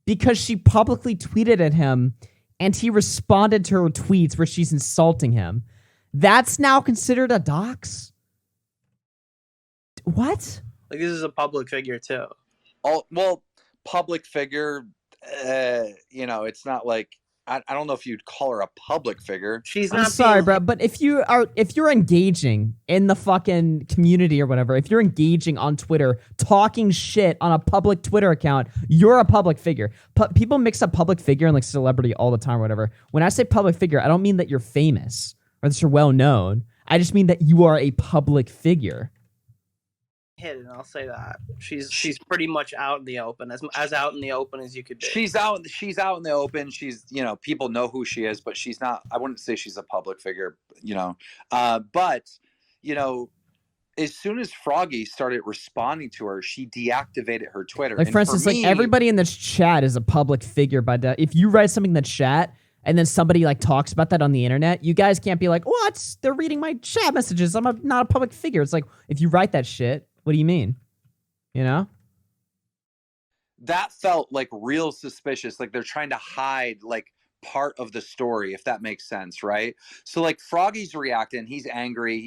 because she publicly tweeted at him and he responded to her tweets where she's insulting him. That's now considered a dox? What? Like, this is a public figure, too. Oh, well, public figure, it's not like, I don't know if you'd call her a public figure. I'm sorry, bro, but if you're engaging in the fucking community or whatever, if you're engaging on Twitter, talking shit on a public Twitter account, you're a public figure. People mix up public figure and like celebrity all the time or whatever. When I say public figure, I don't mean that you're famous or that you're well known. I just mean that you are a public figure. Hidden, I'll say that. She's pretty much out in the open, as out in the open as you could be. She's out in the open. She's, people know who she is, but she's not, I wouldn't say she's a public figure, but as soon as Froggy started responding to her, she deactivated her Twitter. Like, for instance, like everybody in this chat is a public figure by that. If you write something in the chat and then somebody like talks about that on the internet, you guys can't be like, what? They're reading my chat messages. I'm not a public figure. It's like, if you write that shit, what do you mean? That felt like real suspicious. Like they're trying to hide like part of the story, if that makes sense, right? So like Froggy's reacting, he's angry,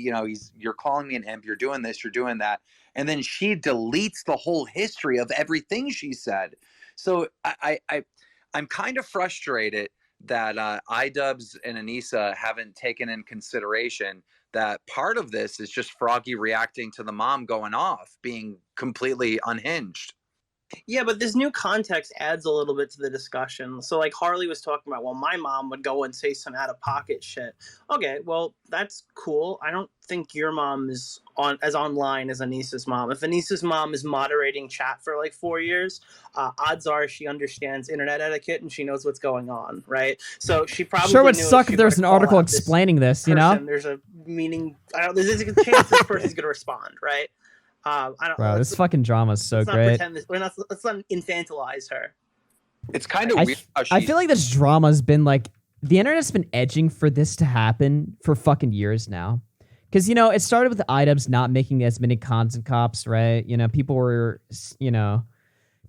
you're calling me an imp, you're doing this, you're doing that. And then she deletes the whole history of everything she said. So I'm kind of frustrated that Idubbbz and Anisa haven't taken in consideration that part of this is just Froggy reacting to the mom going off, being completely unhinged. Yeah, but this new context adds a little bit to the discussion. So, like Harley was talking about, well, my mom would go and say some out-of-pocket shit. Okay, well, that's cool. I don't think your mom is as online as Anisa's mom. If Anisa's mom is moderating chat for like 4 years, odds are she understands internet etiquette and she knows what's going on, right? So she probably Sure would knew suck she if there's were an to call article out this explaining this, you person, know? there's a meaning. There's a chance this person's going to respond, right? I don't. Bro, this fucking drama is so let's not great. pretend this. Let's not infantilize her. It's kind of weird how I feel like this drama's been like, the internet's been edging for this to happen for fucking years now. Because, you know, it started with Idubbbz not making as many content cops, right? You know, people were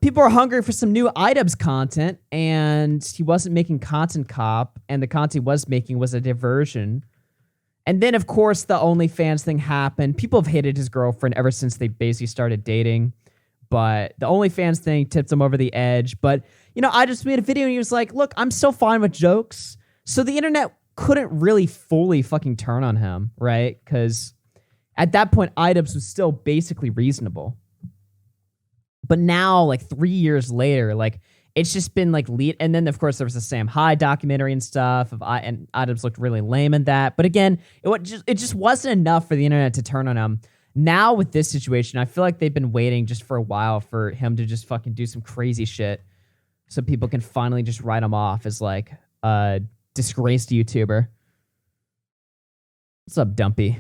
hungry for some new Idubbbz content, and he wasn't making content cop, and the content he was making was a diversion. And then, of course, the OnlyFans thing happened. People have hated his girlfriend ever since they basically started dating. But the OnlyFans thing tipped him over the edge. But, you know, I just made a video and he was like, look, I'm still fine with jokes. So the internet couldn't really fully fucking turn on him, right? Because at that point, Idubbbz was still basically reasonable. But now, like 3 years later, like, it's just been like and then of course there was the Sam Hyde documentary and stuff. And Idubbbz looked really lame in that. But again, it just wasn't enough for the internet to turn on him. Now with this situation, I feel like they've been waiting just for a while for him to just fucking do some crazy shit, so people can finally just write him off as like a disgraced YouTuber. What's up, Dumpy?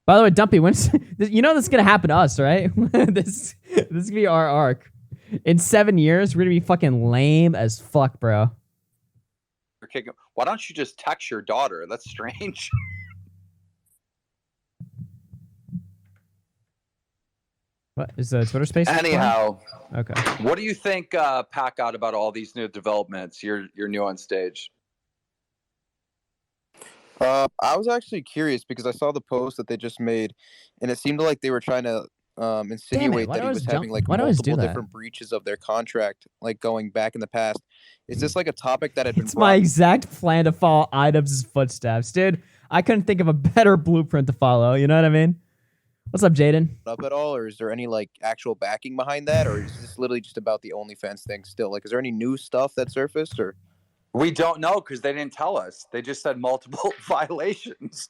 By the way, Dumpy, you know this is gonna happen to us, right? this is gonna be our arc. In 7 years, we're gonna be fucking lame as fuck, bro. Why don't you just text your daughter? That's strange. What is the Twitter Space? Anyhow, okay. What do you think, Pack, out about all these new developments? You're new on stage. I was actually curious because I saw the post that they just made, and it seemed like they were trying to insinuate that he was having like multiple different breaches of their contract, like going back in the past. Is this like a topic that had been? It's my exact plan to follow Idubbbz's footsteps, dude. I couldn't think of a better blueprint to follow. You know what I mean? What's up, Jaden? Up at all, or is there any like actual backing behind that, or is this literally just about the OnlyFans thing still? Like, is there any new stuff that surfaced, or? We don't know because they didn't tell us. They just said multiple violations.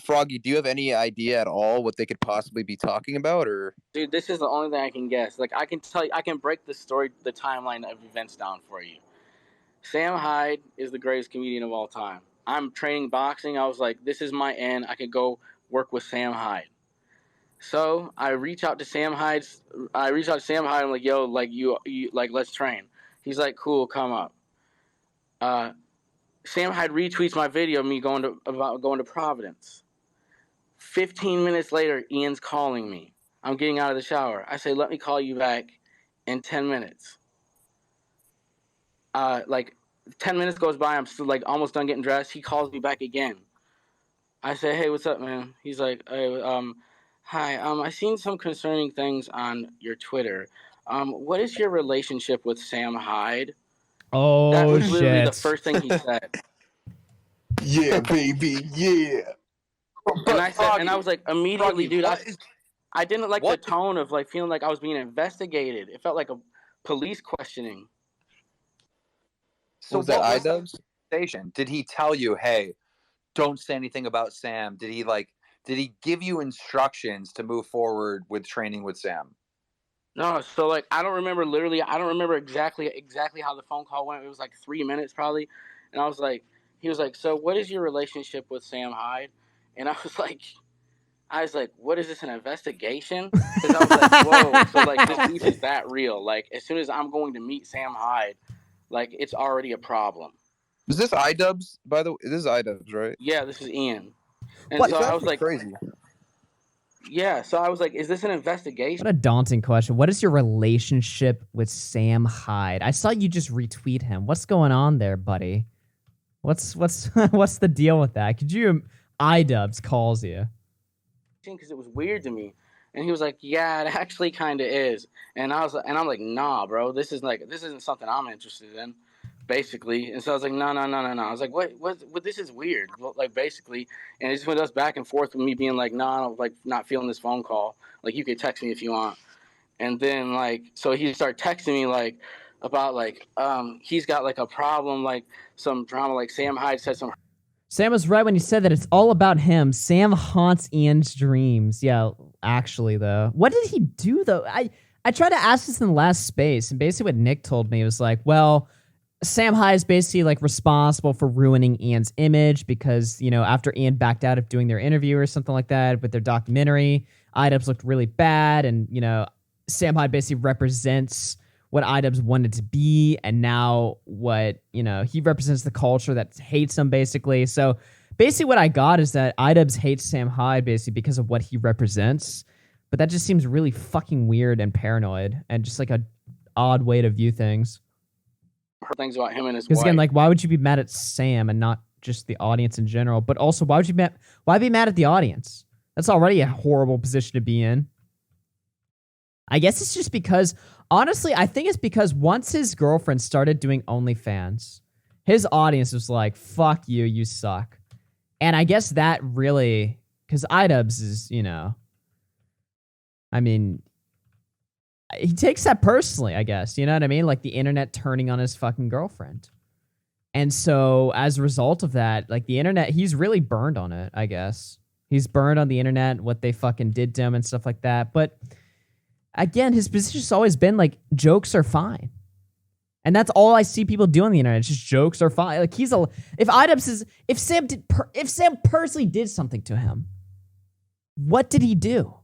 Froggy, do you have any idea at all what they could possibly be talking about, or? Dude, this is the only thing I can guess. Like, I can tell you, I can break the story, the timeline of events down for you. Sam Hyde is the greatest comedian of all time. I'm training boxing. I was like, this is my end. I could go work with Sam Hyde. So I reach out to Sam Hyde. I'm like, yo, like you like, let's train. He's like, cool, come up. Sam Hyde retweets my video of me going to Providence. 15 minutes later, Ian's calling me. I'm getting out of the shower. I say, let me call you back in 10 minutes. Like 10 minutes goes by. I'm still like almost done getting dressed. He calls me back again. I say, hey, what's up, man? He's like, hey, hi. I seen some concerning things on your Twitter. What is your relationship with Sam Hyde? Oh, that was literally shit. the first thing he said. Yeah, baby, yeah. And I said, and I was like, immediately, dude, I didn't like the tone of like feeling like I was being investigated. It felt like a police questioning. So was that Idubbbz? Did he tell you, hey, don't say anything about Sam? Did he give you instructions to move forward with training with Sam? No, so like I don't remember exactly how the phone call went. It was like 3 minutes probably, and he was like, so what is your relationship with Sam Hyde? And I was like, what is this, an investigation? Because I was like, whoa, so like this beef is that real? Like as soon as I'm going to meet Sam Hyde, like it's already a problem. Is this Idubbbz? By the way, this is Idubbbz, right? Yeah, this is Ian. And What? so I was like, crazy. Yeah, so I was like, is this an investigation? What a daunting question. What is your relationship with Sam Hyde? I saw you just retweet him. What's going on there, buddy? What's what's the deal with that? Could you Idubbbz calls you? Because it was weird to me. And he was like, yeah, it actually kind of is. And I'm like, nah, bro, this isn't something I'm interested in. basically. And so I was like, no. I was like, what, this is weird. Like, basically. And it just went us back and forth with me being like, no, like, not feeling this phone call. Like, you could text me if you want. And then, like, so he started texting me, like, about, like, he's got, like, a problem, like, some drama, like, Hyde said some. Sam was right when he said that it's all about him. Sam haunts Ian's dreams. Yeah, actually, though. What did he do, though? I tried to ask this in the last space, and basically what Nick told me was like, well, Sam Hyde is basically like responsible for ruining Ian's image because, you know, after Ian backed out of doing their interview or something like that with their documentary, Idubbbz looked really bad, and, you know, Sam Hyde basically represents what Idubbbz wanted to be, and now what, you know, he represents the culture that hates him, basically. So basically what I got is that Idubbbz hates Sam Hyde basically because of what he represents, but that just seems really fucking weird and paranoid and just like a odd way to view things. Heard things about him and his wife. Because again, like, why would you be mad at Sam and not just the audience in general? But also, why be mad at the audience? That's already a horrible position to be in. I guess it's just because, honestly, I think it's because once his girlfriend started doing OnlyFans, his audience was like, fuck you, you suck. And I guess that really, because Idubbbz is, you know, I mean, he takes that personally, I guess. You know what I mean? Like the internet turning on his fucking girlfriend. And so as a result of that, like the internet, he's really burned on it, I guess. He's burned on the internet, what they fucking did to him and stuff like that. But again, his position's always been like, jokes are fine. And that's all I see people do on the internet. It's just jokes are fine. Like if Sam personally did something to him, what did he do?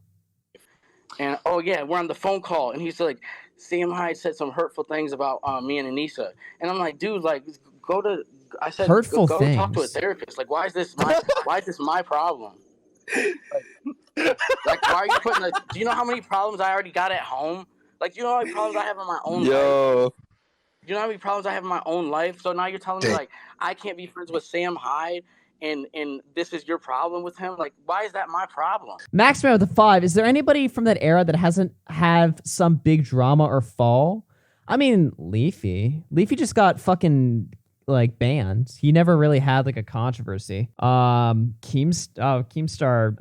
And, oh, yeah, we're on the phone call. And he's like, Sam Hyde said some hurtful things about me and Anisa. And I'm like, dude, like, go talk to a therapist. Like, why is this my problem? Like, why are you putting do you know how many problems I already got at home? Like, do you know how many problems I have in my own life? You know how many problems I have in my own life? So now you're telling me, like, I can't be friends with Sam Hyde and this is your problem with him? Like, why is that my problem? Maxman with the 5. Is there anybody from that era that hasn't have some big drama or fall? I mean, Leafy. Leafy just got fucking like banned. He never really had like a controversy. Keemstar,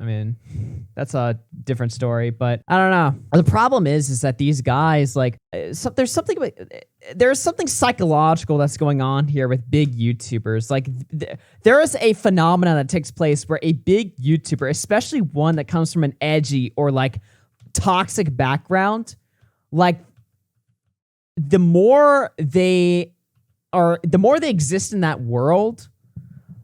I mean, that's a different story, but I don't know. The problem is that these guys, like, there's something psychological that's going on here with big YouTubers. Like, there is a phenomenon that takes place where a big YouTuber, especially one that comes from an edgy or like toxic background, like the more they exist in that world,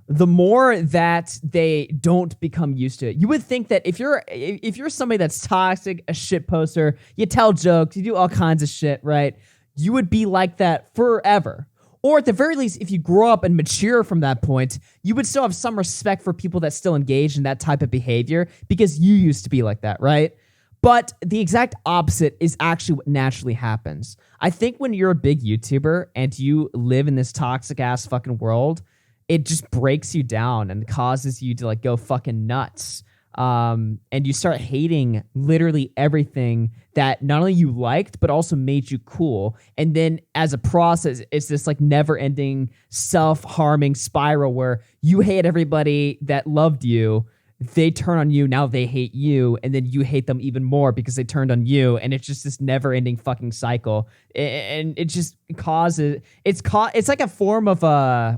the more that they don't become used to it. You would think that if you're somebody that's toxic, a shit poster, you tell jokes, you do all kinds of shit, right? You would be like that forever. Or at the very least, if you grow up and mature from that point, you would still have some respect for people that still engage in that type of behavior because you used to be like that, right? But the exact opposite is actually what naturally happens. I think when you're a big YouTuber and you live in this toxic ass fucking world, it just breaks you down and causes you to like go fucking nuts. And you start hating literally everything that not only you liked, but also made you cool. And then as a process, it's this like never ending self-harming spiral where you hate everybody that loved you. They turn on you, now they hate you, and then you hate them even more because they turned on you, and it's just this never-ending fucking cycle. And it just causes... It's like a form of...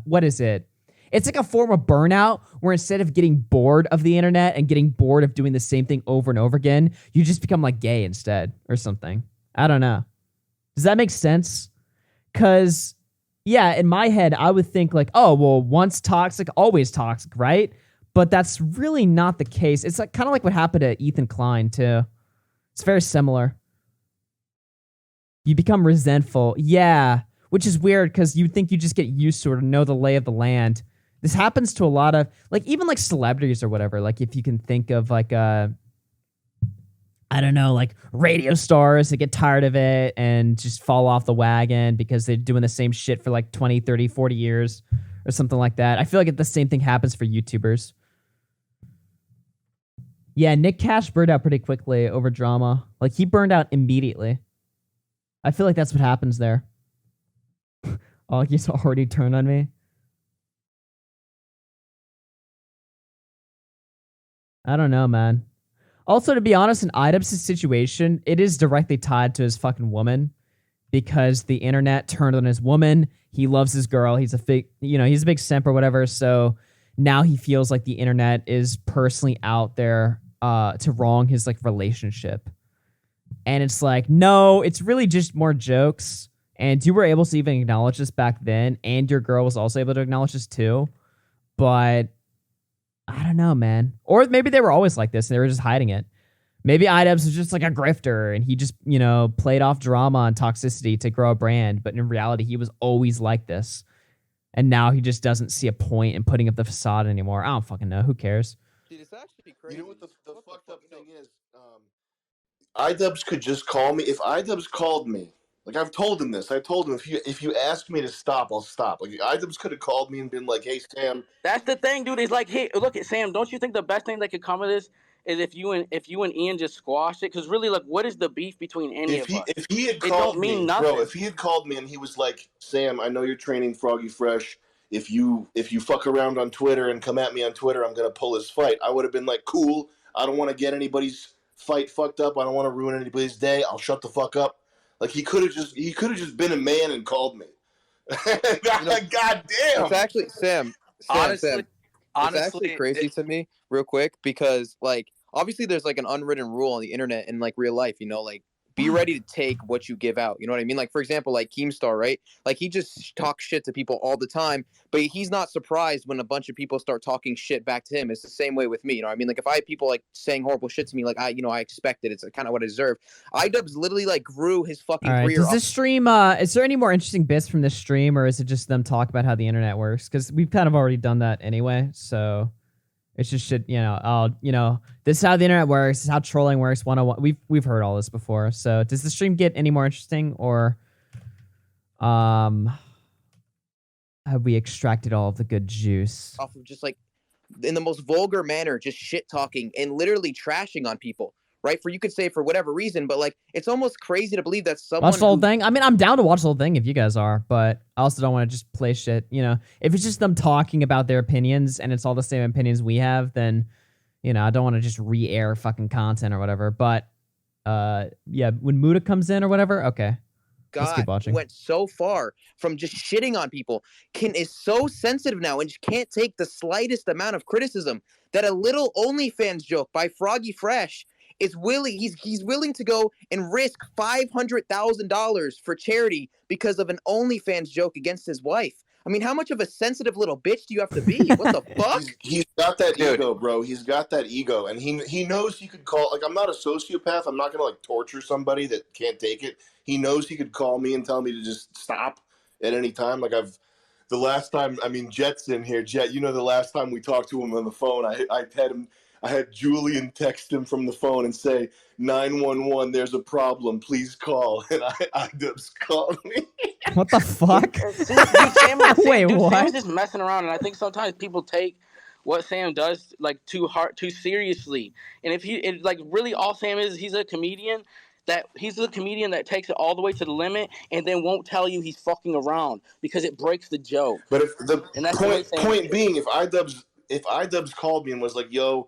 what is it? It's like a form of burnout where instead of getting bored of the internet and getting bored of doing the same thing over and over again, you just become like gay instead or something. I don't know. Does that make sense? Because, yeah, in my head, I would think like, oh, well, once toxic, always toxic, right? But that's really not the case. It's like kind of like what happened to Ethan Klein, too. It's very similar. You become resentful. Yeah, which is weird because you'd think you just get used to it or know the lay of the land. This happens to a lot of, like, even like celebrities or whatever. Like, if you can think of like, I don't know, like radio stars that get tired of it and just fall off the wagon because they're doing the same shit for like 20, 30, 40 years or something like that. I feel like the same thing happens for YouTubers. Yeah, Nick Cash burned out pretty quickly over drama. Like, he burned out immediately. I feel like that's what happens there. Oh, he's already turned on me. I don't know, man. Also, to be honest, in Idubbbz' situation, it is directly tied to his fucking woman because the internet turned on his woman. He loves his girl. He's a he's a big simp or whatever. So now he feels like the internet is personally out there to wrong his like relationship. And it's like, no, it's really just more jokes. And you were able to even acknowledge this back then. And your girl was also able to acknowledge this too. But I don't know, man. Or maybe they were always like this and they were just hiding it. Maybe Idubbbz was just like a grifter and he just, played off drama and toxicity to grow a brand. But in reality, he was always like this. And now he just doesn't see a point in putting up the facade anymore. I don't fucking know. Who cares? Dude, it's actually crazy. You know what the fucked up thing is? Idubbbz could just call me. If Idubbbz called me, like I've told him this. I told him if you ask me to stop, I'll stop. Like Idubbbz could have called me and been like, "Hey Sam." That's the thing, dude. It's like, hey, look at Sam. Don't you think the best thing that could come of this is if you and Ian just squashed it? Because really, like, what is the beef between any of us? If he had it called don't mean me, nothing. bro, if he had called me and he was like, "Sam, I know you're training FroggyFresh. If you fuck around on Twitter and come at me on Twitter, I'm gonna pull his fight." I would have been like, "Cool. I don't want to get anybody's fight fucked up. I don't want to ruin anybody's day. I'll shut the fuck up." Like he could have just been a man and called me. God damn. It's actually Sam. Honestly, it's actually crazy to me, real quick, because like obviously there's like an unwritten rule on the internet and like real life, like be ready to take what you give out. You know what I mean? Like, for example, like Keemstar, right? Like, he just talks shit to people all the time, but he's not surprised when a bunch of people start talking shit back to him. It's the same way with me. You know what I mean? Like, if I have people, like, saying horrible shit to me, like, I expect it. It's kind of what I deserve. Idubbbz literally, like, grew his fucking career. Does this stream, is there any more interesting bits from this stream, or is it just them talk about how the internet works? Because we've kind of already done that anyway, so... It's just shit, this is how the internet works, this is how trolling works, 101. We've heard all this before. So does the stream get any more interesting, or have we extracted all of the good juice? Off of just like in the most vulgar manner, just shit talking and literally trashing on people. Right? You could say for whatever reason, but like it's almost crazy to believe that someone watch the whole thing. I mean, I'm down to watch the whole thing if you guys are, but I also don't want to just play shit. If it's just them talking about their opinions and it's all the same opinions we have, then I don't want to just re-air fucking content or whatever. But yeah, when Muda comes in or whatever, okay. Let's keep watching. Went so far from just shitting on people, is so sensitive now and just can't take the slightest amount of criticism that a little OnlyFans joke by FroggyFresh is willing. He's willing to go and risk $500,000 for charity because of an OnlyFans joke against his wife. I mean, how much of a sensitive little bitch do you have to be? What the fuck? He's got that ego, bro. He's got that ego, and he knows he could call. Like, I'm not a sociopath. I'm not gonna like torture somebody that can't take it. He knows he could call me and tell me to just stop at any time. Like the last time. I mean, Jet's in here. Jet, the last time we talked to him on the phone, I had Julian text him from the phone and say, 911, there's a problem, please call. And Idubbbz called me. What the fuck? Wait, what? Sam's just messing around, and I think sometimes people take what Sam does like too seriously. And if like really all Sam is, he's a comedian that takes it all the way to the limit and then won't tell you he's fucking around because it breaks the joke. But if the point being, if Idubbbz called me and was like, yo,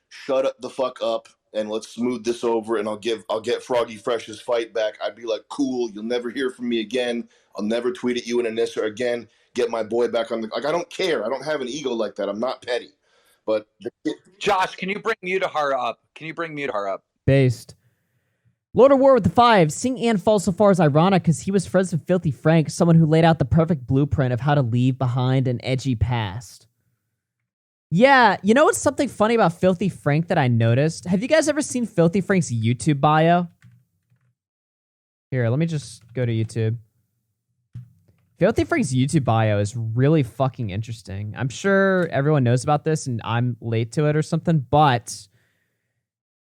shut the fuck up and let's smooth this over and I'll get FroggyFresh's fight back, I'd be like, cool, you'll never hear from me again. I'll never tweet at you and Anisa again. Get my boy back on the... Like, I don't care. I don't have an ego like that. I'm not petty. But... Josh, can you bring Mutahar up? Based. Lord of War with the 5. Seeing Ian fall so far is ironic because he was friends with Filthy Frank, someone who laid out the perfect blueprint of how to leave behind an edgy past. Yeah, what's something funny about Filthy Frank that I noticed? Have you guys ever seen Filthy Frank's YouTube bio? Here, let me just go to YouTube. Filthy Frank's YouTube bio is really fucking interesting. I'm sure everyone knows about this and I'm late to it or something, but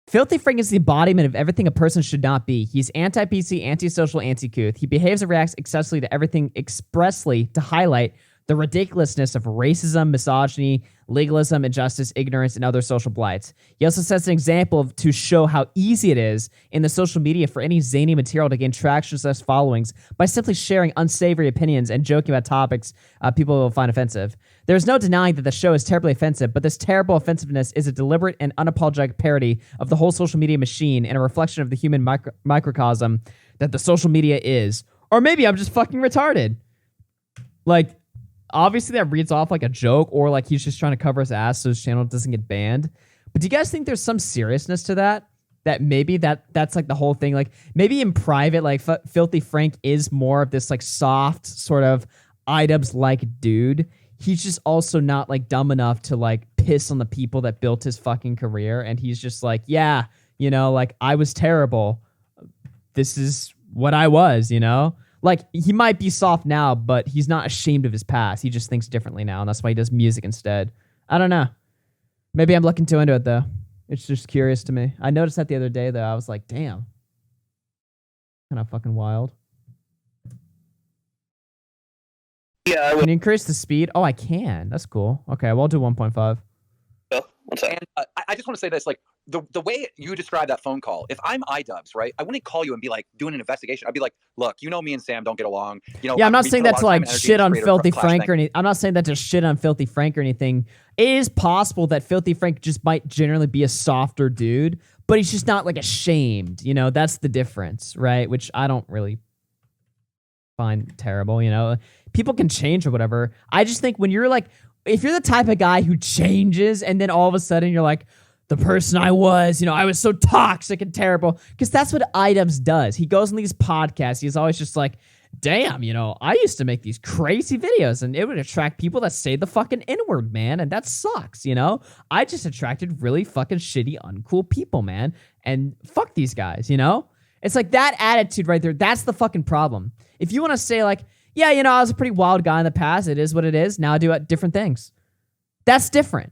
Filthy Frank is the embodiment of everything a person should not be. He's anti-PC, antisocial, anti-couth. He behaves and reacts excessively to everything expressly to highlight the ridiculousness of racism, misogyny, legalism, injustice, ignorance, and other social blights. He also sets an example to show how easy it is in the social media for any zany material to gain traction slash followings by simply sharing unsavory opinions and joking about topics people will find offensive. There's no denying that the show is terribly offensive, but this terrible offensiveness is a deliberate and unapologetic parody of the whole social media machine and a reflection of the human microcosm that the social media is. Or maybe I'm just fucking retarded. Like, obviously that reads off like a joke, or like he's just trying to cover his ass so his channel doesn't get banned. But do you guys think there's some seriousness to that? That maybe that's like the whole thing. Like, maybe in private, like Filthy Frank is more of this like soft sort of Idubbbz-like dude. He's just also not like dumb enough to like piss on the people that built his fucking career. And he's just like, yeah, you know, like I was terrible. This is what I was, you know? Like, he might be soft now, but he's not ashamed of his past. He just thinks differently now, and that's why he does music instead. I don't know. Maybe I'm looking too into it, though. It's just curious to me. I noticed that the other day, though. I was like, damn. Kind of fucking wild. Yeah, Can you increase the speed? Oh, I can. That's cool. Okay, well, I'll do 1.5. And I just want to say this, like, the way you describe that phone call, if I'm Idubbbz, right, I wouldn't call you and be like doing an investigation. I'd be like, look, you know, me and Sam don't get along. You know, yeah, I'm not saying that to like shit on Filthy Frank or anything. I'm not saying that to shit on Filthy Frank or anything. It is possible that Filthy Frank just might generally be a softer dude, but he's just not like ashamed. You know, that's the difference, right? Which I don't really find terrible. You know, people can change or whatever. I just think when you're like, if you're the type of guy who changes and then all of a sudden you're like, the person I was, you know, I was so toxic and terrible. Because that's what Idubbbz does. He goes on these podcasts. He's always just like, damn, you know, I used to make these crazy videos and it would attract people that say the fucking N-word, man. And that sucks, you know? I just attracted really fucking shitty, uncool people, man. And fuck these guys, you know? It's like that attitude right there. That's the fucking problem. If you want to say like, yeah, you know, I was a pretty wild guy in the past. It is what it is. Now I do different things. That's different.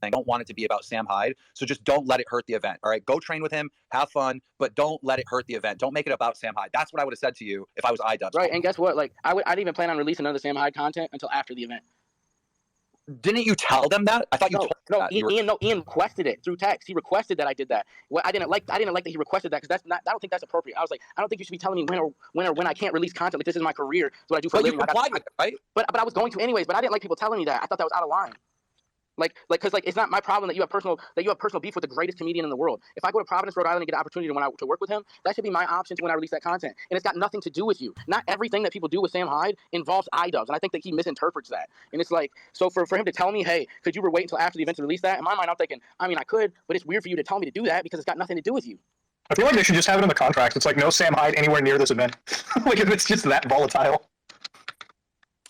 I don't want it to be about Sam Hyde, so just don't let it hurt the event. All right, go train with him, have fun, but don't let it hurt the event. Don't make it about Sam Hyde. That's what I would have said to you if I was Idubbbz. Right, and guess what? Like, I didn't even plan on releasing another Sam Hyde content until after the event. Didn't you tell them that? I thought you told them that. Ian requested it through text. He requested that I did that. What I didn't like that he requested that, because that's not. I don't think that's appropriate. I was like, I don't think you should be telling me when I can't release content. Like, this is my career. It's what I do for a living. You complied with it, right? But I was going to anyways. But I didn't like people telling me that. I thought that was out of line. Because it's not my problem that you have personal beef with the greatest comedian in the world. If I go to Providence, Rhode Island, and get an opportunity to work with him, that should be my option when I release that content. And it's got nothing to do with you. Not everything that people do with Sam Hyde involves Idubbbz, and I think that he misinterprets that. And it's like, so for him to tell me, hey, could you wait until after the event to release that? In my mind, I'm thinking, I mean, I could, but it's weird for you to tell me to do that because it's got nothing to do with you. I feel like they should just have it in the contract. It's like no Sam Hyde anywhere near this event. Like, if it's just that volatile.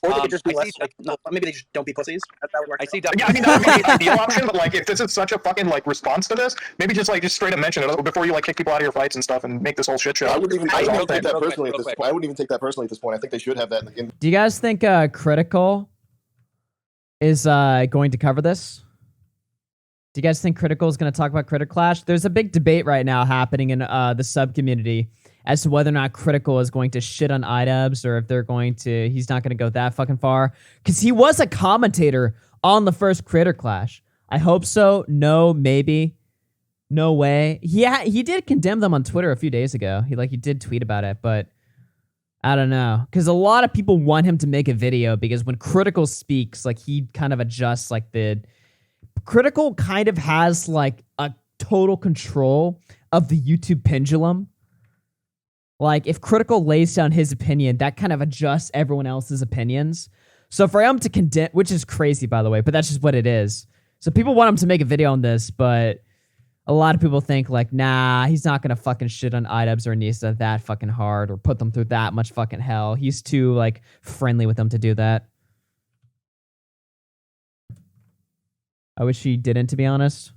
Or they could just be less, like, no, maybe they just don't be pussies. That would work. Yeah, I mean, that would be the ideal option, but like, if this is such a fucking like response to this, maybe just straight up mention it before you like kick people out of your fights and stuff and make this whole shit show. I wouldn't even take that personally at this point. I wouldn't even take that personally at this point. I think they should have that in the Do you guys think Critical is going to cover this? Do you guys think Critical is going to talk about Critter Clash? There's a big debate right now happening in the sub community as to whether or not Critical is going to shit on Idubbbz or if he's not going to go that fucking far. Because he was a commentator on the first Critter Clash. I hope so. No, maybe. No way. He did condemn them on Twitter a few days ago. He did tweet about it, but I don't know. Because a lot of people want him to make a video because when Critical speaks, he kind of adjusts the... Critical kind of has a total control of the YouTube pendulum. If Critical lays down his opinion, that kind of adjusts everyone else's opinions. So for him to condemn, which is crazy by the way, but that's just what it is. So people want him to make a video on this, but a lot of people think nah, he's not gonna fucking shit on Idubbbz or Anisa that fucking hard or put them through that much fucking hell. He's too friendly with them to do that. I wish he didn't, to be honest.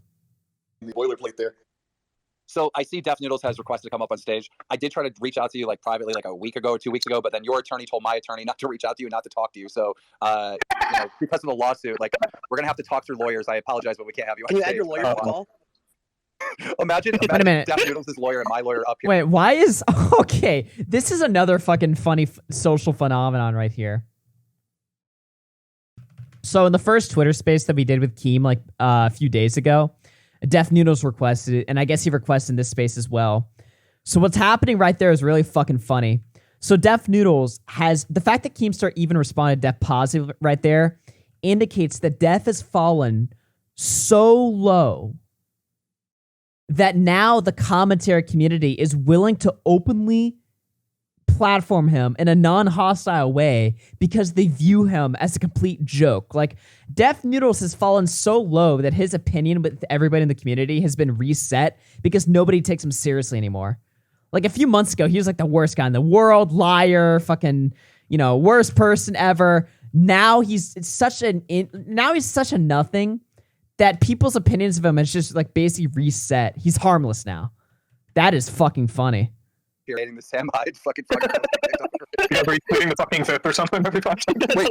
The boilerplate there. So I see Def Noodles has requested to come up on stage. I did try to reach out to you privately a week ago or 2 weeks ago, but then your attorney told my attorney not to reach out to you, not to talk to you. So because of the lawsuit, we're gonna have to talk through lawyers. I apologize, but we can't have you on stage. Can you add your lawyer to the call? Imagine Wait a minute. Death Noodles' lawyer and my lawyer up here. Wait, why is... Okay, this is another fucking funny social phenomenon right here. So in the first Twitter space that we did with Keem like a few days ago, Death Noodles requested it, and I guess he requested in this space as well. So what's happening right there is really fucking funny. So Death Noodles has... The fact that Keemstar even responded Death positive right there indicates that Death has fallen so low that now the commentary community is willing to openly platform him in a non-hostile way because they view him as a complete joke. Like, Death Noodles has fallen so low that his opinion with everybody in the community has been reset because nobody takes him seriously anymore. Like, a few months ago, he was like the worst guy in the world, liar, fucking, worst person ever. Now he's such a nothing that people's opinions of him is just like basically reset. He's harmless now. That is fucking funny. You're hating the Sam Hyde fucking Retweeting the fucking fifth or something every 5 seconds. Wait,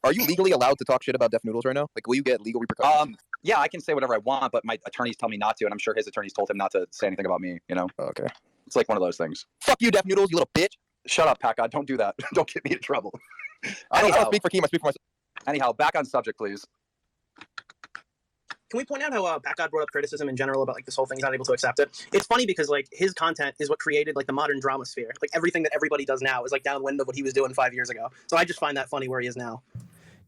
are you legally allowed to talk shit about Death Noodles right now? Like, will you get legal repercussions? Yeah, I can say whatever I want, but my attorneys tell me not to, and I'm sure his attorneys told him not to say anything about me, Okay. It's like one of those things. Fuck you, Death Noodles, you little bitch. Shut up, Pat God. Don't do that. Don't get me in trouble. I don't speak for Keem, I speak for myself. Anyhow, back on subject, please. Can we point out how Pat God brought up criticism in general about like this whole thing's not able to accept it? It's funny because like his content is what created like the modern drama sphere. Like everything that everybody does now is like downwind of what he was doing 5 years ago. So I just find that funny where he is now.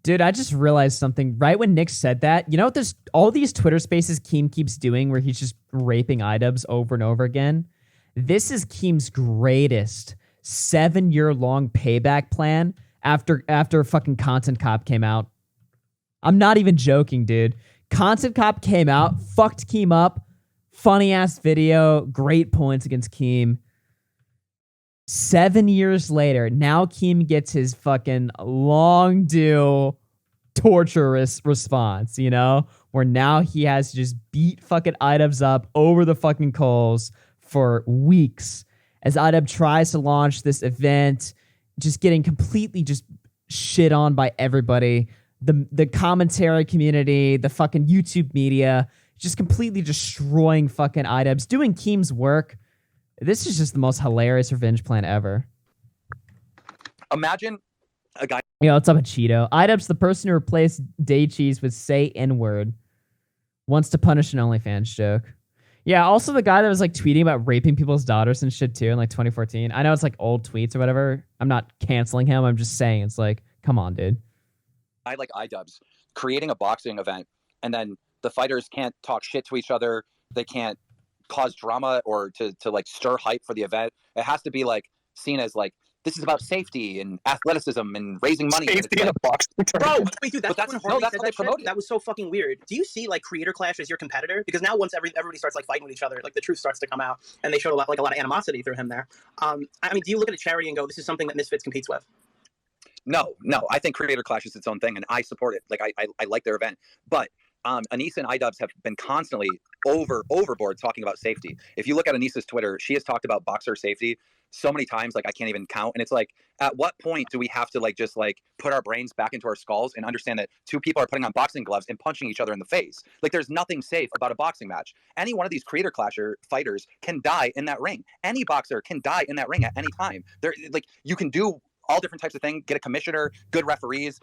Dude, I just realized something right when Nick said that. You know what? There's all these Twitter spaces Keem keeps doing where he's just raping Idubbbz over and over again. This is Keem's greatest 7-year-long payback plan after fucking Content Cop came out. I'm not even joking, dude. Content Cop came out, fucked Keem up, funny ass video, great points against Keem. 7 years later, now Keem gets his fucking long due torturous response, where now he has to just beat fucking Idubbbz up over the fucking coals for weeks as Idubbbz tries to launch this event, just getting completely just shit on by everybody. The commentary community, the fucking YouTube media, just completely destroying fucking Idubbbz, doing Keem's work. This is just the most hilarious revenge plan ever. Imagine a guy... Yo, what's up, Cheeto? Idubbbz, the person who replaced Day Cheese with Say N-word, wants to punish an OnlyFans joke. Yeah, also the guy that was like tweeting about raping people's daughters and shit too in like 2014. I know it's like old tweets or whatever. I'm not canceling him. I'm just saying it's like, come on, dude. I like Idubbbz creating a boxing event, and then the fighters can't talk shit to each other. They can't cause drama or to like stir hype for the event. It has to be like seen as like, this is about safety and athleticism and raising money. Safety in a boxing tournament. Bro, wait, dude, that's when Harley said that shit. That was so fucking weird. Do you see like Creator Clash as your competitor? Because now once everybody starts like fighting with each other, like the truth starts to come out, and they showed a lot of animosity through him there. I mean, do you look at a charity and go, this is something that Misfits competes with? No. I think Creator Clash is its own thing, and I support it. Like I like their event, but Anisa and Idubbbz have been constantly overboard talking about safety. If you look at Anisa's Twitter, she has talked about boxer safety so many times, like I can't even count. And it's like, at what point do we have to like just like put our brains back into our skulls and understand that two people are putting on boxing gloves and punching each other in the face? Like, there's nothing safe about a boxing match. Any one of these Creator Clasher fighters can die in that ring. Any boxer can die in that ring at any time. They're like, you can do all different types of things, get a commissioner, good referees,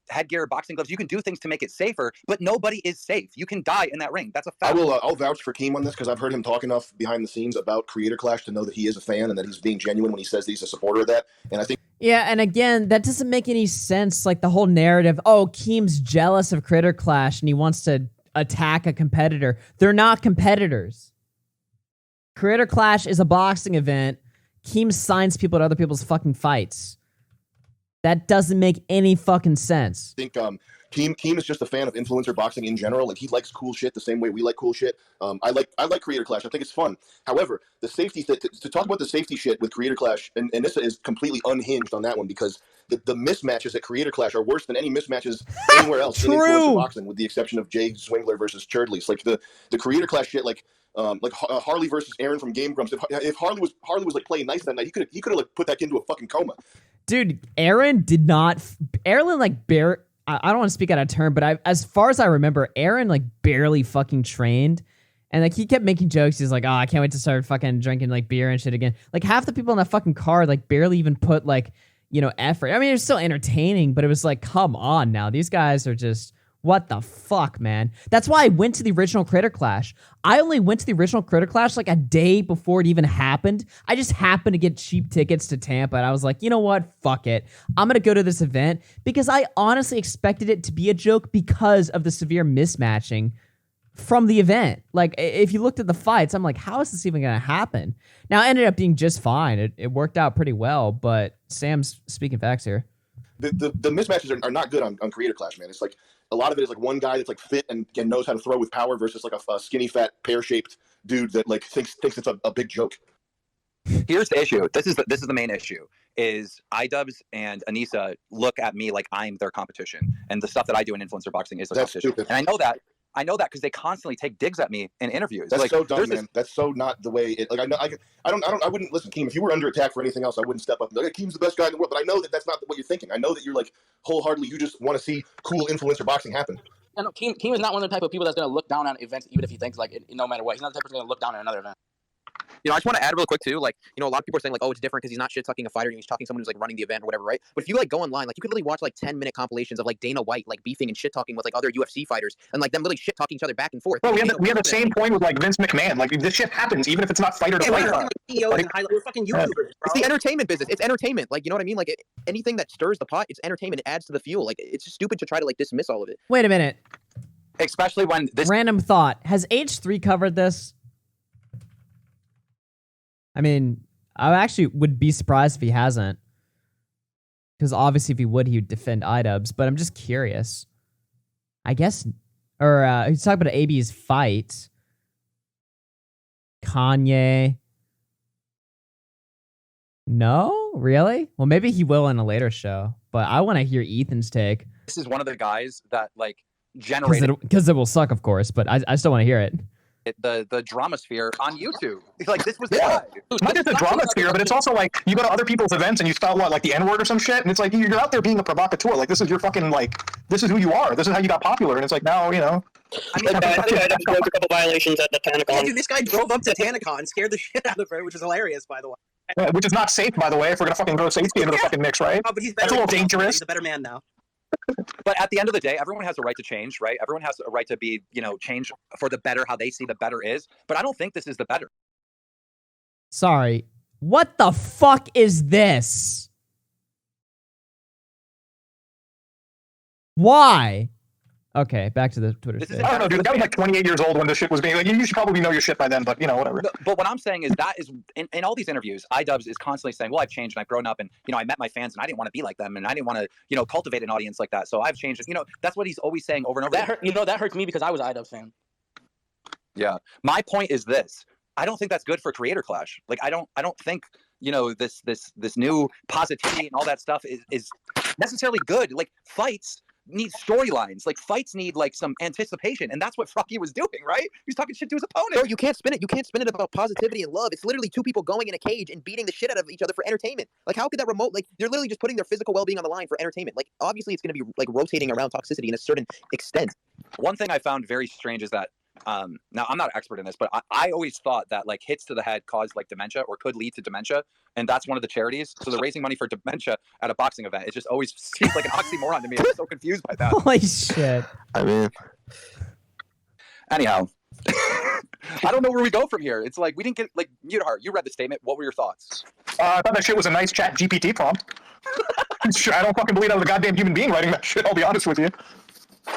headgear, boxing gloves. You can do things to make it safer, but nobody is safe. You can die in that ring. That's a fact. I'll vouch for Keem on this because I've heard him talk enough behind the scenes about Creator Clash to know that he is a fan and that he's being genuine when he says that he's a supporter of that. And I think... Yeah, and again, that doesn't make any sense. Like the whole narrative, oh, Keem's jealous of Creator Clash and he wants to attack a competitor. They're not competitors. Creator Clash is a boxing event. Keem signs people to other people's fucking fights. That doesn't make any fucking sense. I think Keem is just a fan of influencer boxing in general. Like, he likes cool shit the same way we like cool shit. I like Creator Clash. I think it's fun. However, the safety to talk about the safety shit with Creator Clash, and Anisa is completely unhinged on that one because the mismatches at Creator Clash are worse than any mismatches anywhere else in influencer boxing, with the exception of Jay Swingler versus Churdley's. Like the Creator Clash shit, like Harley versus Aaron from Game Grumps. If Harley was like playing nice that night, he could have like put that kid into a fucking coma. Dude, Aaron I don't want to speak out of turn, but as far as I remember, Aaron like barely fucking trained. And like he kept making jokes. He's like, oh, I can't wait to start fucking drinking like beer and shit again. Like half the people in that fucking car like barely even put like, effort. I mean, it was still entertaining, but it was like, come on now. These guys are just, what the fuck, man? That's why I went to the original Critter Clash. I only went to the original Critter Clash like a day before it even happened. I just happened to get cheap tickets to Tampa, and I was like, you know what? Fuck it. I'm going to go to this event because I honestly expected it to be a joke because of the severe mismatching from the event. Like, if you looked at the fights, I'm like, how is this even going to happen? Now, it ended up being just fine. It worked out pretty well, but Sam's speaking facts here. The mismatches are not good on Creator Clash, man. It's like a lot of it is like one guy that's like fit and knows how to throw with power versus like a skinny, fat, pear-shaped dude that like thinks it's a big joke. Here's the issue. This is the main issue. Is Idubbbz and Anisa look at me like I'm their competition, and the stuff that I do in influencer boxing is their competition. Stupid. And I know that because they constantly take digs at me in interviews. That's like, so dumb, man. That's so not the way it. Like I wouldn't listen, Keem. If you were under attack for anything else, I wouldn't step up. And be like, Keem's the best guy in the world. But I know that that's not what you're thinking. I know that you're like wholeheartedly. You just want to see cool influencer boxing happen. No, Keem is not one of the type of people that's going to look down on events, even if he thinks like no matter what. He's not the type of person going to look down on another event. I just want to add real quick too, like, a lot of people are saying like, oh, it's different because he's not shit talking a fighter, he's talking someone who's like running the event or whatever, right? But if you like go online, like you could literally watch like 10-minute compilations of like Dana White like beefing and shit talking with like other UFC fighters and like them literally shit talking each other back and forth. Well, we have the same point with like Vince McMahon. Like this shit happens even if it's not fighter to fighter. We're fucking YouTubers, bro. It's the entertainment business. It's entertainment. Like, you know what I mean? Like anything that stirs the pot, it's entertainment. It adds to the fuel. Like it's just stupid to try to like dismiss all of it. Wait a minute. Especially when this random thought. Has H3 covered this? I mean, I actually would be surprised if he hasn't. Because obviously if he would defend Idubbbz. But I'm just curious. I guess... Or he's talking about AB's fight. Kanye. No? Really? Well, maybe he will in a later show. But I want to hear Ethan's take. This is one of the guys that, like, generated... Because it will suck, of course. But I still want to hear it. The drama sphere on YouTube. It's like, this was the guy. It's not just the drama sphere, but it's also like you go to other people's events and you spell like the N-word or some shit, and it's like you're out there being a provocateur. Like this is your fucking this is who you are. This is how you got popular, and it's like now I think I broke a couple violations at the TanaCon. Yeah, dude, this guy drove up to TanaCon, scared the shit out of her, which is hilarious, by the way. Yeah, which is not safe, by the way. If we're gonna fucking throw safety into the fucking mix, right? Oh, but he's That's a little dangerous. He's a better man now. But at the end of the day, everyone has a right to change, right? Everyone has a right to be, change for the better, how they see the better is. But I don't think this is the better. Sorry. What the fuck is this? Why? Okay, back to the Twitter space. I don't know, dude. The guy was like 28 years old when this shit was being like. You should probably know your shit by then, but whatever. But what I'm saying is that is in all these interviews, Idubbbz is constantly saying, "Well, I've changed and I've grown up, and I met my fans and I didn't want to be like them, and I didn't want to cultivate an audience like that. So I've changed." That's what he's always saying over and over. That hurts me because I was an Idubbbz fan. Yeah, my point is this: I don't think that's good for Creator Clash. Like, I don't think this new positivity and all that stuff is necessarily good. Like, fights need storylines. Like, fights need like some anticipation, and that's what Froggy was doing, right? He's talking shit to his opponent. No, you can't spin it. You can't spin it about positivity and love. It's literally two people going in a cage and beating the shit out of each other for entertainment. Like, how could that remote? Like, they're literally just putting their physical well-being on the line for entertainment. Like, obviously, it's going to be like rotating around toxicity in a certain extent. One thing I found very strange is that now I'm not an expert in this, but I always thought that like hits to the head caused like dementia or could lead to dementia, and that's one of the charities. So they're raising money for dementia at a boxing event. It just always seems like an oxymoron to me. I'm so confused by that. Holy shit! I mean, anyhow, I don't know where we go from here. It's like we didn't get like Mutahar. You read the statement. What were your thoughts? I thought that shit was a nice chat GPT prompt. I don't fucking believe that was a goddamn human being writing that shit. I'll be honest with you.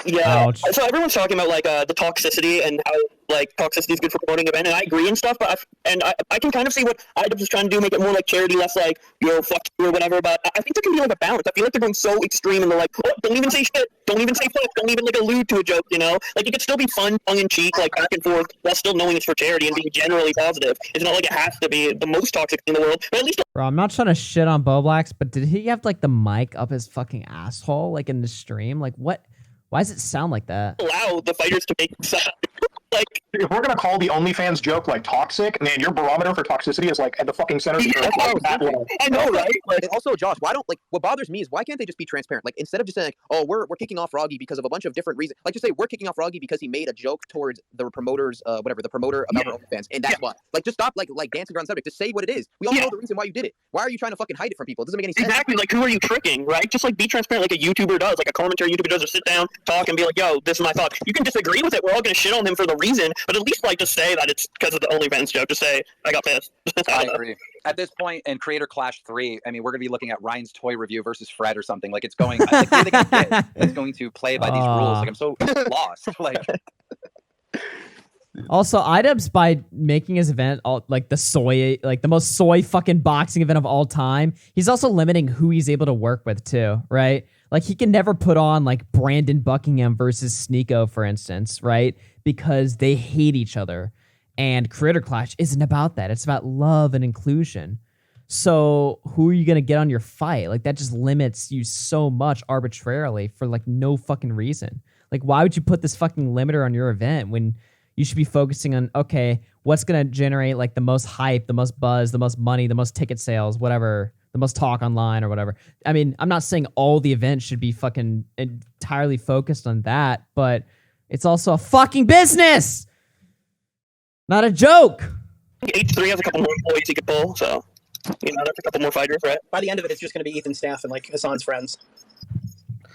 Yeah. Ouch. So everyone's talking about like the toxicity and how like toxicity is good for promoting event, and I agree and stuff. But I can kind of see what Idubbbz is trying to do, make it more like charity, less like fuck you or whatever. But I think there can be like a balance. I feel like they're going so extreme and they're like, oh, don't even say shit, don't even say fuck, don't even like allude to a joke. Like it could still be fun, tongue in cheek, like back and forth, while still knowing it's for charity and being generally positive. It's not like it has to be the most toxic thing in the world, but at least. Bro, I'm not trying to shit on Boblax, but did he have like the mic up his fucking asshole like in the stream? Like what? Why does it sound like that? Allow the fighters to make Like, if we're gonna call the OnlyFans joke like toxic, man, your barometer for toxicity is like at the fucking center of the earth. Like, that low. I know, right? Like, And also, Josh, why don't, like, what bothers me is why can't they just be transparent? Like, instead of just saying, oh, we're kicking off Froggy because of a bunch of different reasons, like, just say we're kicking off Froggy because he made a joke towards the promoter's, the promoter about her OnlyFans, and that's why. Like, just stop like dancing around the subject. Just say what it is. We all know the reason why you did it. Why are you trying to fucking hide it from people? It doesn't make any sense. exactly. Like, who are you tricking, right? Just like be transparent, like a YouTuber does, like a commentary YouTuber does, or sit down, talk, and be like, "Yo, this is my thought." You can disagree with it. We're all gonna shit on him for the reason, but at least like just say that it's because of the OnlyFans joke. Just say I got pissed. I agree. At this point in Creator Clash 3, I mean, we're gonna be looking at Ryan's toy review versus Fred or something. Like, it's going. Like, who are they gonna get that's going to play by these rules? Like, I'm so lost. Like. Also, Idubbbz, by making his event like the most soy fucking boxing event of all time, he's also limiting who he's able to work with too, right? Like, he can never put on like Brandon Buckingham versus Sneeko, for instance, right? Because they hate each other. And Creator Clash isn't about that. It's about love and inclusion. So who are you going to get on your fight? Like, that just limits you so much arbitrarily for like no fucking reason. Like, why would you put this fucking limiter on your event when you should be focusing on, okay, what's going to generate like the most hype, the most buzz, the most money, the most ticket sales, whatever, the most talk online or whatever. I mean, I'm not saying all the events should be fucking entirely focused on that, but it's also a fucking business, not a joke. H3 has a couple more employees he could pull, so that's a couple more fighters, right? By the end of it, it's just going to be Ethan's staff and like Hassan's friends.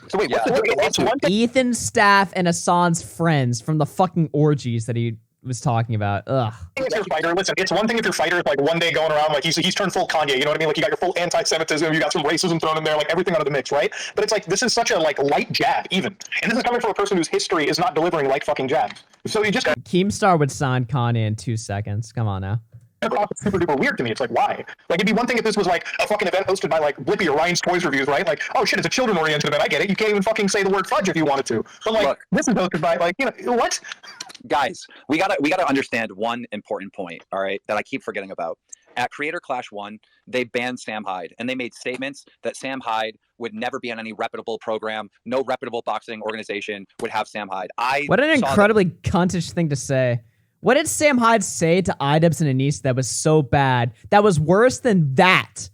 So wait, what's the Ethan's staff and Hassan's friends from the fucking orgies that he was talking about. Ugh. If you're a fighter, listen, it's one thing if your fighter is like one day going around like he's turned full Kanye, you know what I mean? Like, you got your full anti-Semitism, you got some racism thrown in there, like everything out of the mix, right? But it's like, this is such a like light jab even. And this is coming from a person whose history is not delivering light fucking jabs. So you just got Keemstar would sign Kanye in 2 seconds. Come on now. It's super duper weird to me. It's like, why? Like, it'd be one thing if this was like a fucking event hosted by like Blippi or Ryan's Toys Reviews, right? Like, oh shit, it's a children oriented event. I get it. You can't even fucking say the word fudge if you wanted to. But like, this is hosted by like, what? Guys, we gotta understand one important point, all right, that I keep forgetting about. At Creator Clash 1, they banned Sam Hyde, and they made statements that Sam Hyde would never be on any reputable program. No reputable boxing organization would have Sam Hyde. What an incredibly cuntish thing to say. What did Sam Hyde say to Idubbbz and Anisa that was so bad? That was worse than that.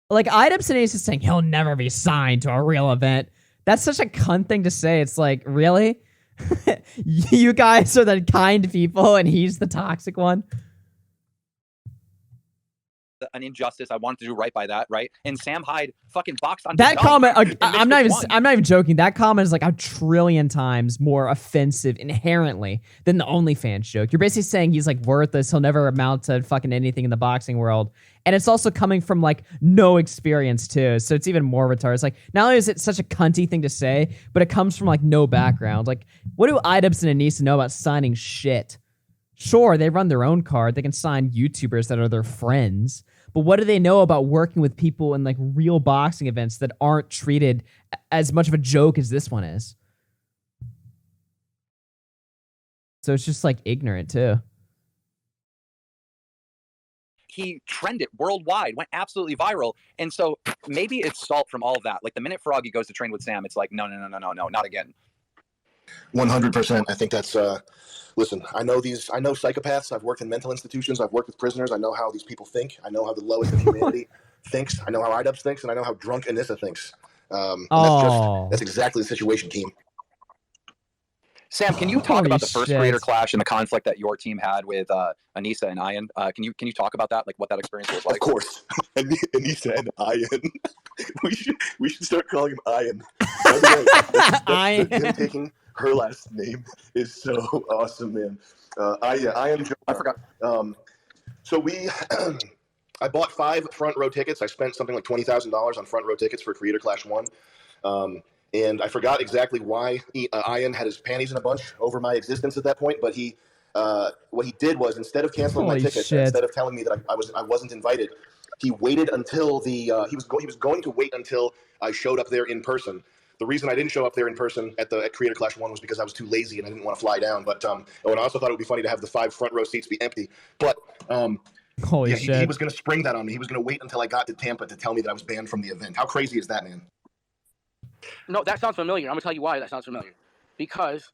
Like, Idubbbz and Anisa saying he'll never be signed to a real event. That's such a cunt thing to say. It's like, really? You guys are the kind people and he's the toxic one? An injustice. I wanted to do right by that, right? And Sam Hyde fucking boxed on that comment. I'm not even joking. That comment is like a trillion times more offensive inherently than the OnlyFans joke. You're basically saying he's like worthless. He'll never amount to fucking anything in the boxing world. And it's also coming from like no experience too. So it's even more retarded. It's like, not only is it such a cunty thing to say, but it comes from like no background. Like, what do Idubbbz and Anisa know about signing shit? Sure, they run their own card. They can sign YouTubers that are their friends. But what do they know about working with people in like real boxing events that aren't treated as much of a joke as this one is? So it's just like ignorant too. He trended worldwide, went absolutely viral. And so maybe it's salt from all of that. Like, the minute Froggy goes to train with Sam, it's like, no, not again. 100%. I think that's, listen, I know psychopaths. I've worked in mental institutions. I've worked with prisoners. I know how these people think. I know how the lowest of humanity thinks. I know how Idubbbz thinks, and I know how drunk Anisa thinks. That's exactly the situation, team. Sam, can you talk about the first Creator Clash and the conflict that your team had with Anisa and Ian? Can you talk about that, like what that experience was like? Of course, Anisa and Ian. we should start calling him Ian. Ian. Him taking her last name is so awesome, man. Ian. I forgot. So I bought 5 front row tickets. I spent something like $20,000 on front row tickets for Creator Clash 1. And I forgot exactly why Ian had his panties in a bunch over my existence at that point. But what he did was, instead of canceling my tickets, instead of telling me that I wasn't invited, he waited until he was going to wait until I showed up there in person. The reason I didn't show up there in person at Creator Clash 1 was because I was too lazy and I didn't want to fly down. But and I also thought it would be funny to have the 5 front row seats be empty. But he was going to spring that on me. He was going to wait until I got to Tampa to tell me that I was banned from the event. How crazy is that, man? No, that sounds familiar. I'm going to tell you why that sounds familiar. Because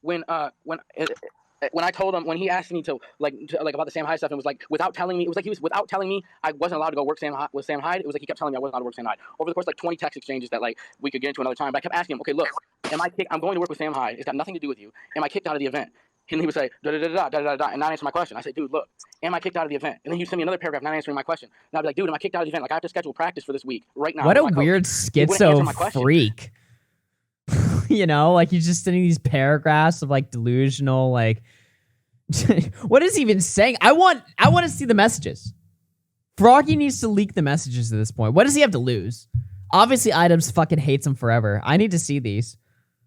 when I told him, when he asked me to like about the Sam Hyde stuff, and was like without telling me, it was like he was without telling me I wasn't allowed to go work with Sam Hyde. It was like he kept telling me I wasn't allowed to work Sam Hyde over the course of like 20 text exchanges that like we could get into another time. But I kept asking him, okay, look, I'm going to work with Sam Hyde. It's got nothing to do with you. Am I kicked out of the event? And he would say da da da da da da da, and not answer my question. I said, dude, look, am I kicked out of the event? And then he'd send me another paragraph not answering my question. And I'd be like, dude, am I kicked out of the event? Like I have to schedule practice for this week right now. What a weird schizo freak. You know, like he's just sending these paragraphs of like delusional, like what is he even saying? I want to see the messages. Froggy needs to leak the messages at this point. What does he have to lose? Obviously, Idubbbz fucking hates him forever. I need to see these.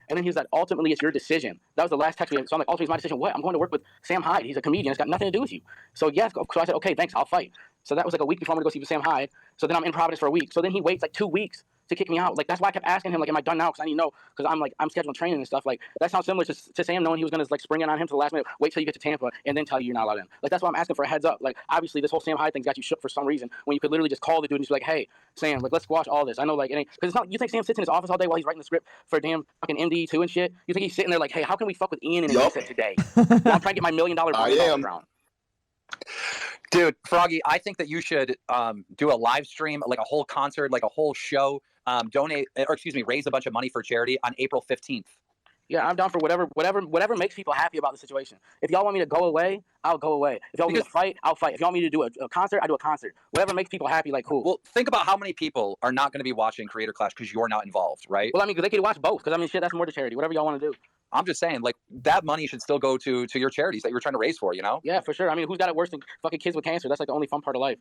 And then he was like, ultimately, it's your decision. That was the last text we had. So I'm like, ultimately, it's my decision. What? I'm going to work with Sam Hyde. He's a comedian. It's got nothing to do with you. So yes. So I said, okay, thanks. I'll fight. So that was like a week before I'm going to go see Sam Hyde. So then I'm in Providence for a week. So then he waits like 2 weeks to kick me out. Like that's why I kept asking him, like, am I done now? Because I need to know. Because I'm scheduling training and stuff. Like that sounds similar to Sam knowing he was going to like spring it on him to the last minute. Wait till you get to Tampa and then tell you you're not allowed in. Like that's why I'm asking for a heads up. Like obviously this whole Sam Hyde thing's got you shook for some reason when you could literally just call the dude and just be like, hey Sam, like let's squash all this. I know like it ain't because it's not. You think Sam sits in his office all day while he's writing the script for damn fucking MD2 and shit? You think he's sitting there like, hey, how can we fuck with Ian and Anisa today? Well, I'm trying to get my $1 million round. Dude, Froggy, I think that you should do a live stream, like a whole concert, like a whole show, raise a bunch of money for charity on April 15th. Yeah, I'm down for whatever makes people happy about the situation. If y'all want me to go away, I'll go away. If y'all want me to fight, I'll fight. If y'all want me to do a concert, I do a concert. Whatever makes people happy, like cool. Well, think about how many people are not going to be watching Creator Clash because you're not involved, right? Well, I mean, they could watch both because I mean, shit, that's more to charity. Whatever y'all want to do. I'm just saying, like, that money should still go to your charities that you're trying to raise for, you know? Yeah, for sure. I mean, who's got it worse than fucking kids with cancer? That's like the only fun part of life.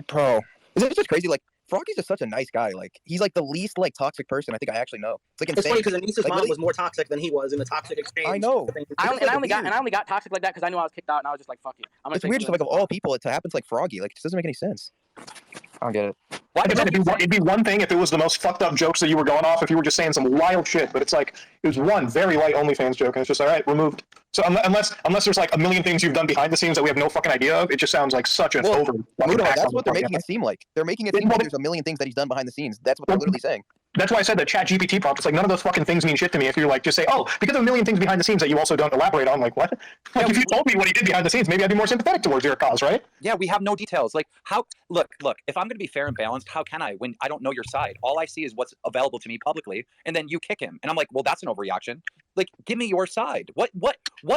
Bro, isn't it just crazy? Like, Froggy's just such a nice guy. Like, he's like the least like toxic person I think I actually know. It's like insane. It's funny because Anisa's mom was more toxic than he was in the toxic exchange. I know. I only got toxic like that because I knew I was kicked out and I was just like, fuck it. It's weird, just like of all people, it happens like Froggy. Like, it just doesn't make any sense. I don't get it. Like I said, it'd be one thing if it was the most fucked up jokes that you were going off, if you were just saying some wild shit, but it's like, it was one very light OnlyFans joke, and it's just, all right, removed. So unless there's like a million things you've done behind the scenes that we have no fucking idea of, it just sounds like such an over. That's what they're making it seem like. They're making it seem like there's a million things that he's done behind the scenes. That's what they're literally saying. That's why I said that ChatGPT prompt. It's like none of those fucking things mean shit to me if you're like, just say, oh, because of a million things behind the scenes that you also don't elaborate on. Like, what? Like, if you told me what he did behind the scenes, maybe I'd be more sympathetic towards your cause, right? Yeah, we have no details. Like, how? Look, if I'm going to be fair and balanced, how can I when I don't know your side? All I see is what's available to me publicly, and then you kick him, and I'm like, well, that's an overreaction. Like, give me your side. What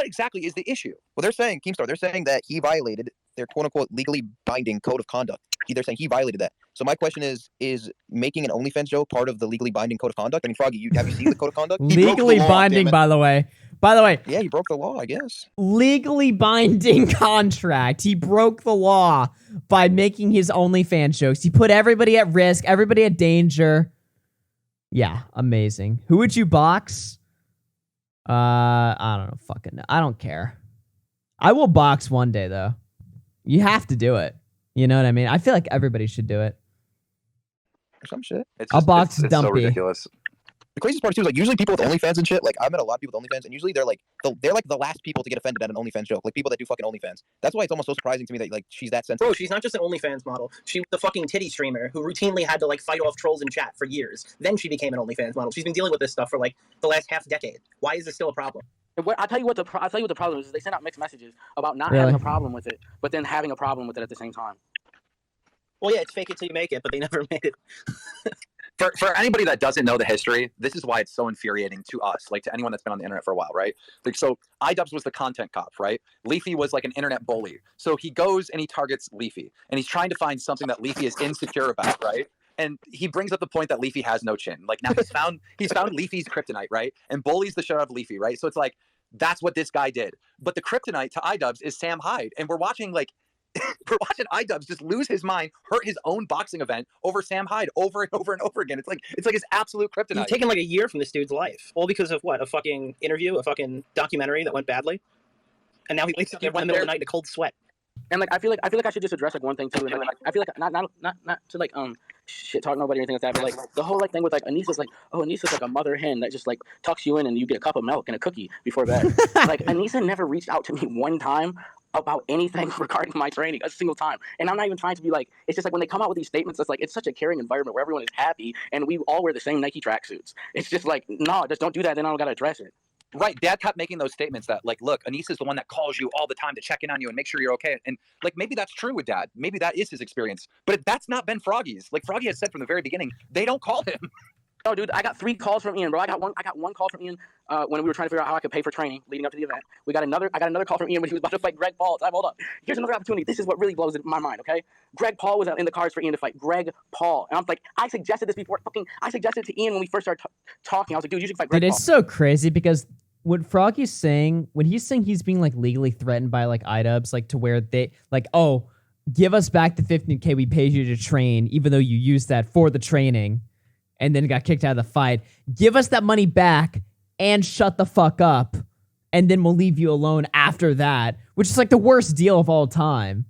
exactly is the issue? Well, they're saying, Keemstar, they're saying that he violated their quote-unquote legally binding code of conduct. They're saying he violated that. So my question is making an OnlyFans joke part of the legally binding code of conduct? I mean, Froggy, have you seen the code of conduct? Legally binding, by the way. Yeah, he broke the law, I guess. Legally binding contract. He broke the law by making his OnlyFans jokes. He put everybody at risk, everybody at danger. Yeah, amazing. Who would you box? I don't know. Fucking, I don't care. I will box one day, though. You have to do it. You know what I mean? I feel like everybody should do it. Or some shit. I'll box it's Dumpy. So ridiculous. The craziest part too is like usually people with OnlyFans and shit. Like I've met a lot of people with OnlyFans, and usually they're like the last people to get offended at an OnlyFans joke. Like people that do fucking OnlyFans. That's why it's almost so surprising to me that like she's that sensitive. Bro, she's not just an OnlyFans model. She was the fucking titty streamer who routinely had to like fight off trolls in chat for years. Then she became an OnlyFans model. She's been dealing with this stuff for like the last half decade. Why is this still a problem? I'll tell you what the problem is. They send out mixed messages about not having a problem with it, but then having a problem with it at the same time. Well, yeah, it's fake it till you make it, but they never made it. For anybody that doesn't know the history, this is why it's so infuriating to us, like to anyone that's been on the internet for a while, right? Like, so Idubbbz was the content cop, right? Leafy was like an internet bully. So he goes and he targets Leafy, and he's trying to find something that Leafy is insecure about, right? And he brings up the point that Leafy has no chin. Like now he's found Leafy's kryptonite, right? And bullies the shit out of Leafy, right? So it's like, that's what this guy did. But the kryptonite to Idubbbz is Sam Hyde. And we're watching Idubbbz just lose his mind, hurt his own boxing event over Sam Hyde over and over and over again. It's like his absolute kryptonite. He's taken like a year from this dude's life, all because of what? A fucking interview, a fucking documentary that went badly, and now he wakes up in the middle of the night in a cold sweat. And like I feel like I should just address like one thing too. And like I feel like not to like shit talk nobody or anything like that, but like the whole like thing with like Anisa's like, oh, Anisa's like a mother hen that just like tucks you in and you get a cup of milk and a cookie before bed. Like Anisa never reached out to me one time about anything regarding my training, a single time. And I'm not even trying to be like, it's just like when they come out with these statements, it's like it's such a caring environment where everyone is happy and we all wear the same Nike tracksuits. It's just like, no, just don't do that, then I don't gotta address it. Right. Dad kept making those statements that, like, look, Anisa's the one that calls you all the time to check in on you and make sure you're okay. And, like, maybe that's true with Dad. Maybe that is his experience. But that's not been Froggy's. Like, Froggy has said from the very beginning, they don't call him. No, dude, I got 3 calls from Ian, bro. I got one call from Ian when we were trying to figure out how I could pay for training leading up to the event. I got another call from Ian when he was about to fight Greg Paul. Hold up. Here's another opportunity. This is what really blows my mind, okay? Greg Paul was in the cards for Ian to fight. Greg Paul. And I'm like, I suggested this before. I suggested it to Ian when we first started talking. I was like, dude, you should fight Greg Paul. It's so crazy because what Froggy's saying, when he's saying he's being like legally threatened by like Idubbbz, like to where they like, oh, give us back the 15K we paid you to train, even though you used that for the training and then got kicked out of the fight. Give us that money back and shut the fuck up. And then we'll leave you alone after that, which is like the worst deal of all time.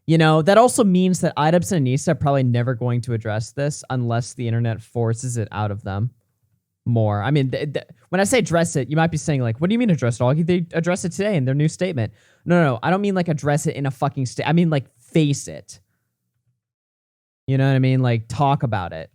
You know, that also means that Idubbbz and Anisa are probably never going to address this unless the internet forces it out of them more. I mean, when I say address it, you might be saying like, what do you mean address it, Augie? They address it today in their new statement. No, I don't mean like address it in a fucking state. I mean like face it. You know what I mean? Like talk about it.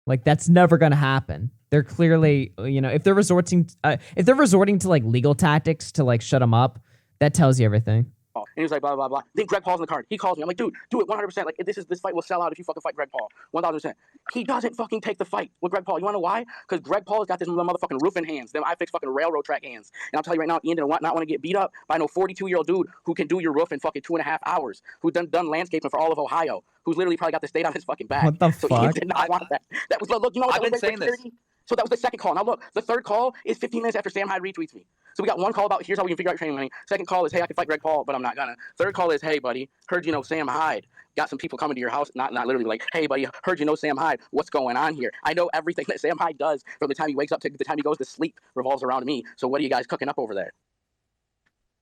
Like that's never going to happen. They're clearly, you know, if they're resorting to like legal tactics to like shut them up, that tells you everything. And he was like, blah, blah, blah. Then Greg Paul's in the card. He calls me. I'm like, dude, do it 100%. Like, this fight will sell out if you fucking fight Greg Paul. 1,000%. He doesn't fucking take the fight with Greg Paul. You want to know why? Because Greg Paul has got this motherfucking roofing hands. Them I fix fucking railroad track hands. And I'll tell you right now, Ian did not want to get beat up by no 42-year-old dude who can do your roof in fucking 2.5 hours, who's done landscaping for all of Ohio, who's literally probably got the state on his fucking back. What the so fuck? Ian did not want that. That was, look, you know what? I've been saying this. So that was the second call. Now look, the third call is 15 minutes after Sam Hyde retweets me. So we got one call about here's how we can figure out training money. Second call is, hey, I can fight Greg Paul, but I'm not gonna. Third call is, hey, buddy, heard you know Sam Hyde. Got some people coming to your house, not literally like, hey, buddy, heard you know Sam Hyde. What's going on here? I know everything that Sam Hyde does from the time he wakes up to the time he goes to sleep revolves around me. So what are you guys cooking up over there?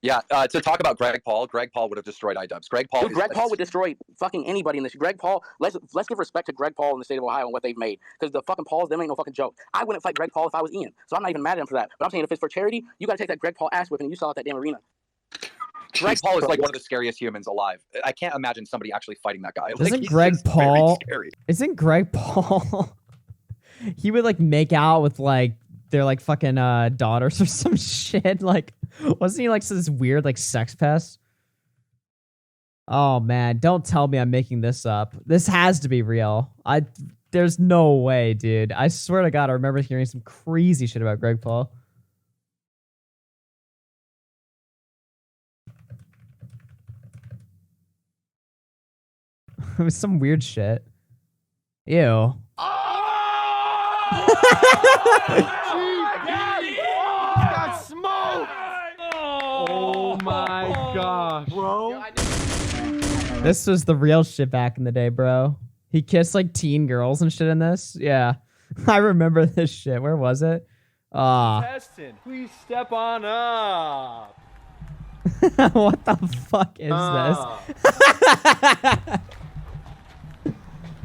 Yeah, to talk about Greg Paul would have destroyed Idubbbz. Greg Paul would destroy fucking anybody in this. Greg Paul, let's give respect to Greg Paul in the state of Ohio and what they've made. Because the fucking Pauls, them ain't no fucking joke. I wouldn't fight Greg Paul if I was Ian. So I'm not even mad at him for that. But I'm saying if it's for charity, you got to take that Greg Paul ass whipping and you saw at that damn arena. Greg Paul is like one of the scariest humans alive. I can't imagine somebody actually fighting that guy. Isn't Greg Paul? He would like make out with like their like fucking daughters or some shit. Like, wasn't he like this weird like sex pest? Oh man, don't tell me I'm making this up. This has to be real. There's no way, dude. I swear to God, I remember hearing some crazy shit about Greg Paul. It was some weird shit. Ew. Oh my gosh, bro. This was the real shit back in the day, bro. He kissed like teen girls and shit in this. Yeah. I remember this shit. Where was it? Testing. Please step on up. What the fuck is this?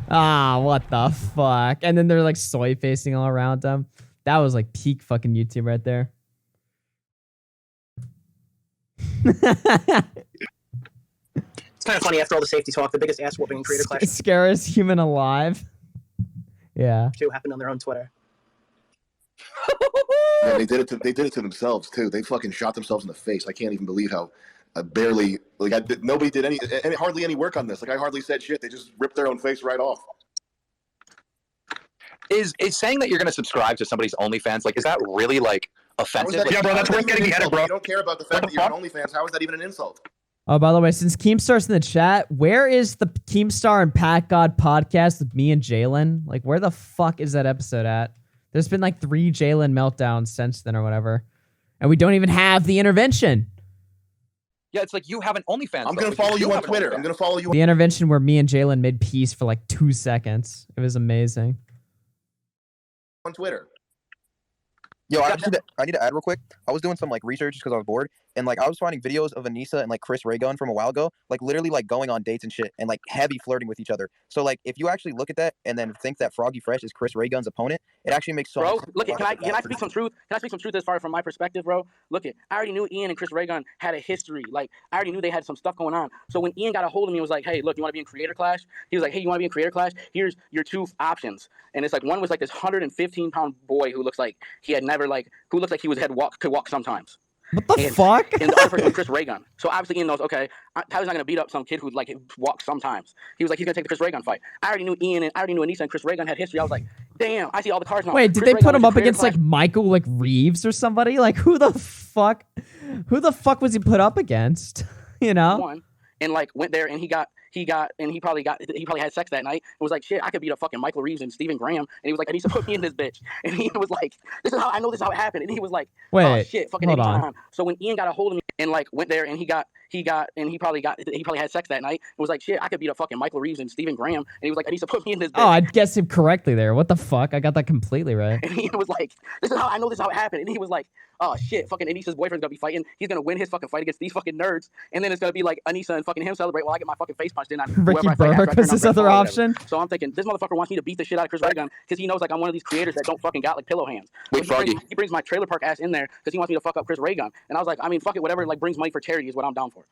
What the fuck? And then they're like soy facing all around them. That was like peak fucking YouTube right there. It's kind of funny after all the safety talk, the biggest ass whooping in Creator Clash. Scariest human alive. Yeah. Two happened on their own Twitter. Yeah, they did it to themselves too. They fucking shot themselves in the face. I can't even believe how nobody did hardly any work on this. Like I hardly said shit. They just ripped their own face right off. Is saying that you're going to subscribe to somebody's OnlyFans, like, is that really like offensive? Yeah, bro, that's worth getting beheaded, bro. You don't care about the fact that you're on OnlyFans. How is that even an insult? Oh, by the way, since Keemstar's in the chat, where is the Keemstar and Pat God podcast with me and Jalen? Like, where the fuck is that episode at? There's been like 3 Jalen meltdowns since then or whatever. And we don't even have the intervention. Yeah, it's like you have an OnlyFans. I'm going to follow you on Twitter. I'm going to follow you. The intervention where me and Jalen made peace for like 2 seconds. It was amazing. On Twitter. Yo, I need to add real quick. I was doing some like research because I was bored, and like I was finding videos of Anisa and like Chris Raygun from a while ago, like literally like going on dates and shit, and like heavy flirting with each other. So like if you actually look at that and then think that FroggyFresh is Chris Raygun's opponent, it actually makes so. Bro, look, can I speak some truth? Can I speak some truth as far from my perspective, bro? Look, I already knew Ian and Chris Raygun had a history. Like I already knew they had some stuff going on. So when Ian got a hold of me and was like, "Hey, look, you want to be in Creator Clash?" He was like, "Hey, you want to be in Creator Clash? Here's your 2 options." And it's like one was like this 115-pound boy who looks like he had never whatever, like, who looks like he could walk sometimes. What the fuck? And the other person was Chris Ray Gun. So obviously Ian knows, okay, Tyler's not going to beat up some kid who like walks sometimes. He was like, he's going to take the Chris Ray Gun fight. I already knew Ian and I already knew Anisa and Chris Ray Gun had history. I was like, damn, I see all the cards now. Wait, did they put him up against like Michael like Reeves or somebody? Like who the fuck was he put up against? You know? One, and like went there and he probably had sex that night and was like, shit, I could beat up fucking Michael Reeves and Stephen Graham. And he was like, Anisa put me in this bitch. And he was like, this is how it happened. And he was like, oh shit, fucking hold on. So when Ian got a hold of me and like went there and he probably had sex that night and was like, shit, I could beat up fucking Michael Reeves and Stephen Graham. And he was like, Anisa put me in this bitch. Oh, I guessed him correctly there. What the fuck? I got that completely right. And he was like, this is how it happened. And he was like, oh shit, fucking Anisa's boyfriend's gonna be fighting. He's gonna win his fucking fight against these fucking nerds. And then it's gonna be like Anisa and fucking him celebrate while I get my fucking face punched in. Ricky Burke was his other option. So I'm thinking, this motherfucker wants me to beat the shit out of Chris Ray Gun because he knows like I'm one of these creators that don't fucking got like pillow hands. Wait, Froggy. He brings my trailer park ass in there because he wants me to fuck up Chris Ray Gun. And I was like, I mean, fuck it, whatever like brings money for charity is what I'm down for.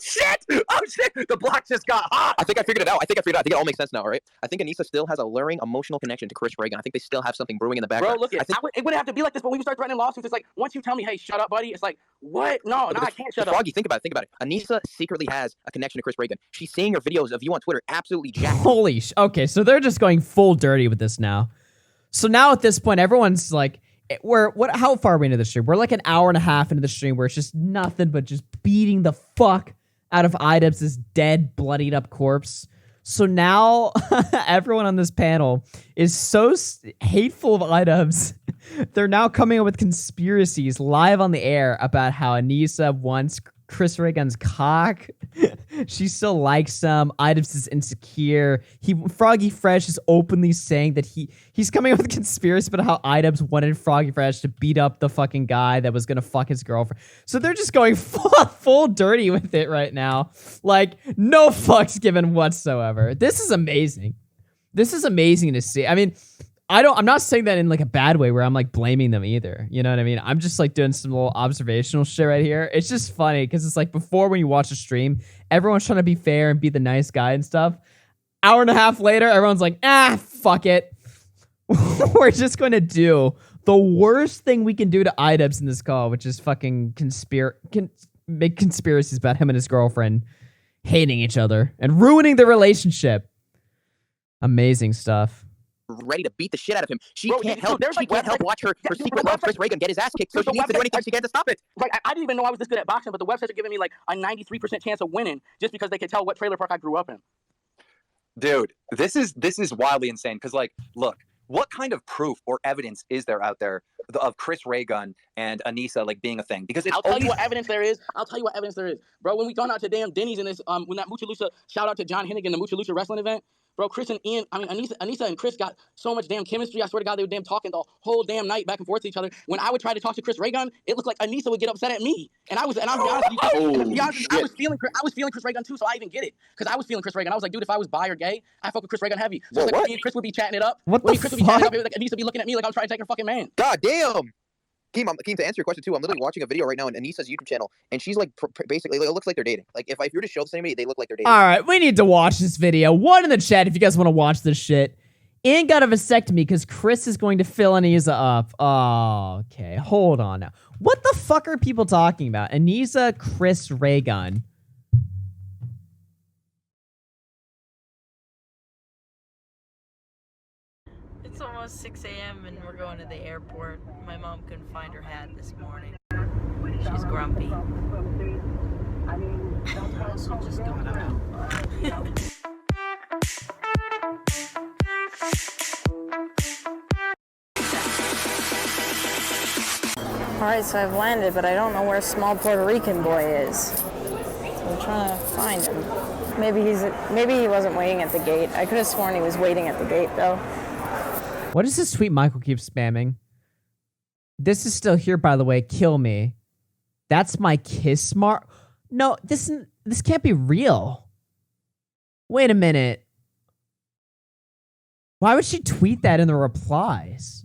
Shit! Oh shit! The block just got hot. I think I figured it out. I think it all makes sense now, right? I think Anisa still has a luring emotional connection to Chris Reagan. I think they still have something brewing in the background. Bro, look, it wouldn't have to be like this, but when you start threatening lawsuits, it's like once you tell me, hey, shut up, buddy, it's like, what? No, I can't shut up. Froggy, think about it. Anisa secretly has a connection to Chris Reagan. She's seeing your videos of you on Twitter absolutely jacked. Holy okay, so they're just going full dirty with this now. So now at this point, everyone's like, how far are we into the stream? We're like an hour and a half into the stream where it's just nothing but just beating the fuck out of Idubbbz' dead, bloodied up corpse. So now everyone on this panel is so hateful of Idubbbz. They're now coming up with conspiracies live on the air about how Anisa wants Chris Reagan's cock. She still likes him. Idubbbz is insecure. FroggyFresh is openly saying that he's coming up with a conspiracy about how Idubbbz wanted FroggyFresh to beat up the fucking guy that was gonna fuck his girlfriend. So they're just going full dirty with it right now. Like, no fucks given whatsoever. This is amazing. This is amazing to see. I mean, I'm not saying that in like a bad way where I'm like blaming them either. You know what I mean? I'm just like doing some little observational shit right here. It's just funny because it's like before when you watch a stream, everyone's trying to be fair and be the nice guy and stuff. Hour and a half later, everyone's like, fuck it. We're just going to do the worst thing we can do to Idubbbz in this call, which is fucking make conspiracies about him and his girlfriend hating each other and ruining the relationship. Amazing stuff. Ready to beat the shit out of him. She can't help watch her secret love Chris Reagan get his ass kicked, so she needs to do anything she can to stop it. Right, I didn't even know I was this good at boxing, but the websites are giving me like a 93% chance of winning just because they can tell what trailer park I grew up in. Dude, this is wildly insane because like, look, what kind of proof or evidence is there out there of Chris Reagan and Anisa like being a thing? Because I'll tell you what evidence there is. Bro, when we gone out to damn Denny's in this when that Mucha Lucha, shout out to John Hennigan, the Mucha Lucha wrestling event. Bro, Chris and Ian, Anisa and Chris got so much damn chemistry. I swear to God, they were damn talking the whole damn night back and forth to each other. When I would try to talk to Chris Reagan, it looked like Anisa would get upset at me. And I'll be honest with you, I was feeling Chris Reagan too, so I even get it. Because I was feeling Chris Reagan. I was like, dude, if I was bi or gay, I fuck with Chris Reagan heavy. So like, me and Chris would be chatting it up. Chris would be chatting it up, it was like Anisa would be looking at me like I was trying to take her fucking man. God damn. Keem, to answer your question too, I'm literally watching a video right now on Anisa's YouTube channel, and she's like, basically, it looks like they're dating. Like, if you were to show this to anybody, they look like they're dating. All right, we need to watch this video. One in the chat if you guys want to watch this shit. Ian got a vasectomy because Chris is going to fill Anisa up. Oh, okay, hold on now. What the fuck are people talking about? Anisa, Chris Reagan. It's almost 6 a.m. and we're going to the airport. My mom couldn't find her hat this morning. She's grumpy. Also just going out. Alright, so I've landed, but I don't know where small Puerto Rican boy is. So I'm trying to find him. Maybe he wasn't waiting at the gate. I could have sworn he was waiting at the gate though. What is this tweet Michael keeps spamming? This is still here, by the way. Kill me. That's my kiss mark. No, this can't be real. Wait a minute. Why would she tweet that in the replies?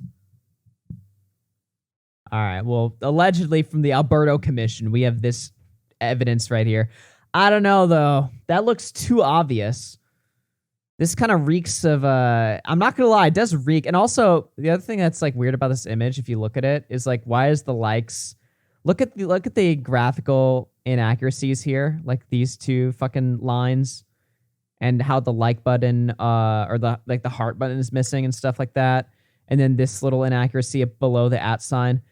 All right, well, allegedly from the Alberto Commission, we have this evidence right here. I don't know, though. That looks too obvious. This kind of reeks of, I'm not gonna lie, it does reek. And also, the other thing that's like weird about this image, if you look at it, is like, why is the likes, look at the graphical inaccuracies here, like these two fucking lines, and how the like button, or the heart button is missing and stuff like that. And then this little inaccuracy below the @ sign.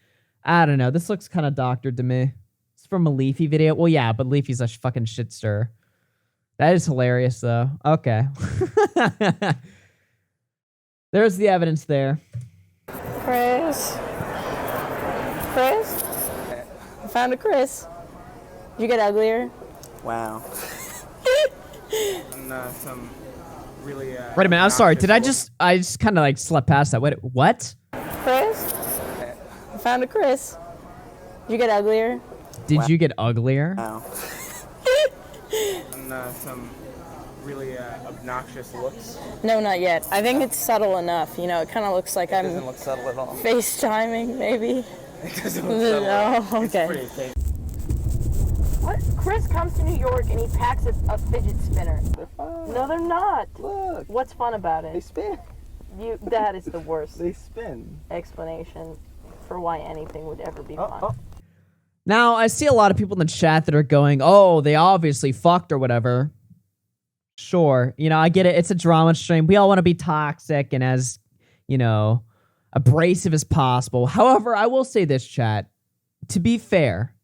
I don't know, this looks kind of doctored to me. It's from a Leafy video. Well, yeah, but Leafy's a fucking shit stir. That is hilarious, though. Okay. There's the evidence there. Chris? I found a Chris. Did you get uglier? Wow. And some really. Wait a minute. I'm sorry. Did I just kind of like slept past that? What? Chris? I found a Chris. Did you get uglier? Did you get uglier? Wow. And some really obnoxious looks. No, not yet. I think it's subtle enough. You know, it kind of looks like I'm. Doesn't look subtle at all. FaceTiming, maybe. It doesn't look subtle. Oh, okay. It's pretty What? Chris comes to New York and he packs a fidget spinner. They're fun. No, they're not. Look. What's fun about it? They spin. That is the worst. They spin. Explanation for why anything would ever be fun. Now, I see a lot of people in the chat that are going, oh, they obviously fucked or whatever. Sure. You know, I get it. It's a drama stream. We all want to be toxic and as, you know, abrasive as possible. However, I will say this, chat. To be fair,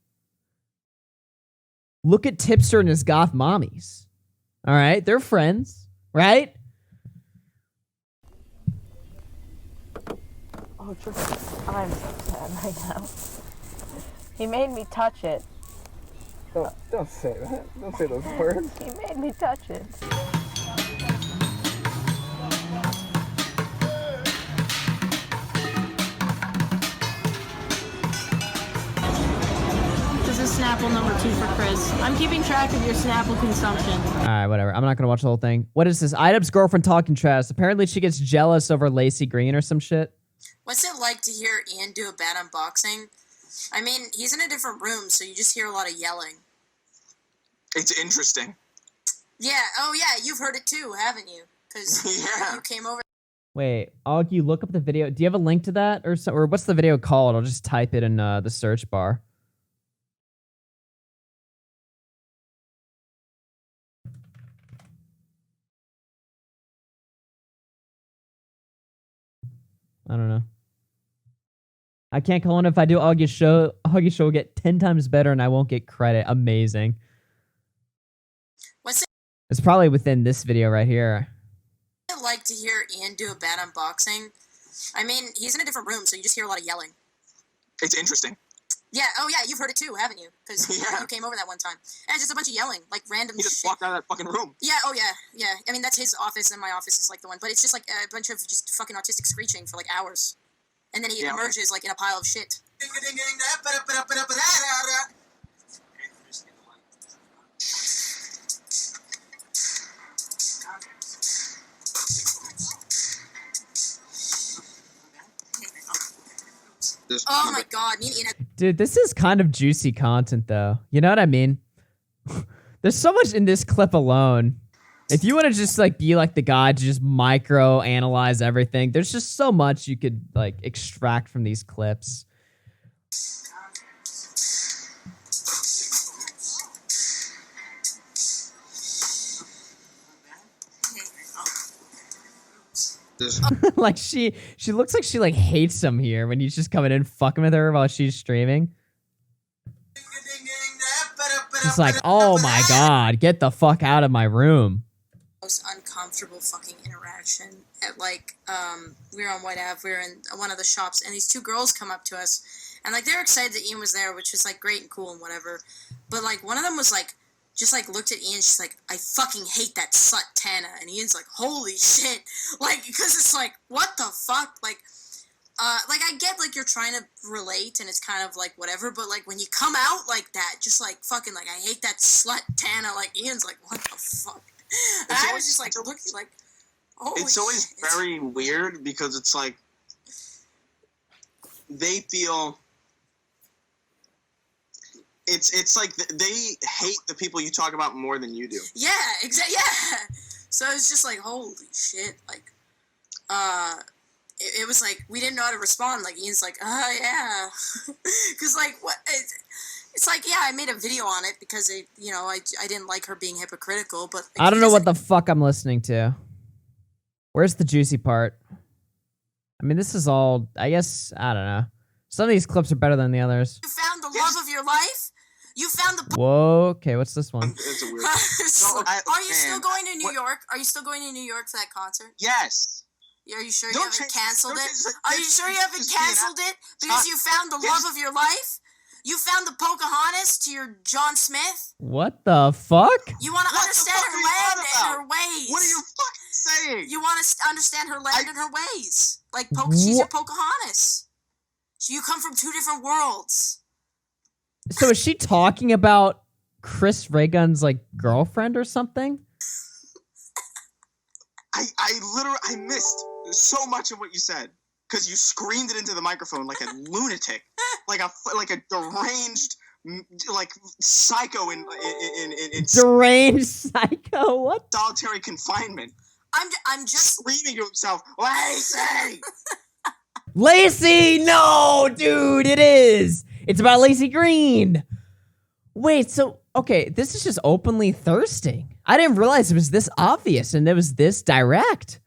look at Tipster and his goth mommies. All right? They're friends, right? Oh, Tristan, I'm so sad right now. He made me touch it. Don't say that. Don't say those words. He made me touch it. This is Snapple number 2 for Chris. I'm keeping track of your Snapple consumption. All right, whatever. I'm not going to watch the whole thing. What is this? Idubbbz girlfriend talking trash. Apparently she gets jealous over Lacey Green or some shit. What's it like to hear Ian do a bad unboxing? I mean, he's in a different room, so you just hear a lot of yelling. It's interesting. Yeah, oh yeah, you've heard it too, haven't you? Because you came over. Wait, Augie, look up the video. Do you have a link to that? Or what's the video called? I'll just type it in the search bar. I don't know. I can't call in if I do Augie's show. Augie's show will get 10 times better and I won't get credit. Amazing. What's It's probably within this video right here. it like to hear Ian do a bad unboxing? I mean, he's in a different room, so you just hear a lot of yelling. It's interesting. Yeah, oh yeah, you've heard it too, haven't you? Because you came over that one time. And it's just a bunch of yelling, like random He just shit. walked out of that fucking room. Yeah, oh yeah, yeah. I mean, that's his office, and my office is like the one. But it's just like a bunch of just fucking autistic screeching for like hours. And then he emerges like in a pile of shit. Oh my god, Dude, this is kind of juicy content though. You know what I mean? There's so much in this clip alone. If you want to just like be like the guy to just micro analyze everything, there's just so much you could like extract from these clips. Like she looks like she like hates him here when he's just coming in fucking with her while she's streaming. He's like, oh my god, get the fuck out of my room. Most uncomfortable fucking interaction at like we were on White Ave, we were in one of the shops, and these two girls come up to us and like they're excited that Ian was there, which was like great and cool and whatever, but like one of them was like just like looked at Ian, she's like, I fucking hate that slut Tana, and Ian's like, holy shit, like, because it's like, what the fuck, like I get like you're trying to relate and it's kind of like whatever, but like when you come out like that, just like fucking like I hate that slut Tana, like Ian's like, what the fuck? And I was just like looking like, holy It's always shit. very weird because it's like they feel it's like they hate the people you talk about more than you do. Yeah, exactly. Yeah, So it was just like, holy shit, like, it was like, we didn't know how to respond. Like, Ian's like, yeah. Because, like, what, it's like, yeah, I made a video on it because, I didn't like her being hypocritical, but... Like, I don't know what the fuck I'm listening to. Where's the juicy part? I mean, this is all, I guess, I don't know. Some of these clips are better than the others. You found the love of your life? You found the... Whoa, okay, what's this one? It's a weird... Are you still going to New York? Are you still going to New York for that concert? Yes. Are you sure you haven't canceled it? Are you sure you haven't canceled it because you found the love of your life? You found the Pocahontas to your John Smith? What the fuck? You want to understand her land and her ways. What are you fucking saying? You want to understand her land and her ways. Like, she's your Pocahontas. So you come from two different worlds. So is she talking about Chris Ray Gun's, like, girlfriend or something? I missed so much of what you said because you screamed it into the microphone like a lunatic, like a deranged, like psycho in deranged psycho. What? Solitary confinement. I'm just screaming to himself, Lacey. Lacey, no, dude, it is. It's about Lacey Green. Wait, so okay, this is just openly thirsting. I didn't realize it was this obvious and it was this direct.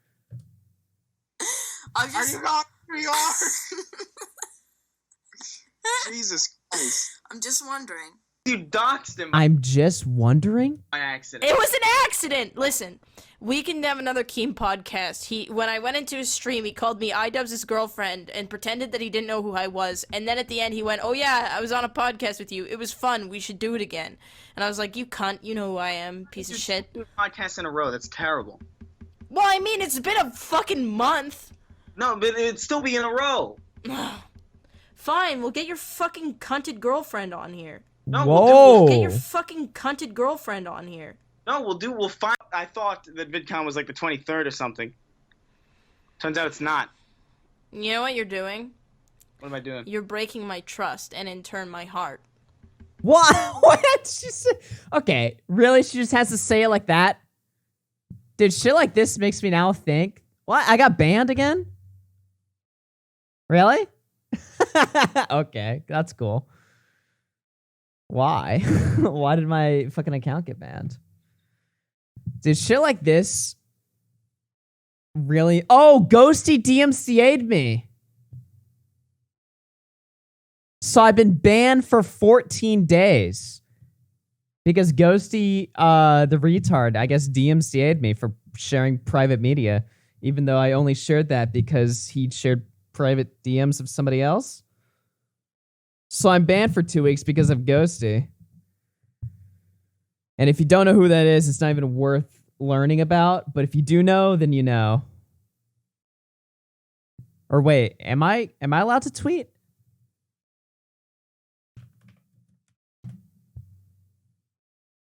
Are you not New York? Jesus Christ. I'm just wondering. You doxed him. I'm just wondering. By accident. It was an accident. Listen, we can have another Keem podcast. When I went into his stream, he called me Idubbbz' girlfriend and pretended that he didn't know who I was. And then at the end, he went, "Oh yeah, I was on a podcast with you. It was fun. We should do it again." And I was like, "You cunt. You know who I am, piece of shit." 2 podcasts in a row. That's terrible. Well, I mean, it's been a fucking month. No, but it'd still be in a row. Fine, we'll get your fucking cunted girlfriend on here. No, Whoa. We'll get your fucking cunted girlfriend on here. No, we'll find. I thought that VidCon was like the 23rd or something. Turns out it's not. You know what you're doing? What am I doing? You're breaking my trust and in turn my heart. What? What? She said, okay, really? She just has to say it like that? Dude, shit like this makes me now think, what? I got banned again? Really? Okay, that's cool. Why? Why did my fucking account get banned? Dude, shit like this really... Oh, Ghosty DMCA'd me. So I've been banned for 14 days. Because Ghosty, the retard, I guess DMCA'd me for sharing private media. Even though I only shared that because he shared private DMs of somebody else. So I'm banned for 2 weeks because of Ghosty. And if you don't know who that is, it's not even worth learning about. But if you do know, then you know. Or wait, am I allowed to tweet?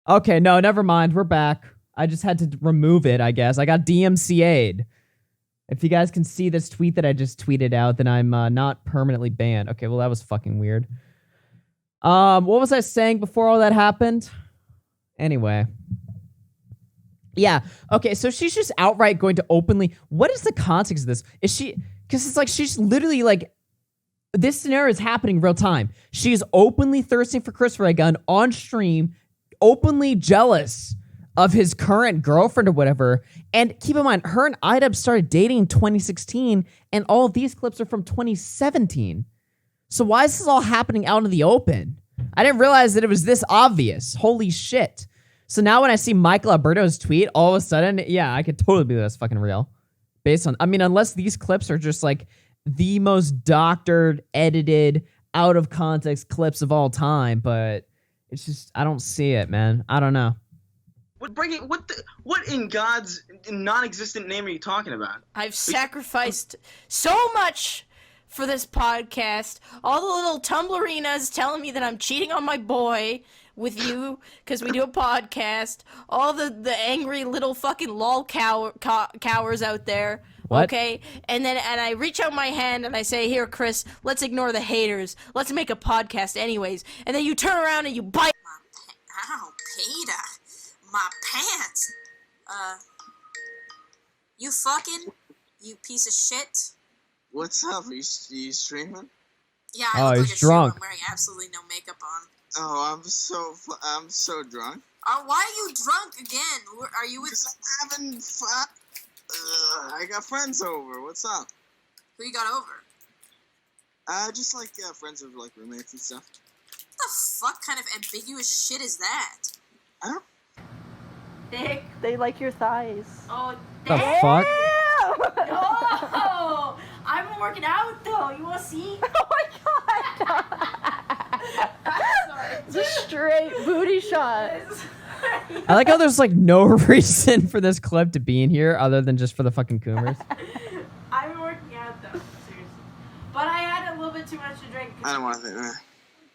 Okay, no, never mind. We're back. I just had to remove it, I guess. I got DMCA'd. If you guys can see this tweet that I just tweeted out, then I'm not permanently banned. Okay, well, that was fucking weird. What was I saying before all that happened? Anyway. Yeah, okay, so she's just outright going to openly... What is the context of this? Is she... Because it's like she's literally like... This scenario is happening in real time. She's openly thirsting for Chris Ray Gun on stream, openly jealous of his current girlfriend or whatever. And keep in mind, her and Idubbbz started dating in 2016, and all of these clips are from 2017. So why is this all happening out in the open? I didn't realize that it was this obvious. Holy shit. So now when I see Michael Alberto's tweet, all of a sudden, yeah, I could totally believe that's fucking real. Based on, I mean, unless these clips are just like the most doctored, edited, out of context clips of all time, but it's just, I don't see it, man. I don't know. What in God's non-existent name are you talking about? I've sacrificed so much for this podcast. All the little Tumblrinas telling me that I'm cheating on my boy with you because we do a podcast. All the angry little fucking lol cowers out there. What? Okay, and I reach out my hand and I say, "Here, Chris, let's ignore the haters. Let's make a podcast anyways." And then you turn around and you bite. Ow, Peter. My pants. You fucking, you piece of shit. What's up? Are you streaming? Yeah, I look like he's a shit. drunk. I'm wearing absolutely no makeup on. Oh, I'm so drunk. Why are you drunk again? Are you with? I'm having fun. I got friends over. What's up? Who you got over? Just like friends of like roommates and stuff. What the fuck kind of ambiguous shit is that? I don't. Dick. They like your thighs. Oh, The fuck? No! I've been working out though. You wanna see? Oh my god! It's a straight booty shot. I like how there's like no reason for this clip to be in here other than just for the fucking Coomers. I've been working out though, seriously. But I had a little bit too much to drink. I don't want to think that.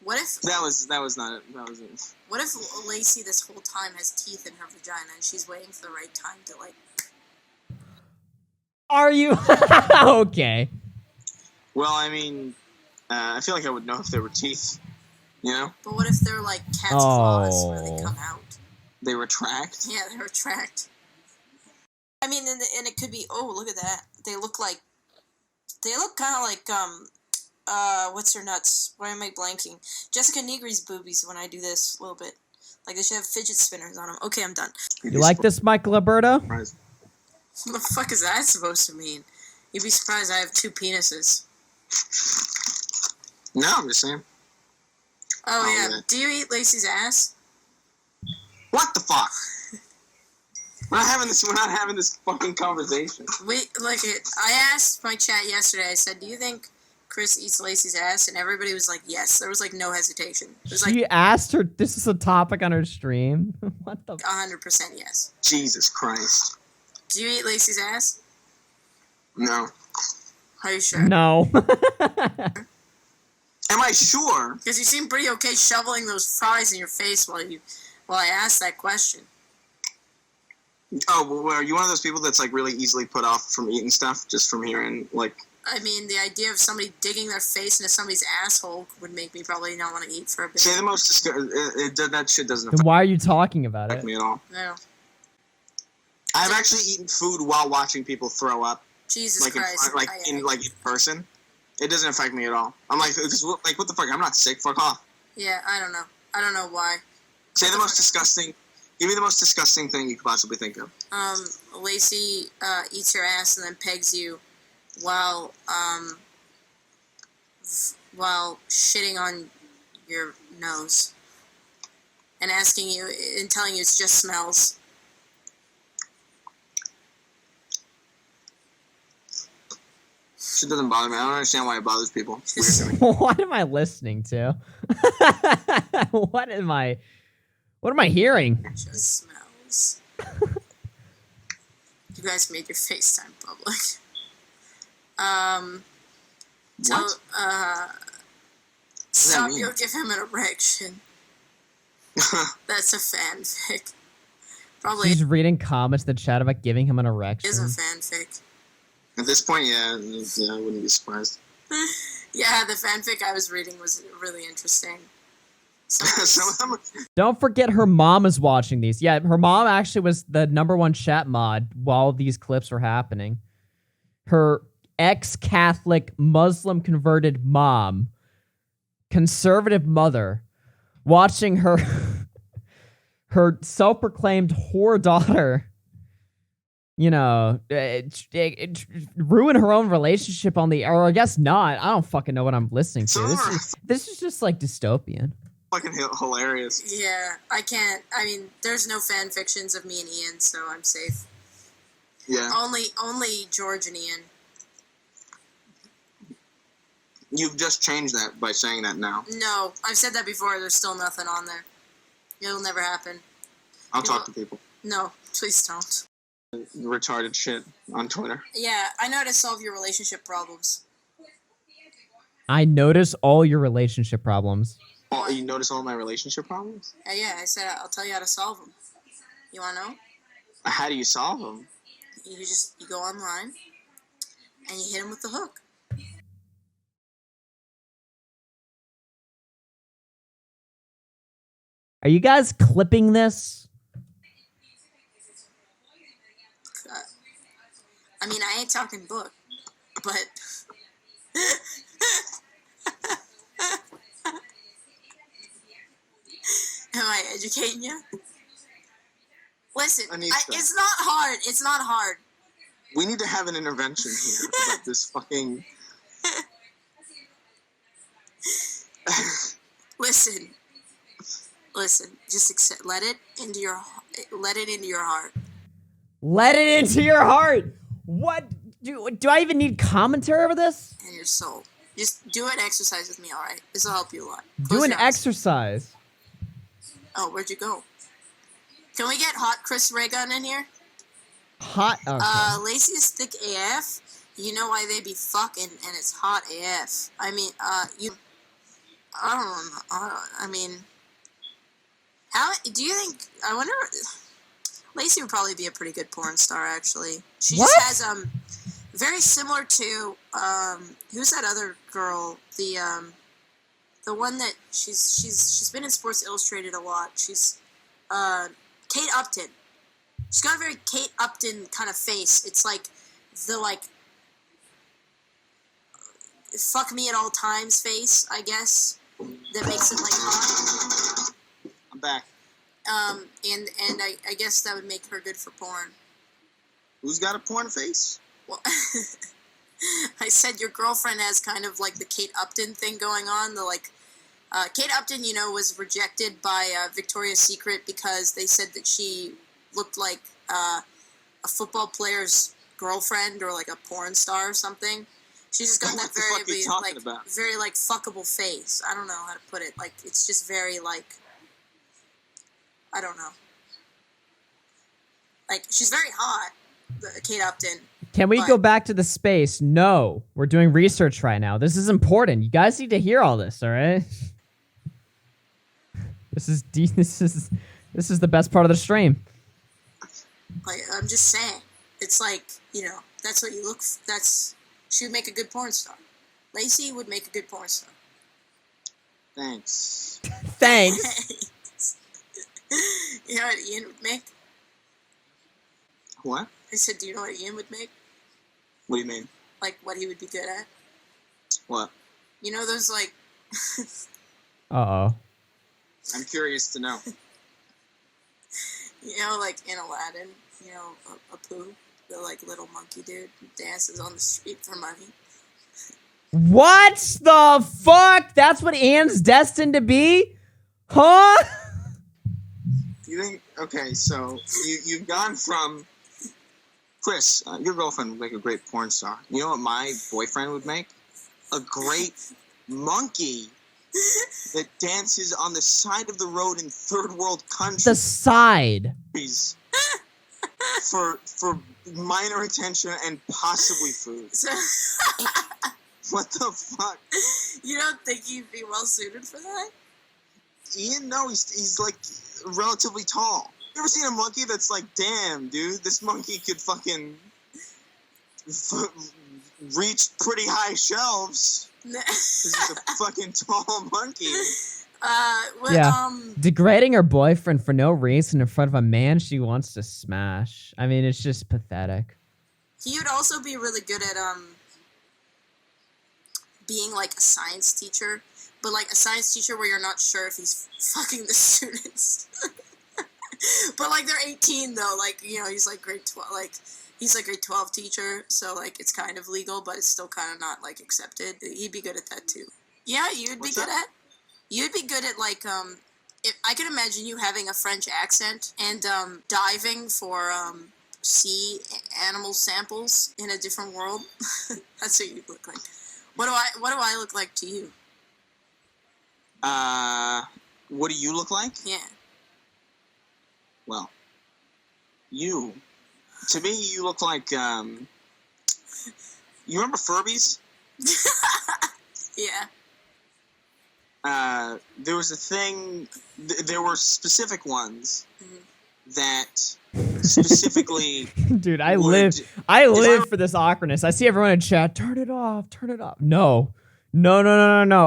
What if That was not it. That was it. What if Lacey this whole time has teeth in her vagina and she's waiting for the right time to like? Are you okay? Well, I mean, I feel like I would know if there were teeth. You know? But what if they're like cat's claws where they come out? They retract. Yeah, they retract. I mean, and it could be. Oh, look at that. They look kind of like what's her nuts? Why am I blanking? Jessica Negri's boobies when I do this a little bit. Like they should have fidget spinners on them. Okay, I'm done. You like this, Michael Alberto? What the fuck is that supposed to mean? You'd be surprised I have 2 penises. No, I'm just saying. Oh yeah. Do you eat Lacey's ass? What the fuck? We're not having this fucking conversation. Wait, look it. I asked my chat yesterday. I said, "Do you think Chris eats Lacey's ass?" And everybody was like, "Yes." There was like no hesitation. It was She like asked her. This is a topic on her stream. What the? 100% yes. Jesus Christ. Do you eat Lacey's ass? No. Are you sure? No. Am I sure? Because you seem pretty okay shoveling those fries in your face while I asked that question. Oh, well, are you one of those people that's like really easily put off from eating stuff just from hearing like? I mean, the idea of somebody digging their face into somebody's asshole would make me probably not want to eat for a bit. Say the most that shit doesn't Then why are you talking about affect it? me at all. No. I've actually eaten food while watching people throw up. Jesus like Christ. in person. It doesn't affect me at all. I'm like, what the fuck? I'm not sick. Fuck off. Yeah, I don't know. I don't know why. Say the most disgusting. Give me the most disgusting thing you could possibly think of. Lacey eats your ass and then pegs you while shitting on your nose and asking you and telling you it's just smells. Shit doesn't bother me. I don't understand why it bothers people. What am I listening to? What am I hearing? It just smells. You guys made your FaceTime public. Stop, you'll give him an erection. That's a fanfic. Probably He's reading comments in the chat about giving him an erection. is a fanfic. At this point, yeah, I wouldn't be surprised. Yeah, the fanfic I was reading was really interesting. Some of them. Don't forget her mom is watching these. Yeah, her mom actually was the #1 chat mod while these clips were happening. Her ex-Catholic Muslim converted mom, conservative mother, watching her her self-proclaimed whore daughter, you know, ruin her own relationship on the, or I guess not. I don't fucking know what I'm listening to. This is just like dystopian. Fucking hilarious. Yeah, I can't. I mean, there's no fan fictions of me and Ian, so I'm safe. Yeah. Only George and Ian. You've just changed that by saying that now. No, I've said that before. There's still nothing on there. It'll never happen. I'll talk to people. No, please don't. Retarded shit on Twitter. Yeah, I know how to solve your relationship problems. I notice all your relationship problems. Oh, you notice all my relationship problems? Yeah, I said I'll tell you how to solve them. You want to know? How do you solve them? You go online and you hit them with the hook. Are you guys clipping this? I mean, I ain't talking book, but... Am I educating you? Listen, it's not hard. It's not hard. We need to have an intervention here about this fucking... Listen. Just accept. Let it into your heart. Let it into your heart. What do I even need commentary over this? And your soul. Just do an exercise with me, all right? This will help you a lot. Do an exercise. Oh, where'd you go? Can we get hot Chris Ray Gun in here? Hot. Okay. Lacey is thick AF. You know why they be fucking, and it's hot AF. I mean, I don't know. I mean, how do you think? I wonder. Lacey would probably be a pretty good porn star, actually. She just has very similar to who's that other girl? The one that she's been in Sports Illustrated a lot. She's Kate Upton. She's got a very Kate Upton kind of face. It's like the fuck me at all times face, I guess, that makes it like hot. I'm back. And I guess that would make her good for porn. Who's got a porn face? Well, I said your girlfriend has kind of like the Kate Upton thing going on. Kate Upton, was rejected by Victoria's Secret because they said that she looked like a football player's girlfriend or like a porn star or something. She's just got that very fuckable face. I don't know how to put it. Like, it's just very I don't know. Like, she's very hot, Kate Upton. Can we go back to the space? No, we're doing research right now. This is important. You guys need to hear all this, all right? This is the best part of the stream. Like, I'm just saying, it's like, that's what you look. She would make a good porn star. Lacey would make a good porn star. Thanks. Thanks. You know what Ian would make? What? I said, do you know what Ian would make? What do you mean? Like, what he would be good at? What? You know those, Uh-oh. I'm curious to know. Like in Aladdin, Apu, the, little monkey dude who dances on the street for money. What the fuck? That's what Anne's destined to be? Huh? You think? Okay, so you've gone from Chris. Your girlfriend would make a great porn star. You know what my boyfriend would make? A great monkey that dances on the side of the road in third world countries. The side. For minor attention and possibly food. What the fuck? You don't think he'd be well suited for that? Ian, no, he's relatively tall. You ever seen a monkey that's like, damn, dude, this monkey could fucking reach pretty high shelves. This is a fucking tall monkey. Degrading her boyfriend for no reason in front of a man she wants to smash. I mean, it's just pathetic. He would also be really good at being a science teacher, but a science teacher where you're not sure if he's fucking the students. But they're 18 though, he's grade 12, he's a grade 12 teacher, so it's kind of legal, but it's still kind of not accepted. He'd be good at that too. Yeah, you'd be good at. You'd be good at if I could imagine you having a French accent and diving for sea animal samples in a different world. That's what you'd look like. What do I look like to you? What do you look like? Yeah. Well, to me, you look like, you remember Furbies? Yeah. There was a thing, there were specific ones that specifically... Dude, I live for this awkwardness. I see everyone in chat, turn it off. No.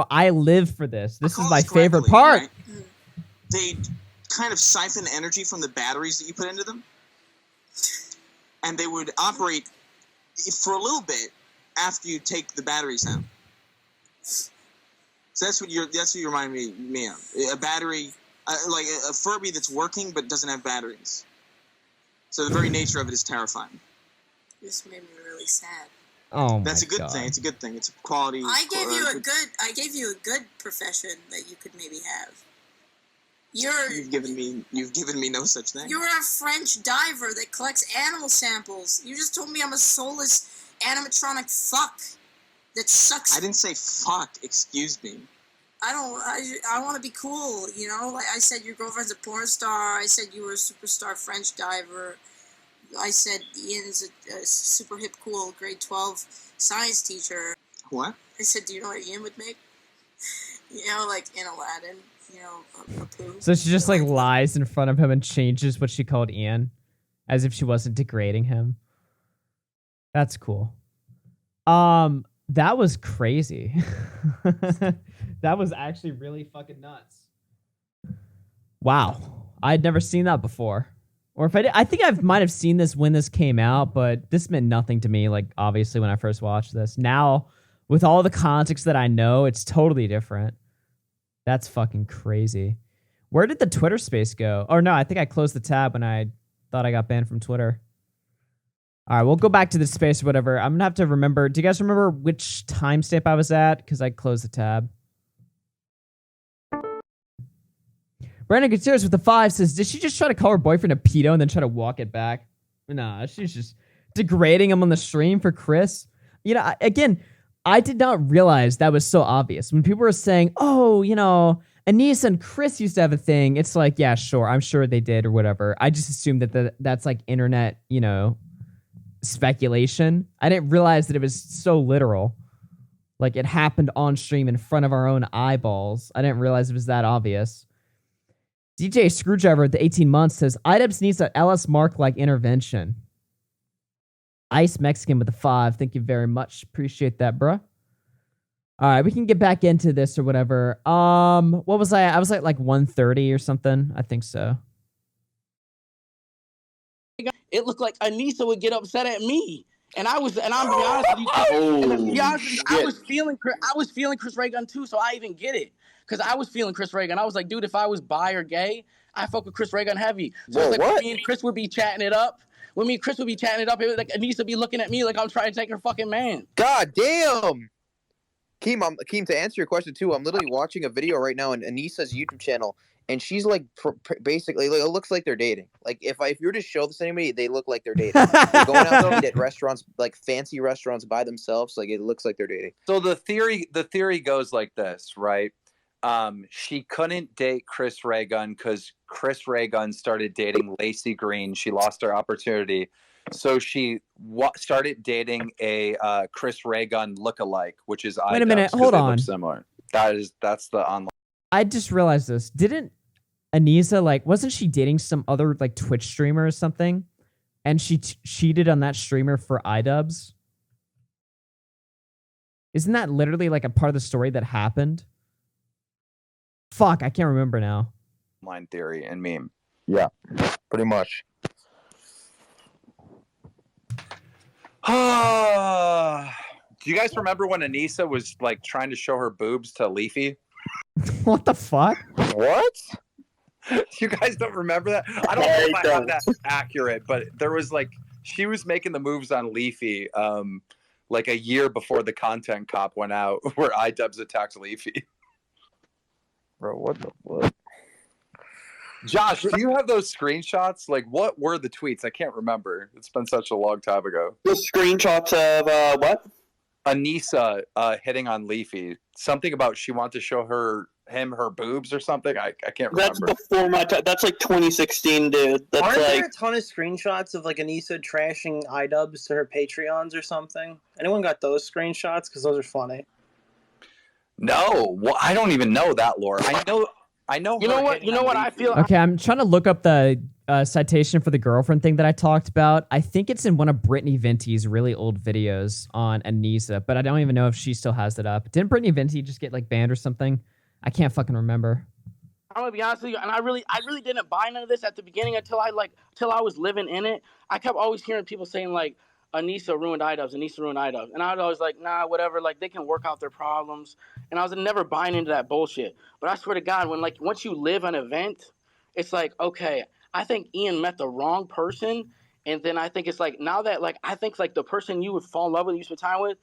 I live for this. This is my favorite part. Right? They'd kind of siphon energy from the batteries that you put into them, and they would operate for a little bit after you take the batteries out. So that's what you remind me of. A battery, like a Furby that's working but doesn't have batteries. So the very nature of it is terrifying. This made me really sad. Oh my That's a good God. thing. It's a good thing. It's a quality. I gave you a good profession that you could maybe have. You've given me no such thing. You're a French diver that collects animal samples. You just told me I'm a soulless animatronic fuck that sucks. I didn't say fuck. Excuse me. I want to be cool, you know? Like I said, your girlfriend's a porn star. I said you were a superstar French diver. I said Ian's a super hip, cool grade 12 science teacher. What? I said, do you know what Ian would make? You know, like in Aladdin, you know, a poo. So she just like lies in front of him and changes what she called Ian, as if she wasn't degrading him. That's cool. That was crazy. That was actually really fucking nuts. Wow, I'd never seen that before. Or if I think I might have seen this when this came out, but this meant nothing to me, like, obviously, when I first watched this. Now, with all the context that I know, it's totally different. That's fucking crazy. Where did the Twitter space go? Oh, no, I think I closed the tab when I thought I got banned from Twitter. All right, we'll go back to the space or whatever. I'm going to have to remember. Do you guys remember which timestamp I was at? Because I closed the tab. Brandon Gutierrez with the 5 says, did she just try to call her boyfriend a pedo and then try to walk it back? Nah, she's just degrading him on the stream for Chris. You know, again, I did not realize that was so obvious. When people were saying, oh, you know, Anisa and Chris used to have a thing, it's like, yeah, sure, I'm sure they did or whatever. I just assumed that that's like internet, you know, speculation. I didn't realize that it was so literal. Like it happened on stream in front of our own eyeballs. I didn't realize it was that obvious. DJ Screwdriver at the 18 months says, Idubbbz needs an LS Mark-like intervention. Ice Mexican with the 5. Thank you very much. Appreciate that, bruh. All right, we can get back into this or whatever. What was I? I was at like 130 or something. I think so. It looked like Anisa would get upset at me. And I'm to be honest with you, I was feeling Chris Ray Gun too, so I even get it. Because I was feeling Chris Ray Gun. I was like, dude, if I was bi or gay, I fuck with Chris Ray Gun heavy. So it's like when me and Chris would be chatting it up. When me and Chris would be chatting it up, it was like Anisa be looking at me like I'm trying to take her fucking man. God damn. Keem, to answer your question too, I'm literally watching a video right now on Anisa's YouTube channel, and she's like basically, like, it looks like they're dating. Like if you were to show this to anybody, they look like they're dating. They're going out to eat at restaurants, like fancy restaurants by themselves. Like it looks like they're dating. So the theory goes like this, right? She couldn't date Chris Ray Gun because Chris Ray Gun started dating Lacey Green. She lost her opportunity. So she started dating a Chris Ray Gun lookalike, which is Wait a minute, hold on. Similar. That's the online. I just realized this. Didn't Anisa, wasn't she dating some other Twitch streamer or something? And she cheated on that streamer for Idubbbz? Isn't that literally a part of the story that happened? Fuck, I can't remember now. Online theory and meme. Yeah, pretty much. Do you guys remember when Anisa was trying to show her boobs to Leafy? What the fuck? What? You guys don't remember that? I don't know if I have that accurate, but there was she was making the moves on Leafy a year before the content cop went out where Idubbbz attacked Leafy. Bro, what the fuck? Josh, do you have those screenshots? What were the tweets? I can't remember. It's been such a long time ago. The screenshots of what? Anisa hitting on Leafy. Something about she wanted to show him her boobs or something. I can't remember. That's before my time. That's 2016, dude. That's Aren't there a ton of screenshots of Anisa trashing Idubbbz to her Patreons or something? Anyone got those screenshots? Because those are funny. No, well, I don't even know that lore. I know. You know what? You know what I feel. Okay, I'm trying to look up the citation for the girlfriend thing that I talked about. I think it's in one of Brittany Venti's really old videos on Anisa, but I don't even know if she still has it up. Didn't Brittany Venti just get banned or something? I can't fucking remember. I'm gonna be honest with you, and I really didn't buy none of this at the beginning until I was living in it. I kept always hearing people saying Anisa ruined Idubbbz. Anisa ruined Idubbbz. And I was always like, nah, whatever. Like, they can work out their problems. And I was never buying into that bullshit. But I swear to God, when, like, once you live an event, it's like, okay, I think Ian met the wrong person. And then I think it's like, now that, like, I think, like, the person you would fall in love with, you spend time with,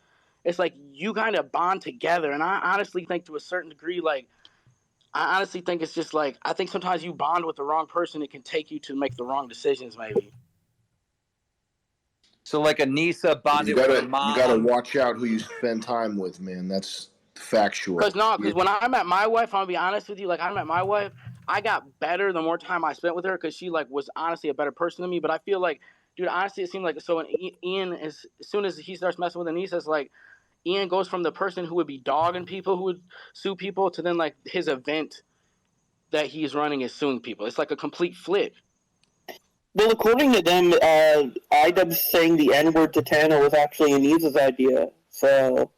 it's like you kind of bond together. And I honestly think to a certain degree, like, I honestly think it's just like, I think sometimes you bond with the wrong person. It can take you to make the wrong decisions, maybe. So like Anisa bonded with her mom. You gotta watch out who you spend time with, man. That's factual. Because when I met my wife, I'm gonna be honest with you, like I met my wife, I got better the more time I spent with her because she like was honestly a better person than me. But I feel like, dude, honestly, it seemed like so when Ian as soon as he starts messing with Anisa, it's like Ian goes from the person who would be dogging people, who would sue people, to then like his event that he's running is suing people. It's like a complete flip. Well, according to them, Idubbbz saying the N-word to Tana was actually Anisa's idea. So,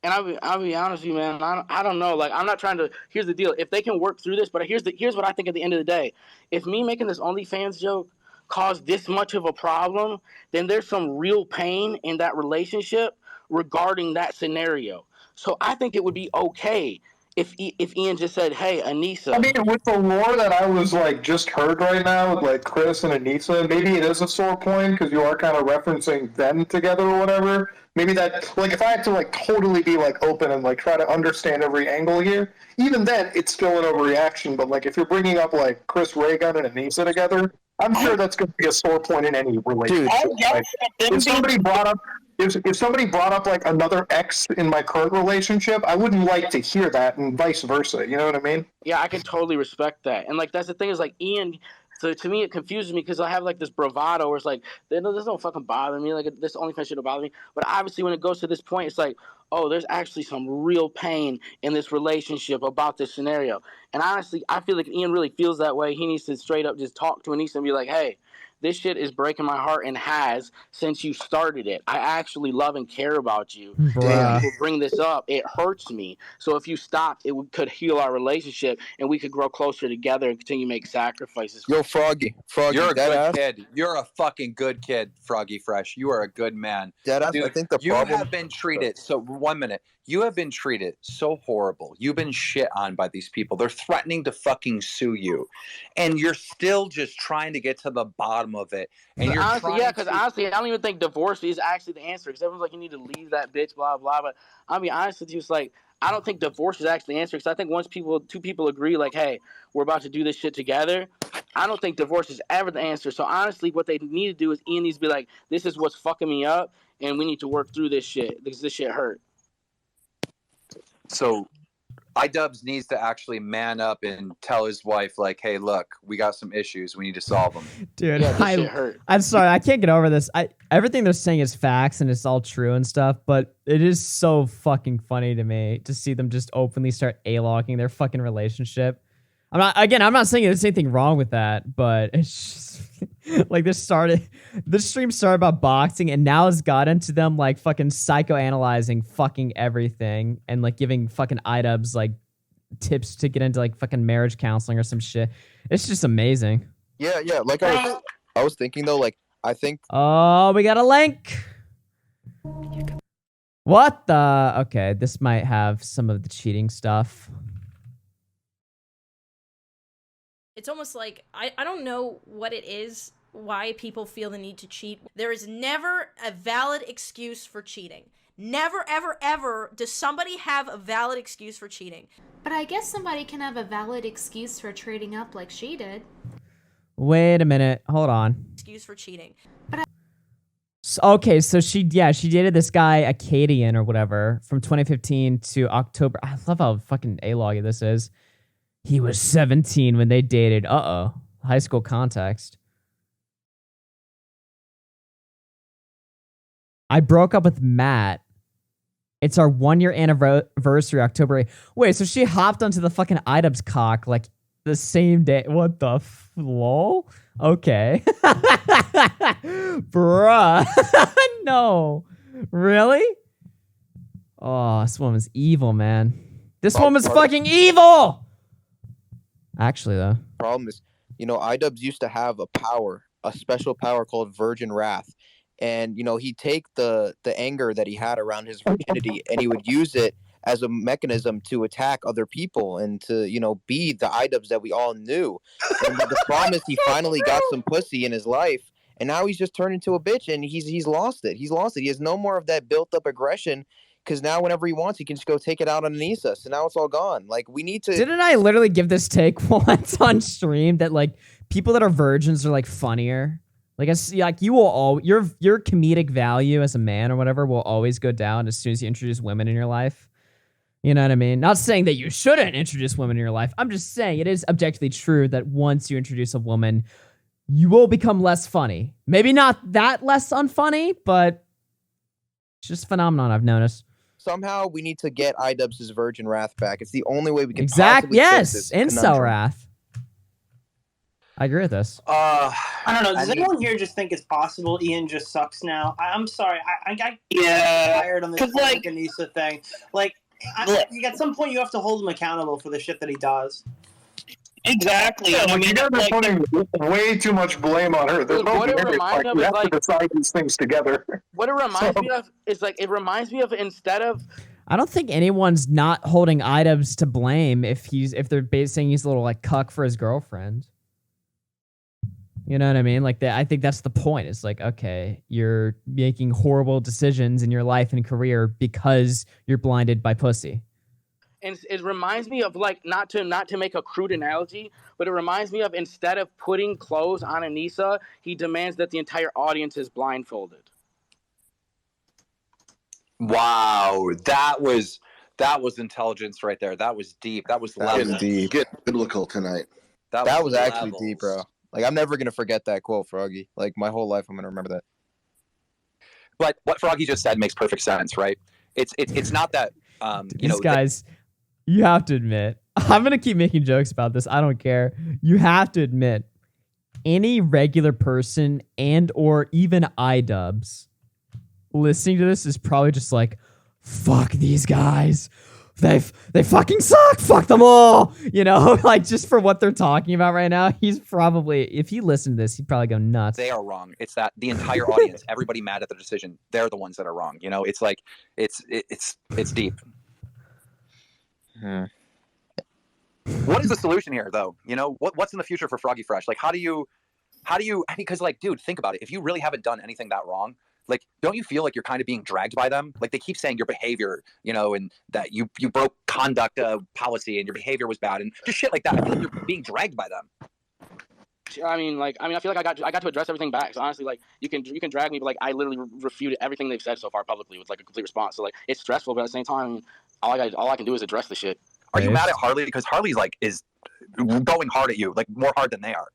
and I'll be honest with you, man. I don't know. Like, I'm not trying to. Here's the deal. If they can work through this, but here's what I think at the end of the day. If me making this OnlyFans joke caused this much of a problem, then there's some real pain in that relationship regarding that scenario. So I think it would be okay if Ian just said, "Hey, Anisa." I mean, with the lore that I was like just heard right now with like Chris and Anisa, maybe it is a sore point because you are kind of referencing them together or whatever. Maybe that, like, if I had to like totally be like open and like try to understand every angle here, even then it's still an overreaction. But like if you're bringing up like Chris Raygun and Anisa together, I'm sure that's going to be a sore point in any relationship. Like, if somebody brought up. If somebody brought up like another ex in my current relationship, I wouldn't like to hear that, and vice versa. You know what I mean? Yeah, I can totally respect that. And like that's the thing is like Ian. So to me, it confuses me because I have like this bravado where it's like, this don't fucking bother me. Like this OnlyFans shit don't bother me. But obviously, when it goes to this point, it's like, oh, there's actually some real pain in this relationship about this scenario. And honestly, I feel like Ian really feels that way. He needs to straight up just talk to Anisa and be like, hey, this shit is breaking my heart and has since you started it. I actually love and care about you. When people bring this up, it hurts me. So if you stop, could heal our relationship and we could grow closer together and continue to make sacrifices. Yo, Froggy, you're a good kid. You're a fucking good kid, FroggyFresh. You are a good man. Deadass, dude, I think the you problem... have been treated. So 1 minute. You have been treated so horrible. You've been shit on by these people. They're threatening to fucking sue you. And you're still just trying to get to the bottom of it. And you're honestly, because honestly, I don't even think divorce is actually the answer. Because everyone's like, you need to leave that bitch, blah, blah. But I'll be honest with you, it's like, I don't think divorce is actually the answer. Because I think once two people agree, like, hey, we're about to do this shit together, I don't think divorce is ever the answer. So honestly, what they need to do is Ian needs to be like, this is what's fucking me up, and we need to work through this shit because this shit hurt. So Idubbbz needs to actually man up and tell his wife, like, hey, look, we got some issues. We need to solve them. Dude, yeah, this shit hurt. I'm sorry. I can't get over this. Everything they're saying is facts and it's all true and stuff, but it is so fucking funny to me to see them just openly start A-logging their fucking relationship. I'm not saying there's anything wrong with that, but it's just like this stream started about boxing and now it's got into them like fucking psychoanalyzing fucking everything and like giving fucking Idubbbz like tips to get into like fucking marriage counseling or some shit. It's just amazing. Yeah. Like I was thinking though, like I think. Oh, we got a link. What the? Okay, this might have some of the cheating stuff. It's almost like, I don't know what it is, why people feel the need to cheat. There is never a valid excuse for cheating. Never, ever, ever does somebody have a valid excuse for cheating. But I guess somebody can have a valid excuse for trading up like she did. Wait a minute. Hold on. Excuse for cheating. Okay, so she dated this guy, Acadian or whatever, from 2015 to October. I love how fucking A-loggy this is. He was 17 when they dated. High school context. I broke up with Matt. It's our 1-year anniversary, October 8th. Wait, so she hopped onto the fucking Idubbbz cock like the same day. What the lol? Okay. Bruh. No. Really? Oh, this woman's evil, man. This woman's fucking evil! Actually, though. Problem is, Idubbbz used to have a special power called Virgin Wrath. and he'd take the anger that he had around his virginity and he would use it as a mechanism to attack other people and to be the Idubbbz that we all knew. And the problem is he finally got some pussy in his life, and now he's just turned into a bitch, and he's lost it. He has no more of that built up aggression, because now whenever he wants, he can just go take it out on Anisa. So now it's all gone. Like, we need to. Didn't I literally give this take once on stream that like people that are virgins are like funnier? Like, you will all your comedic value as a man or whatever will always go down as soon as you introduce women in your life. You know what I mean? Not saying that you shouldn't introduce women in your life. I'm just saying it is objectively true that once you introduce a woman, you will become less funny. Maybe not that less unfunny, but it's just a phenomenon I've noticed. Somehow we need to get Idubbbz's virgin wrath back. It's the only way we can Exactly. Yes, fix this incel conundrum. wrath. I agree with this. I don't know. Does anyone here just think it's possible Ian just sucks now? I'm sorry. I got tired on this Anisa thing. Like, at some point you have to hold him accountable for the shit that he does. Exactly. Yeah, I mean, you guys are putting way too much blame on her. There's no what it marriage. reminds me of We is have to decide these things together. What it reminds me of is like it reminds me of instead of I don't think anyone's not holding Idubbbz to blame if they're saying he's a little like cuck for his girlfriend. You know what I mean? Like I think that's the point. It's like, okay, you're making horrible decisions in your life and career because you're blinded by pussy. And it reminds me of like not to make a crude analogy, but it reminds me of instead of putting clothes on Anisa, he demands that the entire audience is blindfolded. Wow, that was intelligence right there. That was deep. That was levels. Get biblical tonight. That was actually deep, bro. Like, I'm never gonna forget that quote, Froggy. Like, my whole life, I'm gonna remember that. But what Froggy just said makes perfect sense, right? It's not that These guys, you have to admit, I'm gonna keep making jokes about this. I don't care. You have to admit, any regular person and or even Idubbbz listening to this is probably just like, fuck these guys. They fucking suck. Fuck them all. You know, like just for what they're talking about right now, he's probably, if he listened to this, he'd probably go nuts. They are wrong. It's that the entire audience, everybody mad at the decision, they're the ones that are wrong. You know, it's like it's deep. What is the solution here, though? You know, what's in the future for FroggyFresh? Like, how do you? Because, like, dude, think about it. If you really haven't done anything that wrong, like, don't you feel like you're kind of being dragged by them? Like, they keep saying your behavior, you know, and that you broke conduct policy and your behavior was bad and just shit like that. I feel like you're being dragged by them. I feel like I got to address everything back. So honestly, like you can drag me, but like I literally refuted everything they've said so far publicly with like a complete response. So like it's stressful, but at the same time, all I can do is address the shit. Are you mad at Harley? Because Harley's like is going hard at you, like more hard than they are.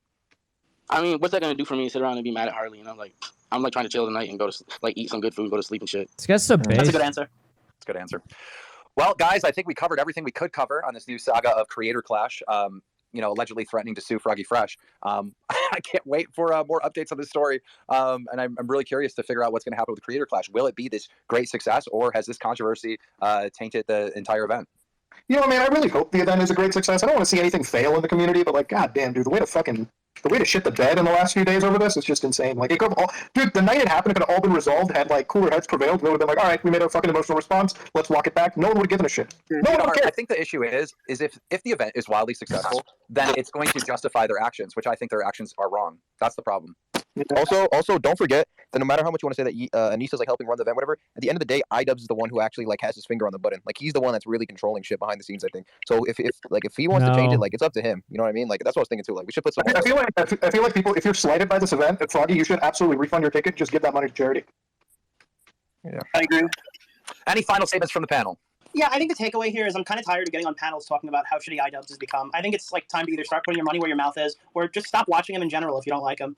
I mean, what's that gonna do for me to sit around and be mad at Harley? You know, like I'm like trying to chill tonight and go to like eat some good food, go to sleep and shit. This guy's so big. That's a good answer. That's a good answer. Well, guys, I think we covered everything we could cover on this new saga of creator clash. You know, allegedly threatening to sue FroggyFresh. I can't wait for more updates on this story. And I'm really curious to figure out what's going to happen with the creator clash. Will it be this great success, or has this controversy tainted the entire event? You know, man, I really hope the event is a great success. I don't want to see anything fail in the community, but like, goddamn, dude, the way to shit the bed in the last few days over this is just insane. Like, it could have all, dude, the night it happened, it could have all been resolved had like cooler heads prevailed. They would have been like, all right, we made a fucking emotional response. Let's walk it back. No one would have given a shit. No one would care. I think the issue is if the event is wildly successful, then it's going to justify their actions, which I think their actions are wrong. That's the problem. Also, don't forget that no matter how much you want to say that Anisa's like helping run the event, whatever, at the end of the day, Idubbbz is the one who actually like has his finger on the button. Like, he's the one that's really controlling shit behind the scenes, I think. So if he wants to change it, like, it's up to him. You know what I mean? Like, that's what I was thinking too. Like, we should put some. I feel like people, if you're slighted by this event at Froggy, you should absolutely refund your ticket. Just give that money to charity. Yeah, I agree. Any final statements from the panel? Yeah, I think the takeaway here is I'm kind of tired of getting on panels talking about how shitty Idubbbz has become. I think it's like time to either start putting your money where your mouth is, or just stop watching him in general if you don't like him.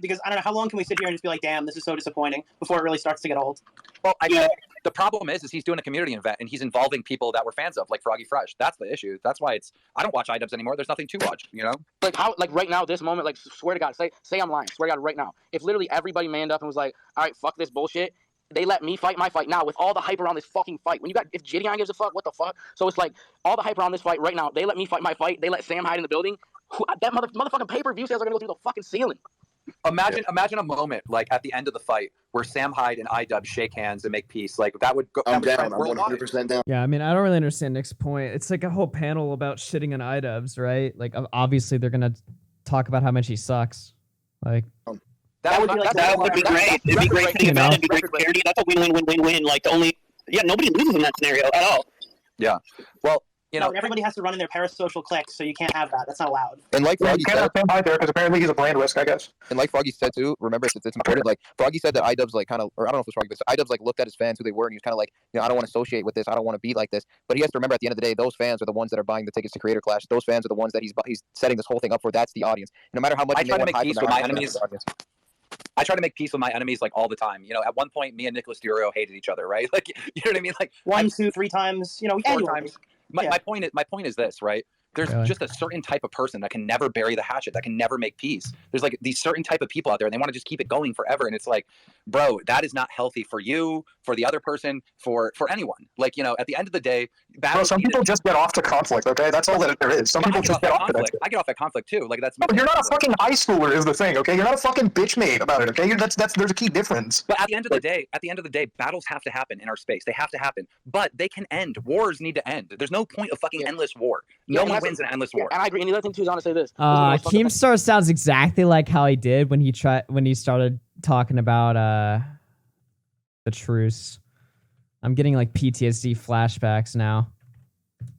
Because I don't know, how long can we sit here and just be like, damn, this is so disappointing, before it really starts to get old? Well, I think the problem is he's doing a community event and he's involving people that we're fans of, like FroggyFresh. That's the issue. That's why I don't watch Idubbbz anymore. There's nothing to watch, you know? Like right now, this moment, like swear to God, say I'm lying. Swear to God, right now. If literally everybody manned up and was like, all right, fuck this bullshit. They let me fight my fight now with all the hype around this fucking fight. If Gideon gives a fuck, what the fuck? So it's like all the hype around this fight right now. They let me fight my fight. They let Sam Hyde in the building. That motherfucking pay-per-view sales are gonna go through the fucking ceiling. Imagine a moment like at the end of the fight where Sam Hyde and Idubbbz shake hands and make peace. Like that would go. I'm down. I'm 100% down. Yeah, I mean, I don't really understand Nick's point. It's like a whole panel about shitting on Idubbbz, right? Like, obviously they're gonna talk about how much he sucks. Like, that would be great. It'd be great for the event. It'd be great for charity. That's a win-win-win-win-win. Like nobody loses in that scenario at all. Yeah. Well, everybody has to run in their parasocial cliques, so you can't have that. That's not allowed. And like Froggy said, because apparently he's a brand risk, I guess. And like Froggy said too, remember it's important. Like Froggy said that Idubbbz like kind of, or I don't know if it was Froggy, but Idubbbz like looked at his fans who they were, and he was kind of like, I don't want to associate with this. I don't want to be like this. But he has to remember at the end of the day, those fans are the ones that are buying the tickets to Creator Clash. Those fans are the ones that he's setting this whole thing up for. That's the audience. No matter how much I try to make peace with my enemies. I try to make peace with my enemies like all the time. At one point, me and Nicholas Durio hated each other, right? Like, you know what I mean? Like 1, 2, 3 times. 4 times. My point is this, right? There's just a certain type of person that can never bury the hatchet, that can never make peace. There's like these certain type of people out there, and they want to just keep it going forever. And it's like, bro, that is not healthy for you, for the other person, for anyone. Like, at the end of the day, some people just get off to conflict. Okay, that's all that there is. Some people just get off conflict. I get off at conflict too. Like that's. But you're not a fucking high schooler, is the thing. Okay, you're not a fucking bitch made about it. Okay, there's a key difference. But at the end of the day, battles have to happen in our space. They have to happen, but they can end. Wars need to end. There's no point of fucking endless war. No one wins an endless war. And I agree. And the other thing too is I want to say this. Keemstar sounds exactly like how he did when he started talking about the truce. I'm getting like PTSD flashbacks now.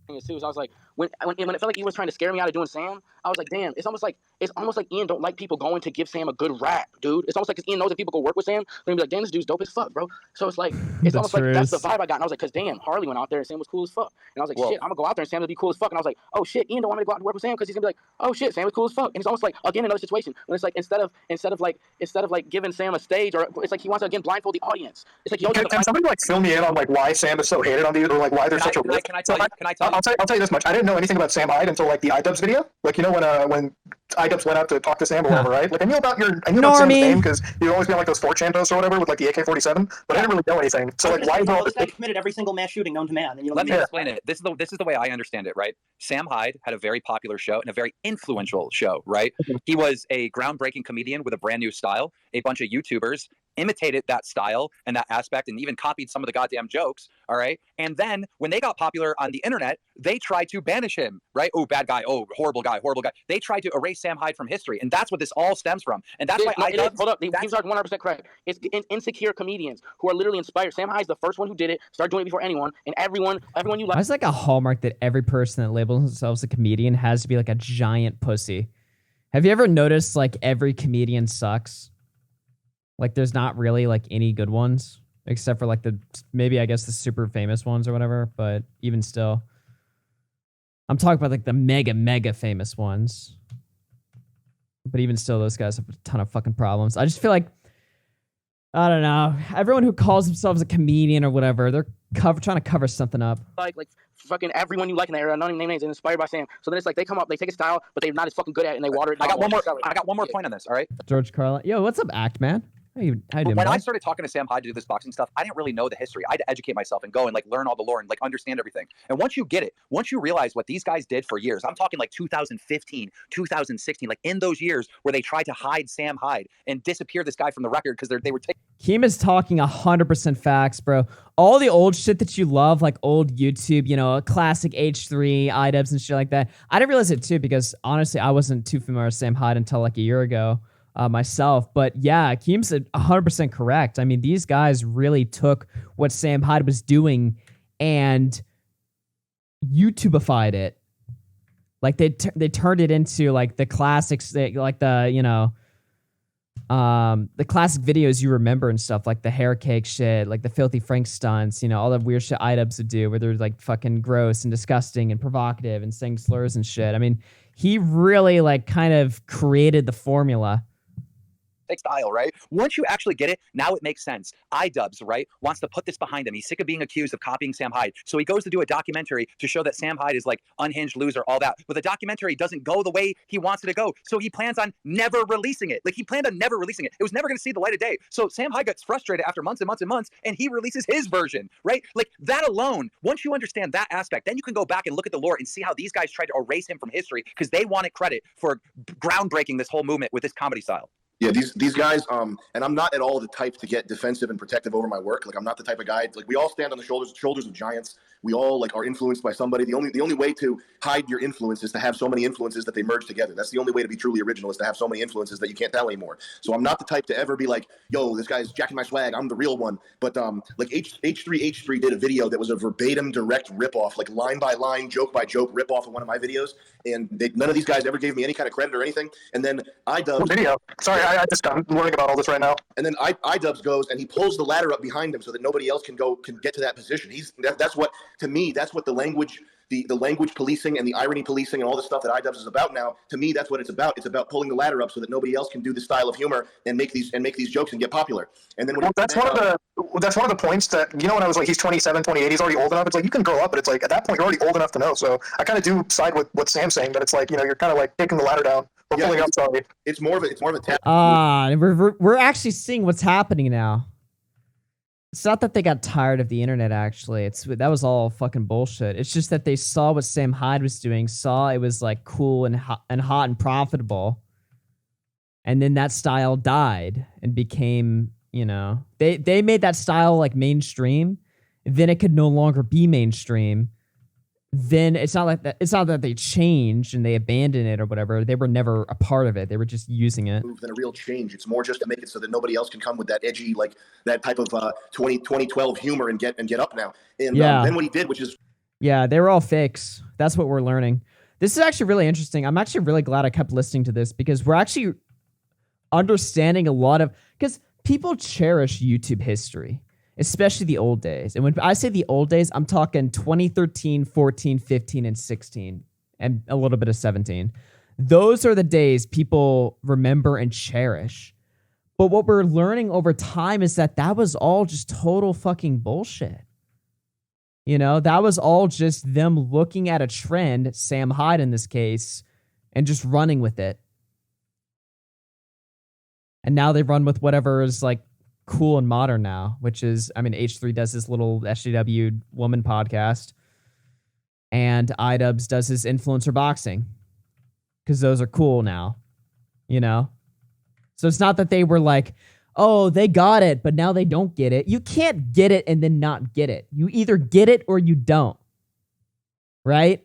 I was like, when it felt like he was trying to scare me out of doing Sam, I was like, damn, it's almost like Ian don't like people going to give Sam a good rap, dude. It's almost like Ian knows that people go work with Sam, they're gonna be like, damn, this dude's dope as fuck, bro. So it's like almost like that's the vibe I got. And I was like, cause damn, Harley went out there and Sam was cool as fuck. And I was like, shit, I'm gonna go out there and Sam will be cool as fuck. And I was like, oh shit, Ian don't want me to go out and work with Sam because he's gonna be like, oh shit, Sam was cool as fuck. And it's almost like again another situation when it's like instead of like giving Sam a stage, or it's like he wants to again blindfold the audience. It's like can somebody like fill me in on like why Sam is so hated on these, or like why there's such a risk? Can I tell you? I'll tell you this much. I didn't know anything about Sam Hyde until like the Idubbbz video. Like when Idubbbz went out to talk to Sam or whatever, right? Like I knew about Sam's name because you'd always be on like those 4chan posts or whatever with like the AK-47, but I didn't really know anything. So like why is all this guy committed every single mass shooting known to man? And let me explain it. This is the way I understand it, right? Sam Hyde had a very popular show and a very influential show, right? He was a groundbreaking comedian with a brand new style. A bunch of YouTubers imitated that style and that aspect and even copied some of the goddamn jokes, all right? And then when they got popular on the internet, they tried to banish him, right? Oh, bad guy. Oh, horrible guy. They tried to erase Sam Hyde from history, and that's what this all stems from. And that's why hold up. He's 100% correct. It's insecure comedians who are literally inspired. Sam Hyde's the first one who did it, started doing it before anyone, and everyone you like. It's like a hallmark that every person that labels themselves a comedian has to be like a giant pussy. Have you ever noticed like every comedian sucks? Like there's not really like any good ones except for like maybe I guess the super famous ones or whatever, but even still. I'm talking about like the mega famous ones. But even still, those guys have a ton of fucking problems. I just feel like, I don't know, everyone who calls themselves a comedian or whatever, they're trying to cover something up. Like fucking everyone you like in the area, not even name names, and inspired by Sam. So then it's like they come up, they take a style, but they're not as fucking good at it, and they water it. I got one more point on this, all right? George Carlin. Yo, what's up, Act Man? How you doing, when I started talking to Sam Hyde to do this boxing stuff, I didn't really know the history. I had to educate myself and go and like learn all the lore and like understand everything. And once you get it, once you realize what these guys did for years, I'm talking like 2015, 2016, like in those years where they tried to hide Sam Hyde and disappear this guy from the record because they were taking. Keem is talking 100% facts, bro. All the old shit that you love, like old YouTube, classic H3, Idubbbz and shit like that. I didn't realize it too because honestly, I wasn't too familiar with Sam Hyde until like a year ago. Myself, but yeah, Keem's 100% correct. I mean, these guys really took what Sam Hyde was doing and YouTubeified it. Like they turned it into like the classics, like the classic videos you remember and stuff, like the hair cake shit, like the Filthy Frank stunts, all the weird shit Idubbbz would do, where they're like fucking gross and disgusting and provocative and saying slurs and shit. I mean, he really like kind of created the formula. Style, right? Once you actually get it, now it makes sense. Idubbbz, right, wants to put this behind him. He's sick of being accused of copying Sam Hyde. So he goes to do a documentary to show that Sam Hyde is like unhinged loser, all that. But the documentary doesn't go the way he wants it to go. So he plans on never releasing it. Like he planned on never releasing it. It was never going to see the light of day. So Sam Hyde gets frustrated after months and months and months, and he releases his version, right? Like that alone, once you understand that aspect, then you can go back and look at the lore and see how these guys tried to erase him from history because they wanted credit for groundbreaking this whole movement with this comedy style. Yeah, these guys, and I'm not at all the type to get defensive and protective over my work. Like, I'm not the type of guy. Like, we all stand on the shoulders of giants. We all like are influenced by somebody. The only way to hide your influence is to have so many influences that they merge together. That's the only way to be truly original, is to have so many influences that you can't tell anymore. So I'm not the type to ever be like, yo, this guy's jacking my swag, I'm the real one. But like H3 did a video that was a verbatim direct ripoff, like line by line, joke by joke ripoff of one of my videos, and none of these guys ever gave me any kind of credit or anything. And then Idubbbz video. Sorry, I just I'm learning about all this right now. And then Idubbbz goes and he pulls the ladder up behind him so that nobody else can get to that position. That's what, to me, that's what the language policing and the irony policing and all the stuff that Idubbbz is about now. To me, that's what it's about. It's about pulling the ladder up so that nobody else can do this style of humor and make these jokes and get popular. And then that's one of the points that, you know, when I was like, he's 27, 28, he's already old enough. It's like, you can grow up, but it's like, at that point, you're already old enough to know. So I kind of do side with what Sam's saying, that it's like, you know, you're kind of like taking the ladder down or pulling up. Sorry. It's more of a tap. We're actually seeing what's happening now. It's not that they got tired of the internet, actually. That was all fucking bullshit. It's just that they saw what Sam Hyde was doing, saw it was like cool and hot and profitable. And then that style died and became, you know, they made that style like mainstream. Then it could no longer be mainstream. Then it's not that they changed and they abandoned it or whatever. They were never a part of it. They were just using it. Than a real change. It's more just to make it so that nobody else can come with that edgy, like that type of 2012 humor and get up now. And then what he did, which is they were all fakes. That's what we're learning. This is actually really interesting. I'm actually really glad I kept listening to this, because we're actually understanding a lot of, because people cherish YouTube history, especially the old days. And when I say the old days, I'm talking 2013, 14, 15, and 16, and a little bit of 17. Those are the days people remember and cherish. But what we're learning over time is that was all just total fucking bullshit. You know, that was all just them looking at a trend, Sam Hyde in this case, and just running with it. And now they run with whatever is like cool and modern now, which is, I mean, H3 does his little SJW woman podcast, and Idubbbz does his influencer boxing, because those are cool now, you know? So it's not that they were like, oh, they got it, but now they don't get it. You can't get it and then not get it. You either get it or you don't, right?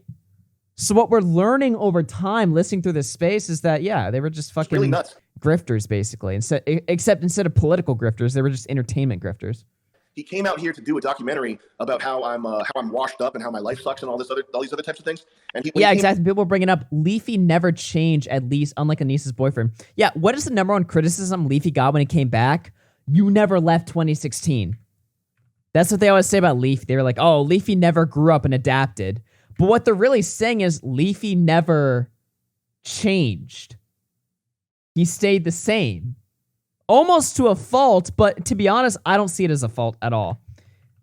So what we're learning over time, listening through this space, is that, they were just fucking really nuts. Grifters, basically. Except instead of political grifters, they were just entertainment grifters. He came out here to do a documentary about how I'm washed up and how my life sucks and all these other types of things. And exactly. People bringing up Leafy never changed, at least unlike Anisa's boyfriend. Yeah, what is the number one criticism Leafy got when he came back? You never left 2016. That's what they always say about Leafy. They were like, oh, Leafy never grew up and adapted. But what they're really saying is Leafy never changed. He stayed the same. Almost to a fault, but to be honest, I don't see it as a fault at all.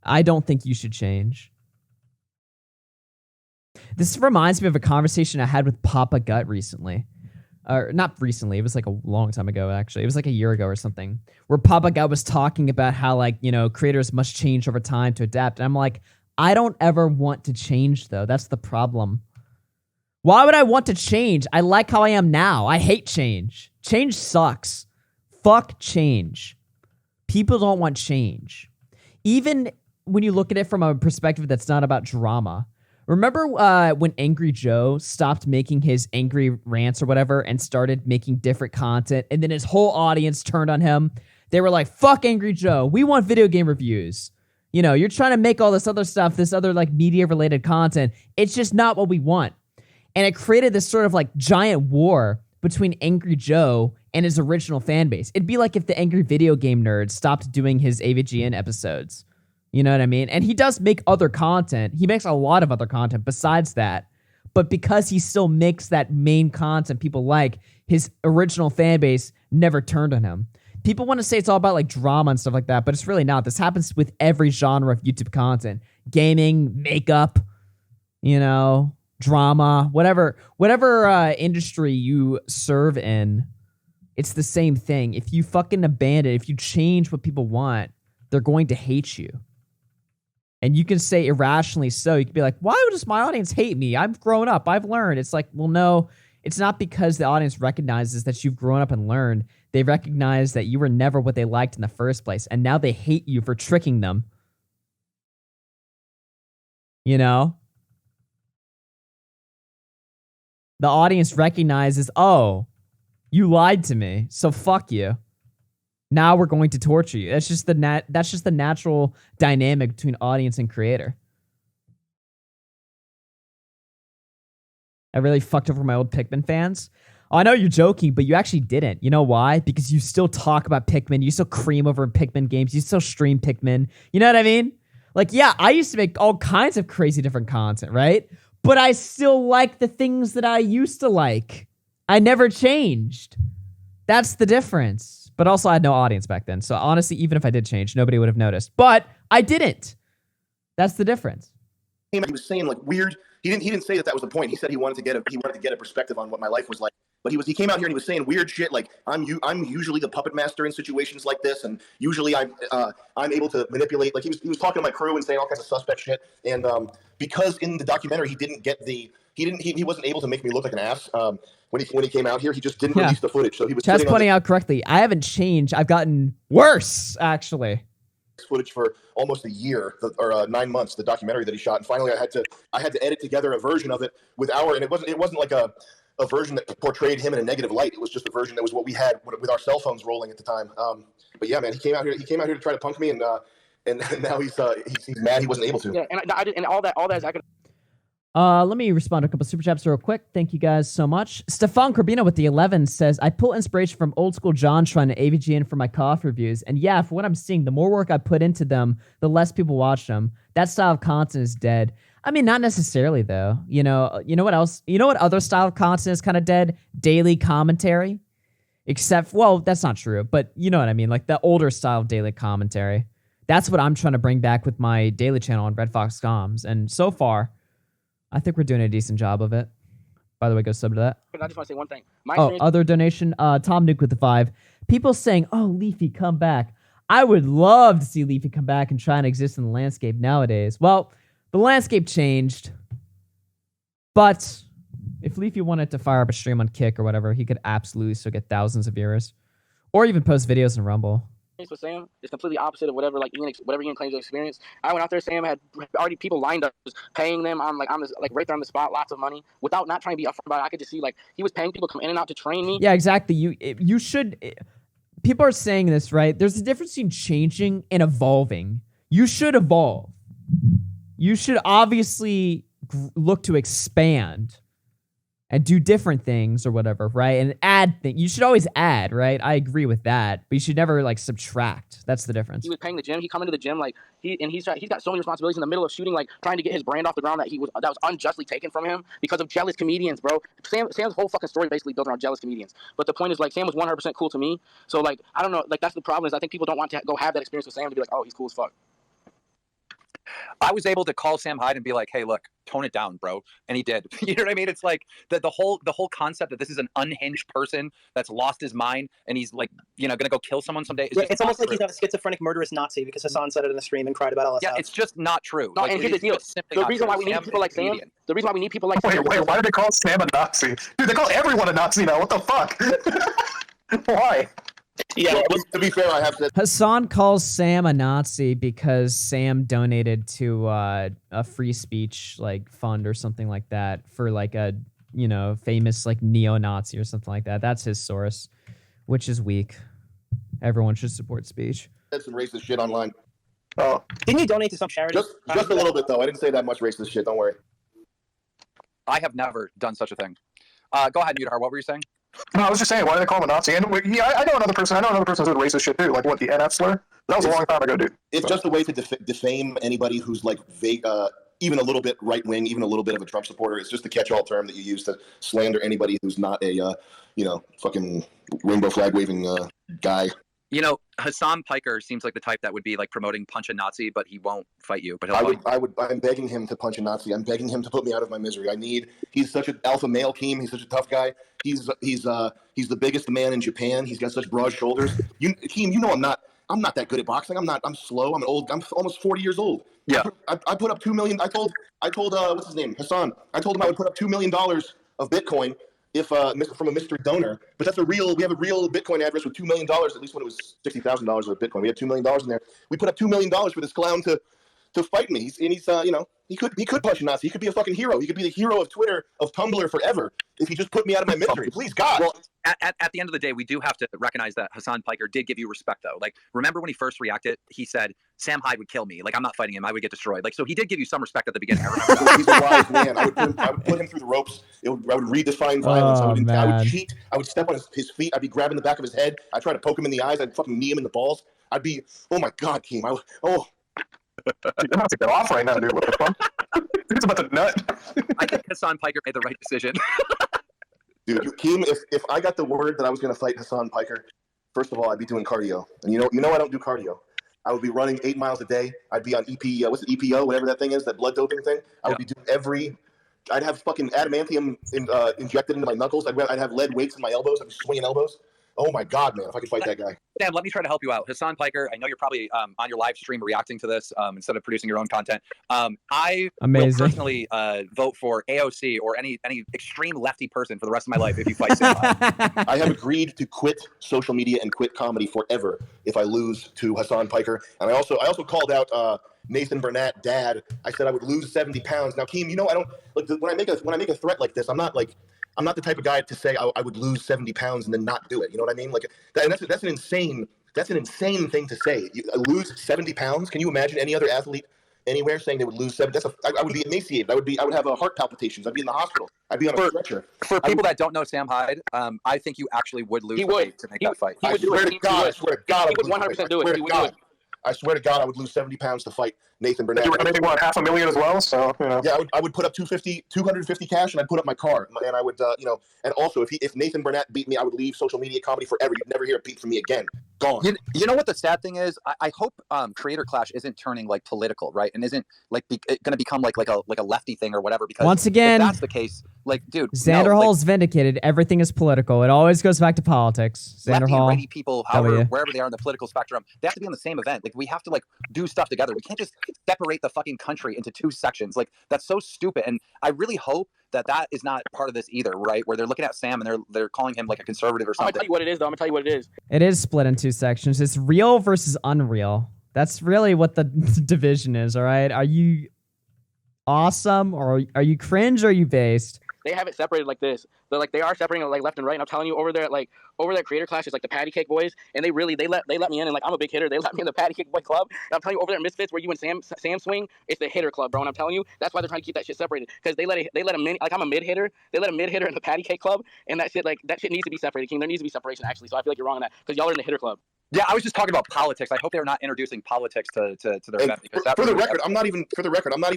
I don't think you should change. This reminds me of a conversation I had with Papa Gut recently. Or not recently, it was like a long time ago, actually. It was like a year ago or something, where Papa Gut was talking about how, like, you know, creators must change over time to adapt. And I'm like, I don't ever want to change, though. That's the problem. Why would I want to change? I like how I am now. I hate change. Change sucks. Fuck change. People don't want change. Even when you look at it from a perspective that's not about drama. Remember when Angry Joe stopped making his angry rants or whatever and started making different content, and then his whole audience turned on him? They were like, fuck Angry Joe. We want video game reviews. You know, you're trying to make all this other stuff, this other like media related content. It's just not what we want. And it created this sort of like giant war between Angry Joe and his original fan base. It'd be like if the Angry Video Game Nerd stopped doing his AVGN episodes. You know what I mean? And he does make other content. He makes a lot of other content besides that. But because he still makes that main content people like, his original fan base never turned on him. People want to say it's all about like drama and stuff like that, but it's really not. This happens with every genre of YouTube content. Gaming, makeup, you know, drama, whatever industry you serve in, it's the same thing. If you fucking abandon, if you change what people want, they're going to hate you. And you can say irrationally so. You can be like, why does my audience hate me? I've grown up. I've learned. It's like, well, no, It's not because the audience recognizes that you've grown up and learned. They recognize that you were never what they liked in the first place, and now they hate you for tricking them. You know? The audience recognizes, oh, you lied to me, so fuck you. Now we're going to torture you. That's just the natural dynamic between audience and creator. I really fucked over my old Pikmin fans. Oh, I know you're joking, but you actually didn't. You know why? Because you still talk about Pikmin. You still cream over Pikmin games. You still stream Pikmin. You know what I mean? Like, yeah, I used to make all kinds of crazy different content, right? But I still like the things that I used to like. I never changed. That's the difference. But also, I had no audience back then. So honestly, even if I did change, nobody would have noticed. But I didn't. That's the difference. He was saying like weird. He didn't say that was the point. He said he wanted to get a perspective on what my life was like. But he came out here and he was saying weird shit like I'm usually the puppet master in situations like this, and usually I'm able to manipulate. Like he was talking to my crew and saying all kinds of suspect shit. And because in the documentary he wasn't able to make me look like an ass. When he came out here, he just didn't release the footage. So he was Chad's pointing out correctly. I haven't changed. I've gotten worse, actually. Footage for almost a year or 9 months, the documentary that he shot, and finally I had to edit together a version of it and it wasn't like a version that portrayed him in a negative light. It was just a version that was what we had with our cell phones rolling at the time. But yeah, man, he came out here to try to punk me, and now he's mad he wasn't able to. Yeah, and all that is I could. Let me respond to a couple super chats real quick. Thank you guys so much. Stefan Corbino with the 11 says, I pull inspiration from old school John trying to AVG in for my coffee reviews. And yeah, for what I'm seeing, the more work I put into them, the less people watch them. That style of content is dead. I mean, not necessarily though. You know what else? You know what other style of content is kind of dead? Daily commentary. Except, well, that's not true, but you know what I mean? Like the older style of daily commentary. That's what I'm trying to bring back with my daily channel on Red Fox Comms. And so far, I think we're doing a decent job of it. By the way, go sub to that. I just want to say one thing. Other donation. Tom Nuke with the 5. People saying, oh, Leafy, come back. I would love to see Leafy come back and try and exist in the landscape nowadays. Well, the landscape changed. But if Leafy wanted to fire up a stream on Kick or whatever, he could absolutely still get thousands of viewers. Or even post videos in Rumble. With Sam is completely opposite of whatever Ian claims to experience. I went out there. Sam had already people lined up, just paying them on right there on the spot, lots of money, without not trying to be upfront about it. I could just see he was paying people to come in and out to train me. Yeah, exactly. You should. People are saying this, right? There's a difference between changing and evolving. You should evolve. You should obviously look to expand and do different things or whatever, right? And add things. You should always add, right? I agree with that, but you should never subtract. That's the difference. He was paying the gym. He come into the gym he's got so many responsibilities in the middle of shooting, trying to get his brand off the ground that was unjustly taken from him because of jealous comedians, bro. Sam's whole fucking story basically built around jealous comedians. But the point is Sam was 100% cool to me. So I don't know, that's the problem is I think people don't want to go have that experience with Sam to be like, oh, he's cool as fuck. I was able to call Sam Hyde and be like, hey, look, tone it down, bro. And he did. You know what I mean? It's like the whole concept that this is an unhinged person that's lost his mind and he's going to go kill someone someday. It's almost like he's a schizophrenic, murderous Nazi because Hassan said it in the stream and cried about LSF. Yeah, it's just not true. No, and here's the deal. The reason why we need people like Sam, Wait, why did they call Sam a Nazi? Dude, they call everyone a Nazi now. What the fuck? Why? Yeah, to be fair, I have to. Hassan calls Sam a Nazi because Sam donated to a free speech fund or something like that for a famous neo-Nazi or something like that. That's his source, which is weak. Everyone should support speech. Said some racist shit online. Oh, didn't you donate to some charity? Just a little bit though. I didn't say that much racist shit. Don't worry. I have never done such a thing. Go ahead, Mudahar. What were you saying? No, I was just saying, why do they call him a Nazi? And I know another person who's doing racist shit too. Like what, the NF slur? That was a long time ago, dude. It's just a way to defame anybody who's vague, even a little bit right wing, even a little bit of a Trump supporter. It's just a catch-all term that you use to slander anybody who's not a fucking rainbow flag waving guy. Hassan Piker seems like the type that would be promoting punch a Nazi, but he won't fight you. But I'm begging him to punch a Nazi. I'm begging him to put me out of my misery. He's such an alpha male team. He's such a tough guy. He's the biggest man in Japan. He's got such broad shoulders. Keem, I'm not that good at boxing. I'm slow. I'm old. I'm almost 40 years old. Yeah. I put up $2 million. I told what's his name? Hassan. I told him I would put up $2 million of Bitcoin from a mystery donor, but we have a real Bitcoin address with $2 million, at least when it was $60,000 with Bitcoin. We had $2 million in there. We put up $2 million for this clown to fight me. He's he could punch a Nazi. He could be a fucking hero. He could be the hero of Twitter, of Tumblr forever if he just put me out of my misery. Please, God. Well, at the end of the day, we do have to recognize that Hassan Piker did give you respect, though. Like, remember when he first reacted, he said, Sam Hyde would kill me. Like, I'm not fighting him. I would get destroyed. Like, so he did give you some respect at the beginning. I remember. He's a wise man. I would put him through the ropes. I would redefine violence. I would cheat. I would step on his feet. I'd be grabbing the back of his head. I'd try to poke him in the eyes. I'd fucking knee him in the balls. I'd be, oh my God, Keem. I'm gonna take that off right now, dude. What the fuck? It's about to nut. I think Hassan Piker made the right decision. Dude, Keem, if I got the word that I was going to fight Hassan Piker, first of all, I'd be doing cardio. And you know I don't do cardio. I would be running 8 miles a day. I'd be on EPO, whatever that thing is, that blood doping thing. I would be doing I'd have fucking adamantium injected into my knuckles. I'd have lead weights in my elbows. I'd be swinging elbows. Oh my God, man, if I could fight that guy. Sam, let me try to help you out. Hassan Piker, I know you're probably on your live stream reacting to this instead of producing your own content. I will personally vote for AOC or any extreme lefty person for the rest of my life if you fight Sam Hyde. I have agreed to quit social media and quit comedy forever if I lose to Hassan Piker. And I also called out Nathan Barnatt, dad. I said I would lose 70 pounds. Now, Keem, I don't like when I make a threat like this. I'm not the type of guy to say I would lose 70 pounds and then not do it. You know what I mean? Like that's an insane thing to say. I lose 70 pounds. Can you imagine any other athlete anywhere saying they would lose 70? I would be emaciated. I would have heart palpitations. I'd be in the hospital. I'd be on a stretcher. For people that don't know Sam Hyde, I think you actually would lose weight to make that fight. I swear to God, he would 100% do it. He would do it. I swear to God, I would lose 70 pounds to fight Nathan Barnatt. You were making what, $500,000 as well? So yeah, I would put up 250 cash, and I'd put up my car, and I would and also if Nathan Barnatt beat me, I would leave social media comedy forever. You'd never hear a peep from me again. Gone. You know what the sad thing is? I hope Creator Clash isn't turning like political, right? And isn't like going to become like a lefty thing or whatever. Because once again, if that's the case, like, dude, Xander Hall's vindicated. Everything is political. It always goes back to politics. Xander lefty Hall, and righty people, wherever they are in the political spectrum, they have to be on the same event. Like, we have to do stuff together. We can't just separate the fucking country into two sections. Like, that's so stupid. And I really hope that is not part of this either, right? Where they're looking at Sam and they're calling him like a conservative or something. I'm gonna tell you what it is, though. I'm gonna tell you what it is. It is split in two sections. It's real versus unreal. That's really what the division is, all right? Are you awesome, or are you cringe, or are you based? They have it separated like this. They are separating it left and right. And I'm telling you, over there at Creator Clash is the Patty Cake Boys, and they let me in, and I'm a big hitter. They let me in the Patty Cake Boy Club. And I'm telling you, over there at Misfits, where you and Sam swing, it's the hitter club, bro. And I'm telling you, that's why they're trying to keep that shit separated, because they let a mini, I'm a mid hitter. They let a mid hitter in the Patty Cake Club, and that shit needs to be separated, King. There needs to be separation, actually. So I feel like you're wrong on that, because y'all are in the hitter club. Yeah, I was just talking about politics. I hope they're not introducing politics to their event. Because for the record, I'm not even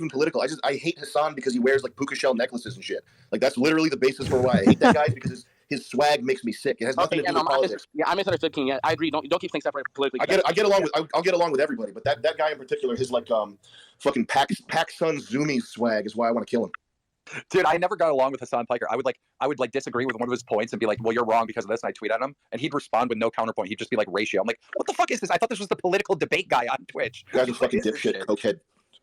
political. I hate Hassan because he wears puka shell necklaces and shit. Like, that's literally the basis for why I hate that guy, because his swag makes me sick. It has nothing to do with politics. I misunderstood, King. Yeah, I agree. Don't keep things separated politically. I'll get along with everybody, but that guy in particular, his fucking Pac Sun Zoomies swag is why I want to kill him. Dude, I never got along with Hassan Piker. I would disagree with one of his points and be like, well, you're wrong because of this, and I tweet at him, and he'd respond with no counterpoint. He'd just be like, ratio. I'm like, what the fuck is this? I thought this was the political debate guy on Twitch. You guys are fucking dipshit, cokehead.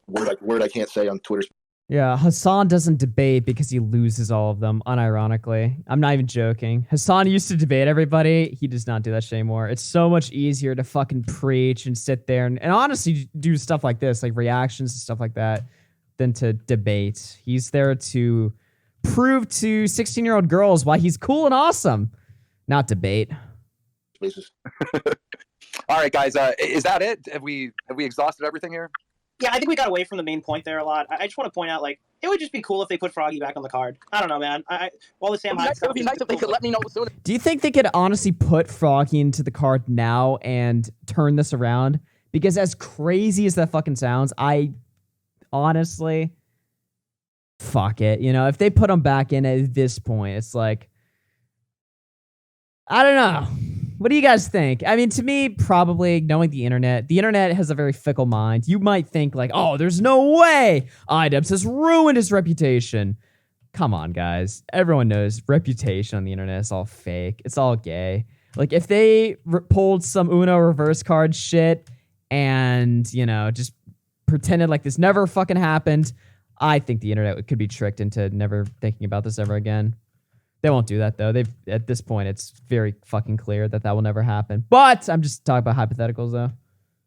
Word I can't say on Twitter. Yeah, Hassan doesn't debate because he loses all of them, unironically. I'm not even joking. Hassan used to debate everybody. He does not do that shit anymore. It's so much easier to fucking preach and sit there and honestly do stuff like this, like reactions and stuff like that, than to debate. He's there to prove to 16-year-old girls why he's cool and awesome, not debate. All right, guys, is that it? Have we exhausted everything here? Yeah, I think we got away from the main point there a lot. I just want to point out, it would just be cool if they put Froggy back on the card. I don't know, man. While the Sam Hyde stuff, it would be nice if they could let me know sooner. Do you think they could honestly put Froggy into the card now and turn this around? Because as crazy as that fucking sounds, honestly, fuck it. If they put him back in at this point, it's like, I don't know. What do you guys think? I mean, to me, probably knowing the internet has a very fickle mind. You might think oh, there's no way Idubbbz has ruined his reputation. Come on, guys. Everyone knows reputation on the internet is all fake. It's all gay. If they pulled some Uno reverse card shit and, just pretended like this never fucking happened, I think the internet could be tricked into never thinking about this ever again. They won't do that though. At this point, it's very fucking clear that will never happen. But I'm just talking about hypotheticals though.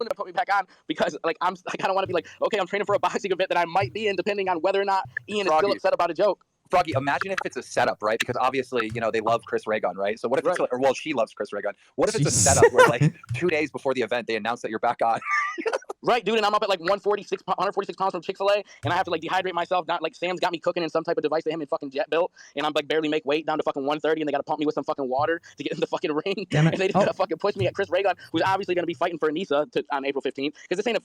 To put me back on because I kind of want to be like, okay, I'm training for a boxing event that I might be in, depending on whether or not Ian is still upset about a joke. Froggy, imagine if it's a setup, right? Because obviously, they love Chris Ray Gun, right? So what if it's she loves Chris Ray Gun. What if it's a setup where like 2 days before the event they announce that you're back on? Right, dude, and I'm up at like 146 pounds from Chick-fil-A, and I have to like dehydrate myself. Not like Sam's got me cooking in some type of device that him and fucking Jet built, and I'm like barely make weight down to fucking 130, and they gotta pump me with some fucking water to get in the fucking ring, and they just gotta fucking push me at Chris Ray Gun, who's obviously gonna be fighting for Anisa on April 15th, because this ain't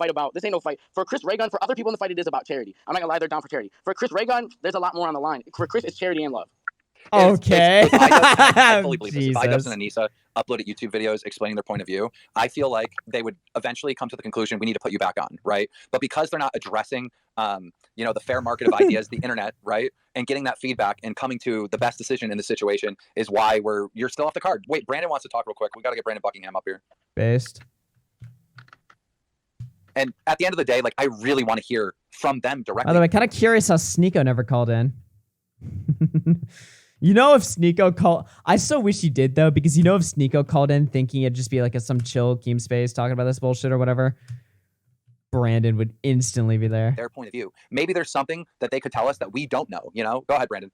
no fight for Chris Ray Gun. For other people in the fight, it is about charity. I'm not gonna lie, they're down for charity. For Chris Ray Gun, there's a lot more on the line. For Chris, it's charity and love. Okay. I fully believe this. If Idubbbz and Anisa uploaded YouTube videos explaining their point of view, I feel like they would eventually come to the conclusion we need to put you back on, right? But because they're not addressing, the fair market of ideas, the internet, right, and getting that feedback and coming to the best decision in the situation is why you're still off the card. Wait, Brandon wants to talk real quick. We got to get Brandon Buckingham up here. Based. And at the end of the day, like I really want to hear from them directly. By the way, kind of curious how Sneeko never called in. If Sneeko called... I so wish he did, though, because if Sneeko called in thinking it'd just be like some chill Keem Space talking about this bullshit or whatever, Brandon would instantly be there. Their point of view. Maybe there's something that they could tell us that we don't know, Go ahead, Brandon.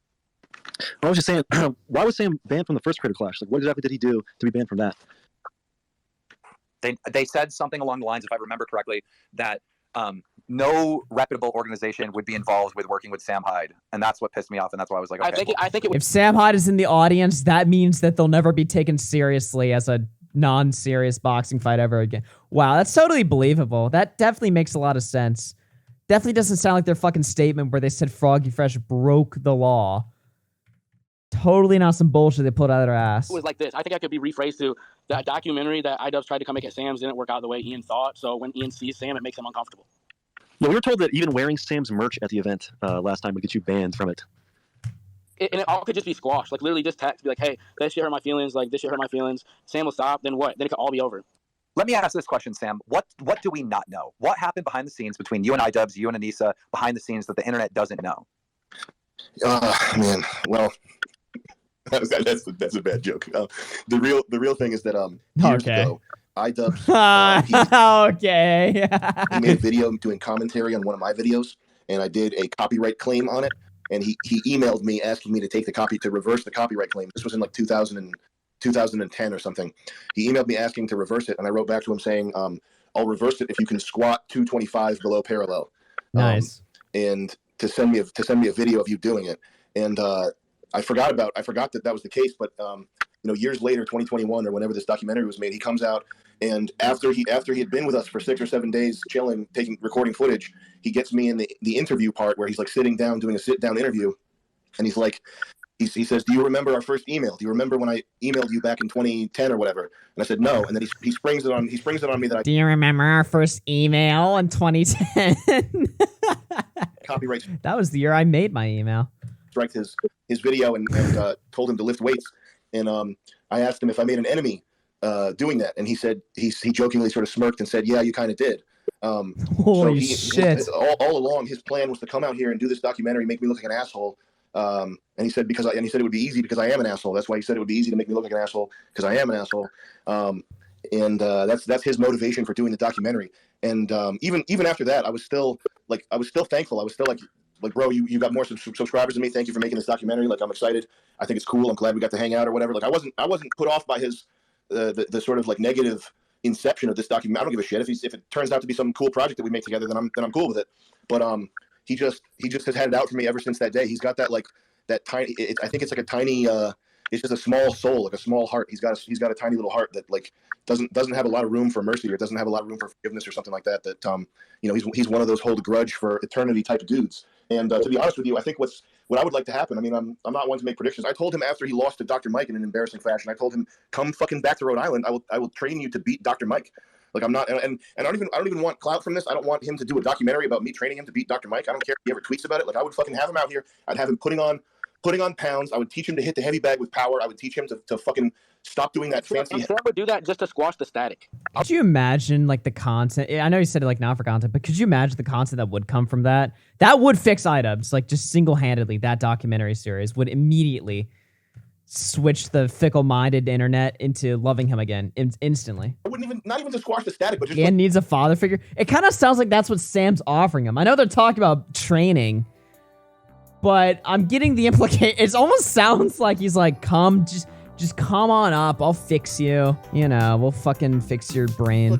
I was just saying, why was Sam banned from the first Creator Clash? Like, what exactly did he do to be banned from that? They said something along the lines, if I remember correctly, that no reputable organization would be involved with working with Sam Hyde, and that's what pissed me off, and that's why I was like, okay. I think it would... If Sam Hyde is in the audience, that means that they'll never be taken seriously as a non-serious boxing fight ever again. Wow, that's totally believable. That definitely makes a lot of sense. Definitely doesn't sound like their fucking statement where they said FroggyFresh broke the law. Totally not some bullshit they pulled out of their ass. It was like this. I think I could be rephrased to that documentary that Idubbbz tried to come make at Sam's didn't work out the way Ian thought, so when Ian sees Sam, it makes him uncomfortable. Yeah, we were told that even wearing Sam's merch at the event last time would get you banned from it. And it all could just be squashed. Like, literally just text, be like, hey, that shit hurt my feelings. Like, this shit hurt my feelings. Sam will stop. Then what? Then it could all be over. Let me ask this question, Sam. What do we not know? What happened behind the scenes between you and Idubbbz, you and Anisa, behind the scenes that the internet doesn't know? Man. Well, that's a bad joke. The real thing is that years ago, Idubbbz okay. he made a video doing commentary on one of my videos, and I did a copyright claim on it, and he emailed me asking me to reverse the copyright claim. This was in like 2010 or something. He emailed me asking to reverse it, and I wrote back to him saying, I'll reverse it if you can squat 225 below parallel. Nice. And to send me a video of you doing it. And I forgot that was the case, but years later, 2021 or whenever this documentary was made, he comes out, and after he had been with us for 6 or 7 days chilling, recording footage, he gets me in the interview part where he's like sitting down doing a sit down interview, and he's like, he says, "Do you remember our first email? Do you remember when I emailed you back in 2010 or whatever?" And I said no, and then he springs it on me that Do you remember our first email in 2010? Copyright. That was the year I made my email. Strike his video and told him to lift weights, and I asked him if I made an enemy doing that, and he said he jokingly sort of smirked and said, "Yeah, you kind of did." Holy shit! All along, his plan was to come out here and do this documentary, make me look like an asshole. And he said it would be easy because I am an asshole. That's why he said it would be easy to make me look like an asshole because I am an asshole. And that's his motivation for doing the documentary. And even after that, I was still thankful. I was still like, bro, you got more subscribers than me. Thank you for making this documentary. Like, I'm excited. I think it's cool. I'm glad we got to hang out or whatever. Like, I wasn't put off by his the sort of like negative inception of this document. I don't give a shit if it turns out to be some cool project that we make together. Then I'm cool with it. But he just has had it out for me ever since that day. He's got that tiny. I think it's like a tiny. It's just a small soul, like a small heart. He's got a tiny little heart that like doesn't have a lot of room for mercy, or doesn't have a lot of room for forgiveness or something like that. That he's one of those hold a grudge for eternity type of dudes. And to be honest with you, I think what I would like to happen. I mean, I'm not one to make predictions. I told him after he lost to Dr. Mike in an embarrassing fashion. I told him, come fucking back to Rhode Island. I will train you to beat Dr. Mike. Like, I'm not, and I don't even want clout from this. I don't want him to do a documentary about me training him to beat Dr. Mike. I don't care if he ever tweets about it. Like, I would fucking have him out here. I'd have him putting on pounds. I would teach him to hit the heavy bag with power. I would teach him to fucking stop doing that fancy. I would do that just to squash the static. Could you imagine like the content? I know you said it like not for content, but could you imagine the content that would come from that? That would fix Idubbbz. Like, just single-handedly, that documentary series would immediately switch the fickle-minded internet into loving him again instantly. I wouldn't even, not even to squash the static, but just Dan needs a father figure. It kind of sounds like that's what Sam's offering him. I know they're talking about training, but I'm getting the implication. It almost sounds like he's like, come, just come on up. I'll fix you. You know, we'll fucking fix your brain.